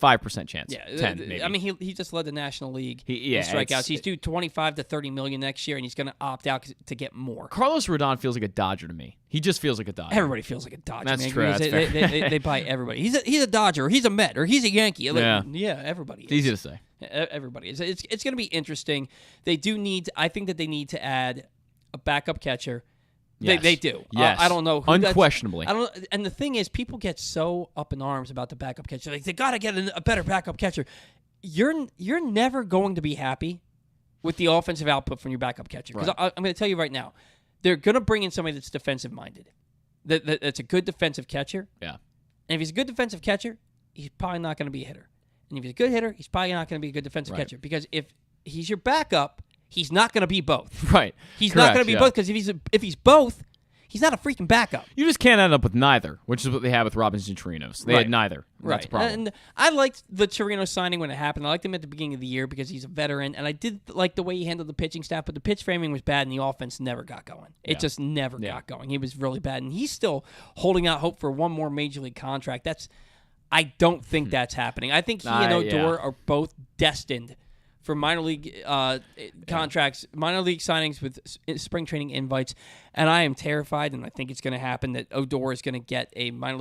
5% chance. Yeah, 10 maybe. I mean, he just led the National League in Yeah, strikeouts. He's due $25 to $30 million next year, and he's going to opt out to get more. Carlos Rodon feels like a Dodger to me. He just feels like a Dodger. Everybody feels like a Dodger. That's man. true. That's They buy everybody. He's a Dodger, or he's a Met, or he's a Yankee. Like, Yeah. Everybody. It's easy to say. Everybody is. It's going to be interesting. They do need. I think that they need to add a backup catcher. Yes. They do. Yes. I don't know. Unquestionably. I don't. And the thing is, people get so up in arms about the backup catcher. Like, they got to get a better backup catcher. You're never going to be happy with the offensive output from your backup catcher. Because Right. I'm going to tell you right now, they're going to bring in somebody that's defensive minded. That's a good defensive catcher. Yeah. And if he's a good defensive catcher, he's probably not going to be a hitter. And if he's a good hitter, he's probably not going to be a good defensive catcher. Because if he's your backup, he's not going to be both. Right. He's not going to be both, because if he's both, he's not a freaking backup. You just can't end up with neither, which is what they had with Robinson Chirinos. They had neither. That's a problem. And I liked the Chirinos signing when it happened. I liked him at the beginning of the year because he's a veteran, and I did like the way he handled the pitching staff, but the pitch framing was bad, and the offense never got going. It just never got going. He was really bad, and he's still holding out hope for one more major league contract. I don't think that's happening. I think he and Odor are both destined for minor league contracts, minor league signings with spring training invites, and I am terrified, and I think it's going to happen that Odor is going to get a minor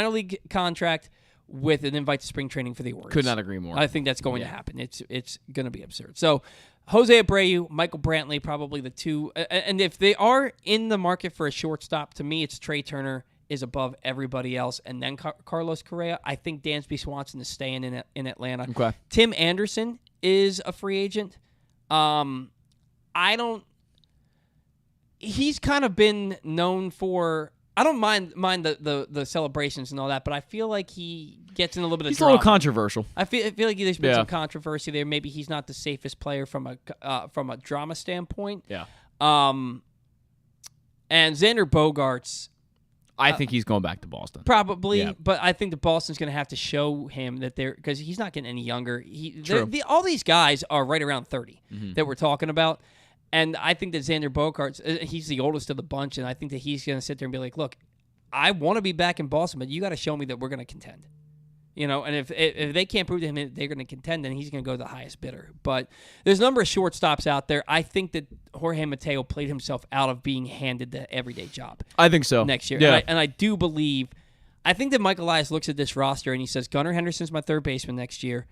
league contract with an invite to spring training for the Orioles. Could not agree more. I think that's going to happen. It's going to be absurd. So Jose Abreu, Michael Brantley, probably the two, and if they are in the market for a shortstop, to me it's Trey Turner is above everybody else, and then Carlos Correa. I think Dansby Swanson is staying in Atlanta. Okay. Tim Anderson is a free agent. He's kind of been known for. I don't mind the celebrations and all that, but I feel like he gets in a little bit of drama. He's a little controversial. I feel like there's been some controversy there. Maybe he's not the safest player from a drama standpoint. Yeah. And Xander Bogaerts. I think he's going back to Boston. Probably, but I think the Boston's going to have to show him that because he's not getting any younger. All these guys are right around 30 that we're talking about, and I think that Xander Bogaerts, he's the oldest of the bunch, and I think that he's going to sit there and be like, "Look, I want to be back in Boston, but you got to show me that we're going to contend." And if they can't prove to him that they're going to contend, then he's going to go to the highest bidder. But there's a number of shortstops out there. I think that Jorge Mateo played himself out of being handed the everyday job. I think so. Next year. Yeah. And I do believe, I think that Michael Elias looks at this roster and he says, Gunnar Henderson's my third baseman next year.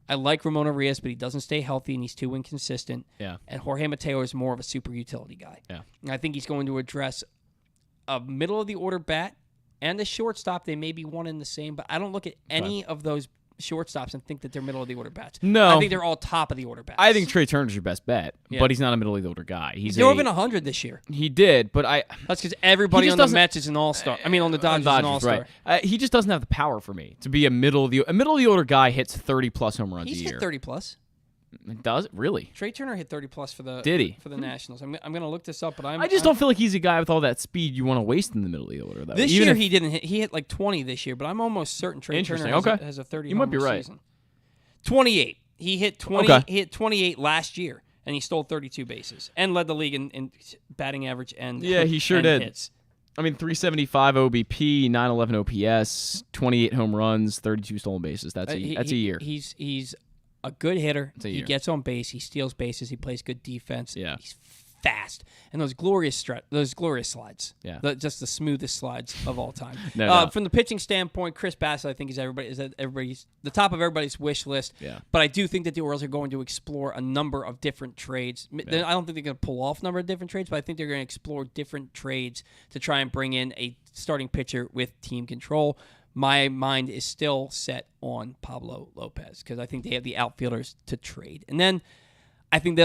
I like Ramon Arias, but he doesn't stay healthy and he's too inconsistent. Yeah. And Jorge Mateo is more of a super utility guy. Yeah. And I think he's going to address a middle-of-the-order bat and the shortstop. They may be one and the same, but I don't look at any of those shortstops and think that they're middle-of-the-order bats. No. I think they're all top-of-the-order bats. I think Trey Turner's your best bet, but he's not a middle-of-the-order guy. He drove in 100 this year. He did, but That's because everybody on the Mets is an all-star. I mean, on the Dodgers is an all-star. Right. He just doesn't have the power for me to be a middle-of-the-order guy hits 30-plus home runs a year. He's hit 30-plus. Does it? Really? Trey Turner hit 30-plus for the Nationals. I'm going to look this up, but I just don't feel like he's a guy with all that speed you want to waste in the middle of the order, though. This year he didn't hit. He hit like 20 this year, but I'm almost certain Trey Turner has a 30 You might be right. season. 28. He hit 20. Okay. He hit 28 last year, and he stole 32 bases and led the league in batting average and he sure did. Hits. I mean, 375 OBP, 911 OPS, 28 home runs, 32 stolen bases. That's a year. He's a good hitter. He year. gets on base. He steals bases. He plays good defense. Yeah. He's fast. And those glorious slides. Yeah. Just the smoothest slides of all time. No. From the pitching standpoint, Chris Bassett, I think, is everybody's the top of everybody's wish list. Yeah. But I do think that the Orioles are going to explore a number of different trades. Yeah. I don't think they're going to pull off a number of different trades, but I think they're going to explore different trades to try and bring in a starting pitcher with team control. My mind is still set on Pablo Lopez because I think they have the outfielders to trade. And then I think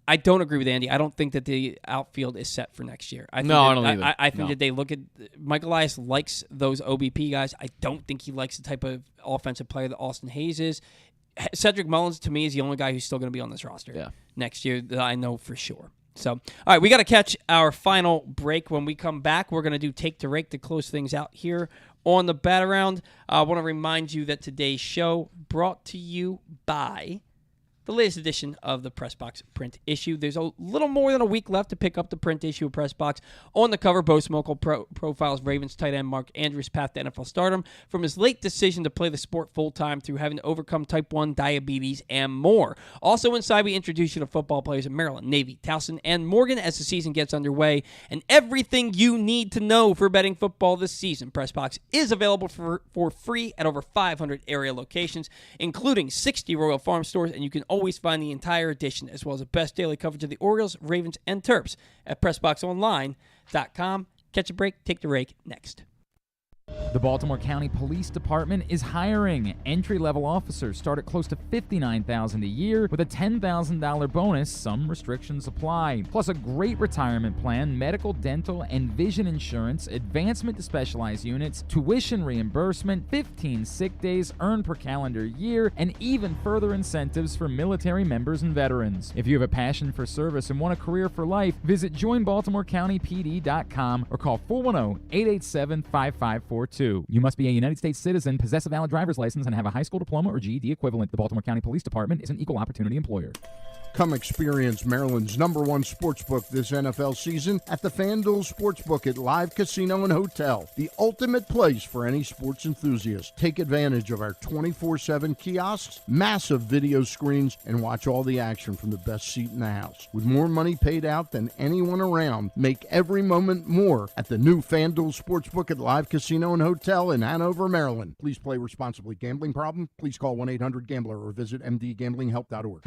I don't agree with Andy. I don't think that the outfield is set for next year. I don't either. I think that they look at Michael Elias likes those OBP guys. I don't think he likes the type of offensive player that Austin Hayes is. Cedric Mullins, to me, is the only guy who's still going to be on this roster next year that I know for sure. So, all right, we got to catch our final break. When we come back, we're going to do Take to Rake to close things out here on the Bat Around. I want to remind you that today's show brought to you by the latest edition of the Press Box print issue. There's a little more than a week left to pick up the print issue of Press Box. On the cover, Bo Smolka profiles Ravens tight end Mark Andrews' path to NFL stardom, from his late decision to play the sport full-time through having to overcome type 1 diabetes and more. Also inside, we introduce you to football players in Maryland, Navy, Towson, and Morgan as the season gets underway, and everything you need to know for betting football this season. Press Box is available for free at over 500 area locations, including 60 Royal Farm stores, and you can always find the entire edition as well as the best daily coverage of the Orioles, Ravens, and Terps at PressBoxOnline.com. Catch a break, take the rake next. The Baltimore County Police Department is hiring. Entry-level officers start at close to $59,000 a year with a $10,000 bonus. Some restrictions apply. Plus a great retirement plan, medical, dental, and vision insurance, advancement to specialized units, tuition reimbursement, 15 sick days earned per calendar year, and even further incentives for military members and veterans. If you have a passion for service and want a career for life, visit joinbaltimorecountypd.com or call 410-887-5542. You must be a United States citizen, possess a valid driver's license, and have a high school diploma or GED equivalent. The Baltimore County Police Department is an equal opportunity employer. Come experience Maryland's #1 sportsbook this NFL season at the FanDuel Sportsbook at Live Casino and Hotel, the ultimate place for any sports enthusiast. Take advantage of our 24/7 kiosks, massive video screens, and watch all the action from the best seat in the house. With more money paid out than anyone around, make every moment more at the new FanDuel Sportsbook at Live Casino and Hotel in Hanover, Maryland. Please play responsibly. Gambling problem? Please call 1-800-GAMBLER or visit mdgamblinghelp.org.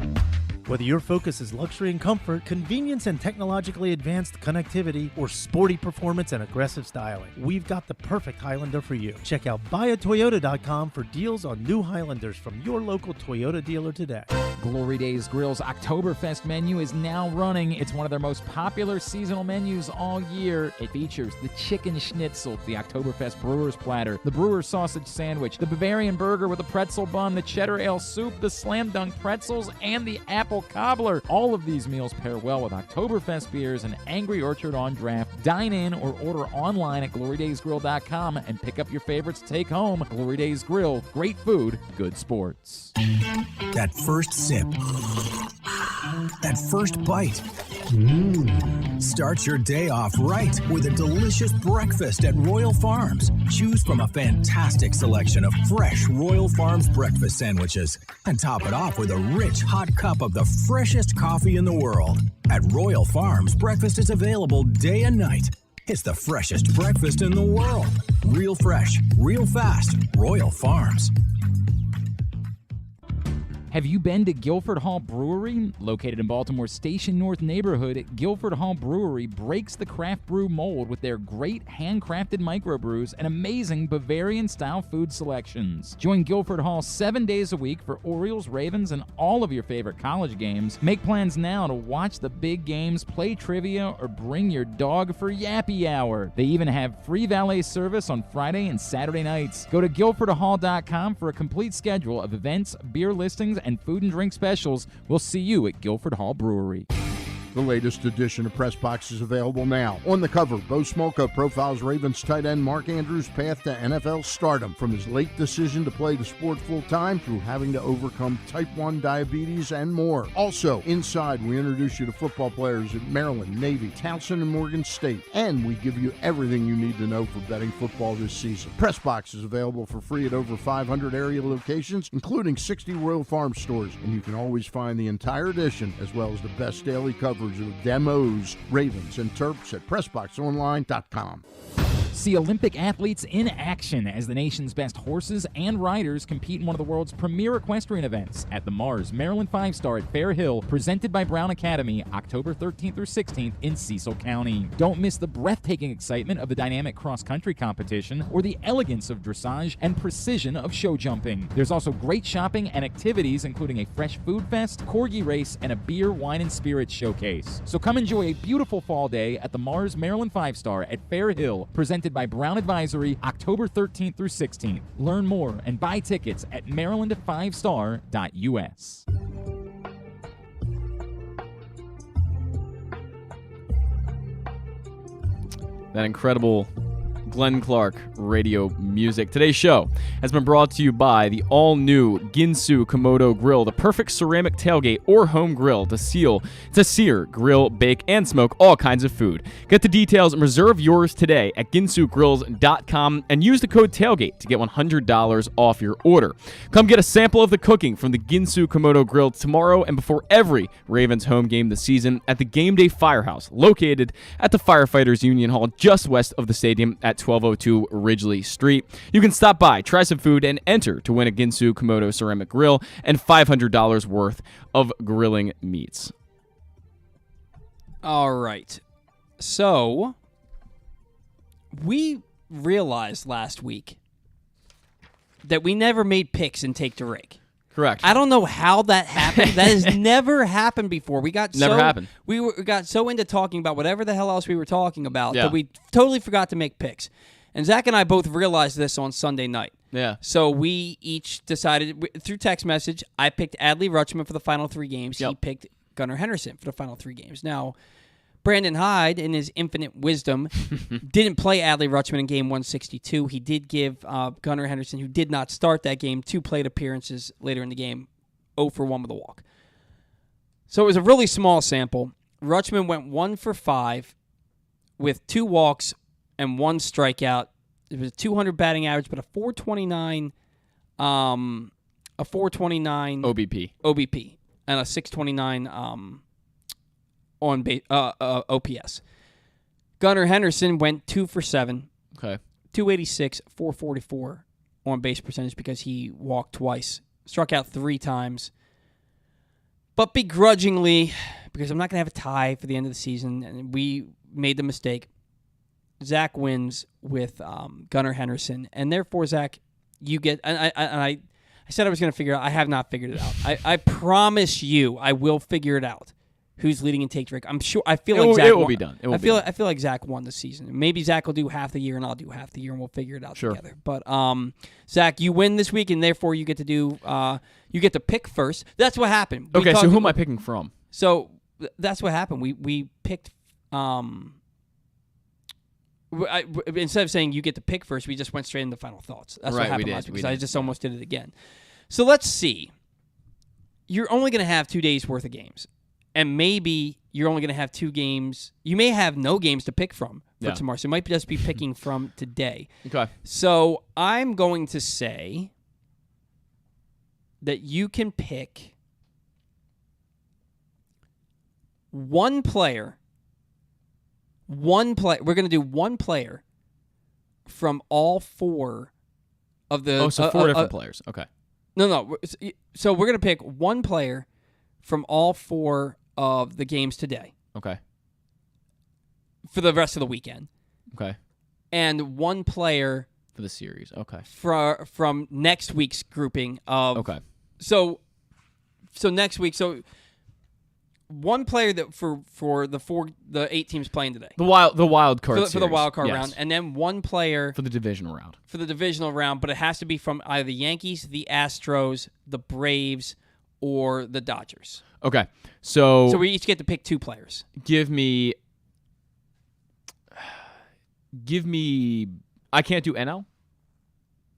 Whether your focus is luxury and comfort, convenience and technologically advanced connectivity, or sporty performance and aggressive styling, we've got the perfect Highlander for you. Check out buyatoyota.com for deals on new Highlanders from your local Toyota dealer today. Glory Days Grill's Oktoberfest menu is now running. It's one of their most popular seasonal menus all year. It features the chicken schnitzel, the Oktoberfest brewer's platter, the brewer's sausage sandwich, the Bavarian burger with a pretzel bun, the cheddar ale soup, the slam dunk pretzels, and the apple cobbler. All of these meals pair well with Oktoberfest beers and Angry Orchard on draft. Dine in or order online at glorydaysgrill.com and pick up your favorites to take home. Glory Days Grill, great food, good sports. That first sip. That first bite. Start your day off right with a delicious breakfast at Royal Farms. Choose from a fantastic selection of fresh Royal Farms breakfast sandwiches and top it off with a rich hot cup of the freshest coffee in the world. At Royal Farms, breakfast is available day and night. It's the freshest breakfast in the world. Real fresh, real fast. Royal Farms. Have you been to Guilford Hall Brewery? Located in Baltimore's Station North neighborhood, Guilford Hall Brewery breaks the craft brew mold with their great handcrafted microbrews and amazing Bavarian-style food selections. Join Guilford Hall 7 days a week for Orioles, Ravens, and all of your favorite college games. Make plans now to watch the big games, play trivia, or bring your dog for Yappy Hour. They even have free valet service on Friday and Saturday nights. Go to guilfordhall.com for a complete schedule of events, beer listings, and food and drink specials. We'll see you at Guilford Hall Brewery. The latest edition of Press Box is available now. On the cover, Bo Smolka profiles Ravens tight end Mark Andrews' path to NFL stardom, from his late decision to play the sport full-time through having to overcome type 1 diabetes and more. Also, inside, we introduce you to football players at Maryland, Navy, Towson, and Morgan State. And we give you everything you need to know for betting football this season. Press Box is available for free at over 500 area locations, including 60 Royal Farm stores. And you can always find the entire edition, as well as the best daily coverage of demos, Ravens, and Terps at PressBoxOnline.com. See Olympic athletes in action as the nation's best horses and riders compete in one of the world's premier equestrian events at the Mars Maryland 5-Star at Fair Hill, presented by Brown Academy, October 13th through 16th in Cecil County. Don't miss the breathtaking excitement of the dynamic cross-country competition or the elegance of dressage and precision of show jumping. There's also great shopping and activities, including a fresh food fest, corgi race, and a beer, wine, and spirits showcase. So come enjoy a beautiful fall day at the Mars Maryland 5-Star at Fair Hill, presented by Brown Advisory, October 13th through 16th. Learn more and buy tickets at maryland5star.us. That incredible Glenn Clark Radio Music. Today's show has been brought to you by the all-new Ginsu Komodo Grill, the perfect ceramic tailgate or home grill to sear, grill, bake, and smoke all kinds of food. Get the details and reserve yours today at ginsugrills.com and use the code TAILGATE to get $100 off your order. Come get a sample of the cooking from the Ginsu Komodo Grill tomorrow and before every Ravens home game this season at the Game Day Firehouse, located at the Firefighters Union Hall just west of the stadium at 1202 Ridgely Street. You can stop by, try some food, and enter to win a Ginsu Komodo ceramic grill and $500 worth of grilling meats. All right. So, we realized last week that we never made picks in Take to Rake. Correct. I don't know how that happened. That has never happened before. We got happened. We got so into talking about whatever the hell else we were talking about that we totally forgot to make picks. And Zach and I both realized this on Sunday night. Yeah. So we each decided through text message. I picked Adley Rutschman for the final 3 games. He picked Gunnar Henderson for the final 3 games. Now, Brandon Hyde, in his infinite wisdom, didn't play Adley Rutschman in game 162. He did give Gunnar Henderson, who did not start that game, 2 plate appearances later in the game, 0 for 1 with a walk. So it was a really small sample. Rutschman went 1 for 5 with 2 walks and 1 strikeout. It was a 200 batting average, but a 429 OBP and a 629 on base, OPS. Gunnar Henderson went 2 for 7. Okay. 286, 444 on base percentage because he walked twice, struck out 3 times. But begrudgingly, because I'm not going to have a tie for the end of the season, and we made the mistake, Zach wins with Gunnar Henderson. And therefore, Zach, you get, and I said I was going to figure it out. I have not figured it out. I promise you I will figure it out. Who's leading in Take to Rake? I'm sure. I feel like Zach it will be done. I feel like Zach won the season. Maybe Zach will do half the year and I'll do half the year and we'll figure it out together. But Zach, you win this week and therefore you get to do you get to pick first. That's what happened. Okay, so who am I picking from? So that's what happened. We picked. Instead of saying you get to pick first, we just went straight into final thoughts. That's what happened last week because I just almost did it again. So let's see. You're only going to have 2 days worth of games. And maybe you're only going to have 2 games. You may have no games to pick from for tomorrow. So you might just be picking from today. Okay. So I'm going to say that you can pick one player. We're going to do one player from all 4 of the... Oh, so 4 different players. Okay. No. So we're going to pick one player from all 4 of the games today. Okay. For the rest of the weekend. Okay. And one player for the series. Okay. From next week's grouping of Okay. So next week, so one player that for the 8 teams playing today. The wild card for the wild card round, and then one player for the divisional round. For the divisional round, but it has to be from either the Yankees, the Astros, the Braves, or the Dodgers. Okay. So we each get to pick 2 players. Give me I can't do NL?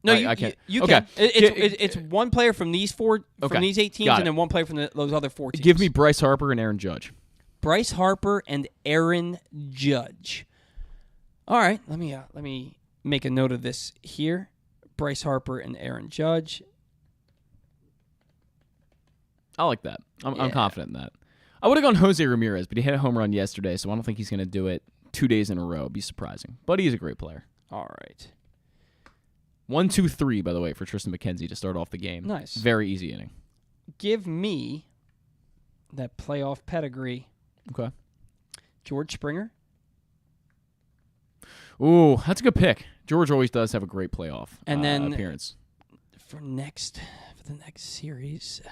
No, I can't. You okay. can. It's one player from these 4 from these 8 teams, and then one player from those other 4 teams. Give me Bryce Harper and Aaron Judge. Bryce Harper and Aaron Judge. All right, let me make a note of this here. Bryce Harper and Aaron Judge. I like that. I'm confident in that. I would have gone Jose Ramirez, but he hit a home run yesterday, so I don't think he's going to do it 2 days in a row. It'd be surprising. But he's a great player. All right. 1, 2, 3, by the way, for Tristan McKenzie to start off the game. Nice. Very easy inning. Give me that playoff pedigree. Okay. George Springer. Ooh, that's a good pick. George always does have a great playoff and then appearance. For the next series,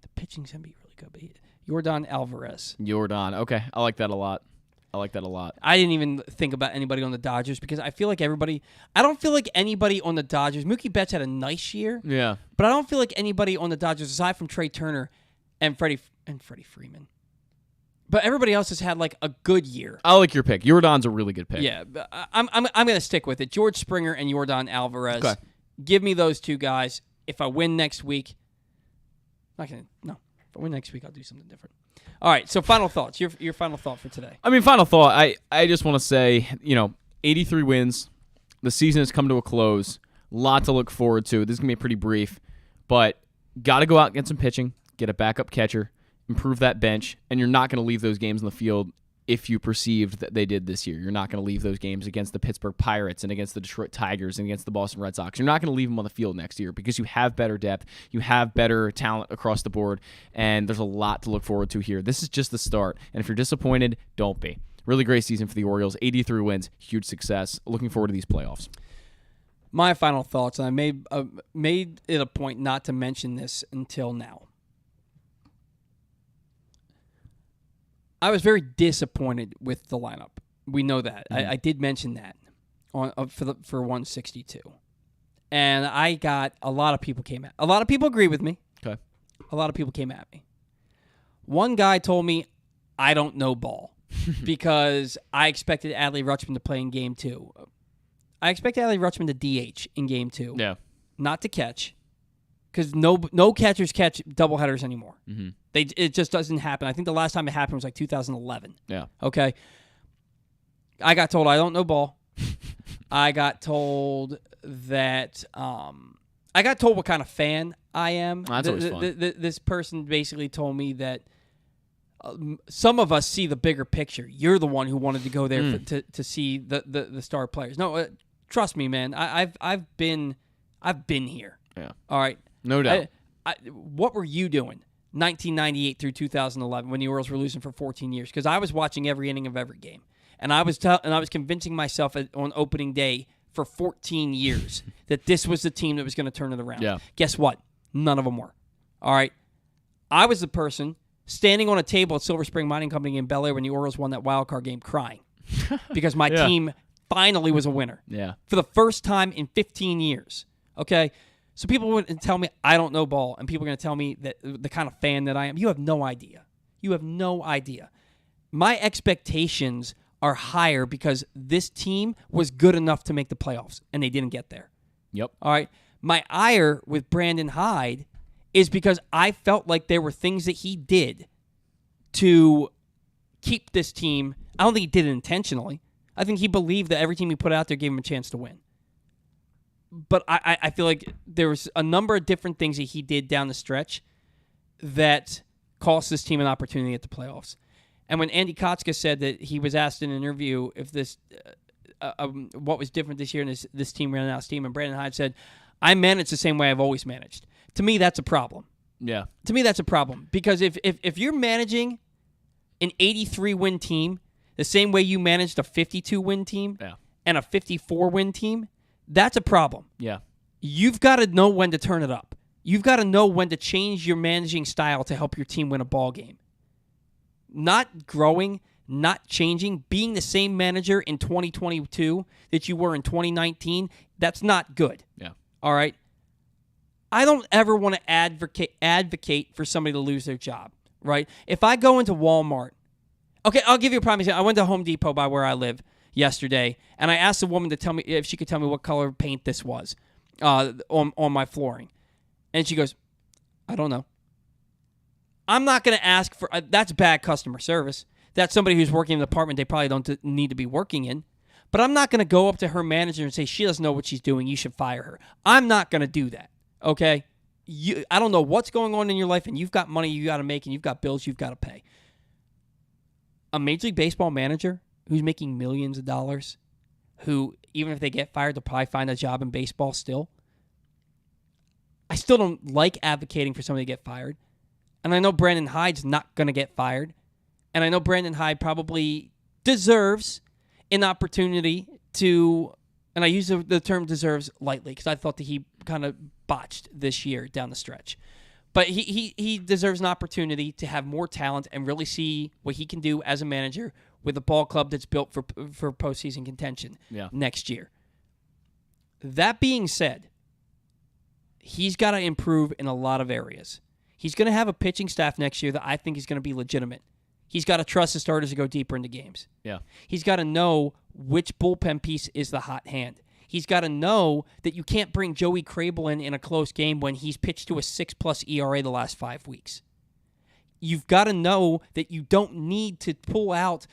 the pitching's going to be really good. But Yordan Alvarez. Okay. I like that a lot. I didn't even think about anybody on the Dodgers because I feel like I don't feel like anybody on the Dodgers. Mookie Betts had a nice year. Yeah. But I don't feel like anybody on the Dodgers, aside from Trey Turner and Freddie Freeman, But everybody else has had like a good year. I like your pick. Jordan's a really good pick. Yeah, but I'm going to stick with it. George Springer and Jordan Alvarez. Okay. Give me those two guys. If I win next week, If I win next week, I'll do something different. All right. So final thoughts. Your final thought for today. I mean, final thought. I just want to say, 83 wins. The season has come to a close. A lot to look forward to. This is gonna be pretty brief, but got to go out and get some pitching, get a backup catcher, improve that bench, and you're not going to leave those games on the field if you perceived that they did this year. You're not going to leave those games against the Pittsburgh Pirates and against the Detroit Tigers and against the Boston Red Sox. You're not going to leave them on the field next year because you have better depth, you have better talent across the board, and there's a lot to look forward to here. This is just the start, and if you're disappointed, don't be. Really great season for the Orioles. 83 wins, huge success. Looking forward to these playoffs. My final thoughts, and I made it a point not to mention this until now. I was very disappointed with the lineup. We know that. I did mention that for 162, and I got a lot of people came at. A lot of people agree with me. Okay. A lot of people came at me. One guy told me I don't know ball because I expected Adley Rutschman to play in Game 2. I expected Adley Rutschman to DH in Game 2. Yeah. Not to catch, because no catchers catch doubleheaders anymore. Mm-hmm. It just doesn't happen. I think the last time it happened was like 2011. Yeah. Okay. I got told I don't know ball. I got told that I got told what kind of fan I am. That's always fun. This person basically told me that some of us see the bigger picture. You're the one who wanted to go there to see the star players. No, trust me, man. I've been here. Yeah. All right. No doubt. What were you doing 1998 through 2011 when the Orioles were losing for 14 years? Because I was watching every inning of every game, and I was convincing myself on opening day for 14 years that this was the team that was going to turn it around. Yeah. Guess what? None of them were. All right. I was the person standing on a table at Silver Spring Mining Company in Bel Air when the Orioles won that wild card game crying because my team finally was a winner. Yeah. For the first time in 15 years. Okay? So people would tell me I don't know ball, and people are going to tell me that the kind of fan that I am. You have no idea. You have no idea. My expectations are higher because this team was good enough to make the playoffs, and they didn't get there. Yep. All right? My ire with Brandon Hyde is because I felt like there were things that he did to keep this team. I don't think he did it intentionally. I think he believed that every team he put out there gave him a chance to win. But I feel like there was a number of different things that he did down the stretch that cost this team an opportunity at the playoffs. And when Andy Kotska said that he was asked in an interview if this what was different this year and this team ran out of steam, and Brandon Hyde said, I manage the same way I've always managed. To me, that's a problem. Yeah. To me, that's a problem. Because if you're managing an 83-win team the same way you managed a 52-win team and a 54-win team, that's a problem. Yeah. You've got to know when to turn it up. You've got to know when to change your managing style to help your team win a ball game. Not growing, not changing, being the same manager in 2022 that you were in 2019, that's not good. Yeah. All right? I don't ever want to advocate for somebody to lose their job, right? If I go into Walmart, okay, I'll give you a prime example. I went to Home Depot by where I live yesterday, and I asked the woman to tell me if she could tell me what color paint this was on my flooring. And she goes, I don't know. I'm not going to ask for that's bad customer service. That's somebody who's working in an department they probably don't need to be working in. But I'm not going to go up to her manager and say, she doesn't know what she's doing, you should fire her. I'm not going to do that, okay? I don't know what's going on in your life, and you've got money you got to make, and you've got bills you've got to pay. A Major League Baseball manager who's making millions of dollars, who, even if they get fired, they'll probably find a job in baseball still. I still don't like advocating for somebody to get fired. And I know Brandon Hyde's not going to get fired. And I know Brandon Hyde probably deserves an opportunity to, and I use the term deserves lightly because I thought that he kind of botched this year down the stretch. But he deserves an opportunity to have more talent and really see what he can do as a manager with a ball club that's built for postseason contention next year. That being said, he's got to improve in a lot of areas. He's going to have a pitching staff next year that I think is going to be legitimate. He's got to trust his starters to go deeper into games. Yeah. He's got to know which bullpen piece is the hot hand. He's got to know that you can't bring Joey Crable in a close game when he's pitched to a 6+ ERA the last 5 weeks. You've got to know that you don't need to pull out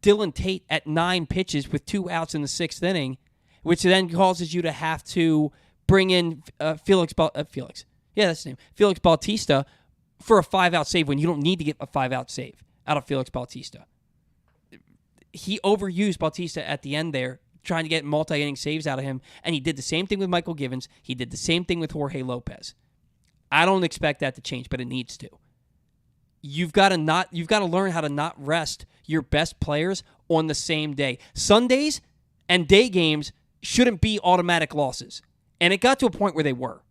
Dylan Tate at 9 pitches with 2 outs in the 6th inning, which then causes you to have to bring in Felix Bautista for a 5-out save when you don't need to get a 5-out save out of Felix Bautista. He overused Bautista at the end there, trying to get multi-inning saves out of him, and he did the same thing with Michael Givens. He did the same thing with Jorge Lopez. I don't expect that to change, but it needs to. You've got to learn how to not rest your best players on the same day. Sundays and day games shouldn't be automatic losses, and it got to a point where they were.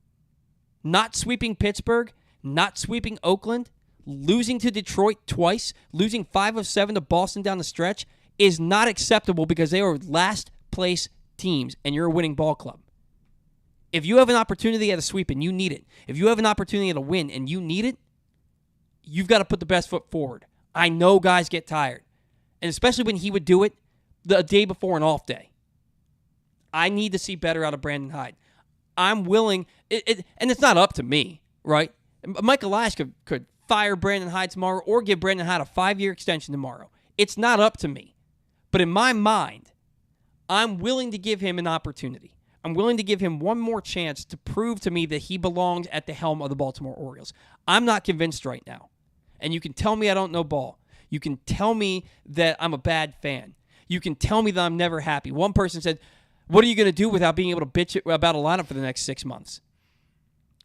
Not sweeping Pittsburgh, not sweeping Oakland, losing to Detroit twice, losing 5 of 7 to Boston down the stretch is not acceptable because they are last place teams and you're a winning ball club. If you have an opportunity at a sweep and you need it, if you have an opportunity at a win and you need it, you've got to put the best foot forward. I know guys get tired, and especially when he would do it the day before an off day. I need to see better out of Brandon Hyde. I'm willing, and it's not up to me, right? Mike Elias could fire Brandon Hyde tomorrow or give Brandon Hyde a 5-year extension tomorrow. It's not up to me. But in my mind, I'm willing to give him an opportunity. I'm willing to give him one more chance to prove to me that he belongs at the helm of the Baltimore Orioles. I'm not convinced right now. And you can tell me I don't know ball. You can tell me that I'm a bad fan. You can tell me that I'm never happy. One person said, what are you going to do without being able to bitch about a lineup for the next 6 months?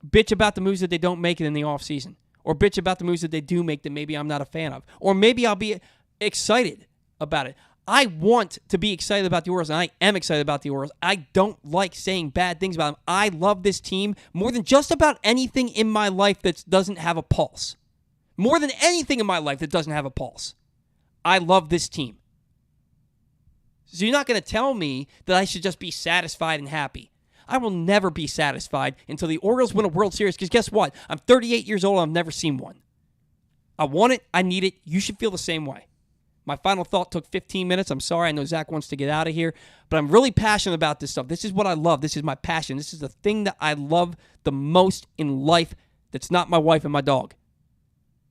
Bitch about the moves that they don't make it in the offseason. Or bitch about the moves that they do make that maybe I'm not a fan of. Or maybe I'll be excited about it. I want to be excited about the Orioles, and I am excited about the Orioles. I don't like saying bad things about them. I love this team more than just about anything in my life that doesn't have a pulse. More than anything in my life that doesn't have a pulse. I love this team. So you're not going to tell me that I should just be satisfied and happy. I will never be satisfied until the Orioles win a World Series, because guess what? I'm 38 years old. I've never seen one. I want it. I need it. You should feel the same way. My final thought took 15 minutes. I'm sorry. I know Zach wants to get out of here, but I'm really passionate about this stuff. This is what I love. This is my passion. This is the thing that I love the most in life that's not my wife and my dog.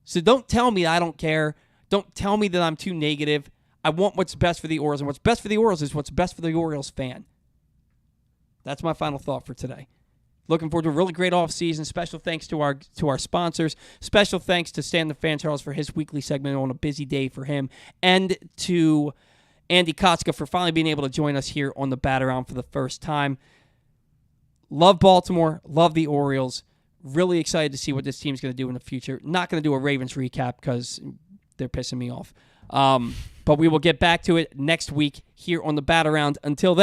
So don't tell me that I don't care. Don't tell me that I'm too negative. I want what's best for the Orioles, and what's best for the Orioles is what's best for the Orioles fan. That's my final thought for today. Looking forward to a really great offseason. Special thanks to our sponsors. Special thanks to Stan the Fan Charles for his weekly segment on a busy day for him. And to Andy Kotska for finally being able to join us here on the Bat Around for the first time. Love Baltimore. Love the Orioles. Really excited to see what this team's going to do in the future. Not going to do a Ravens recap because they're pissing me off. But we will get back to it next week here on the Bat Around. Until then.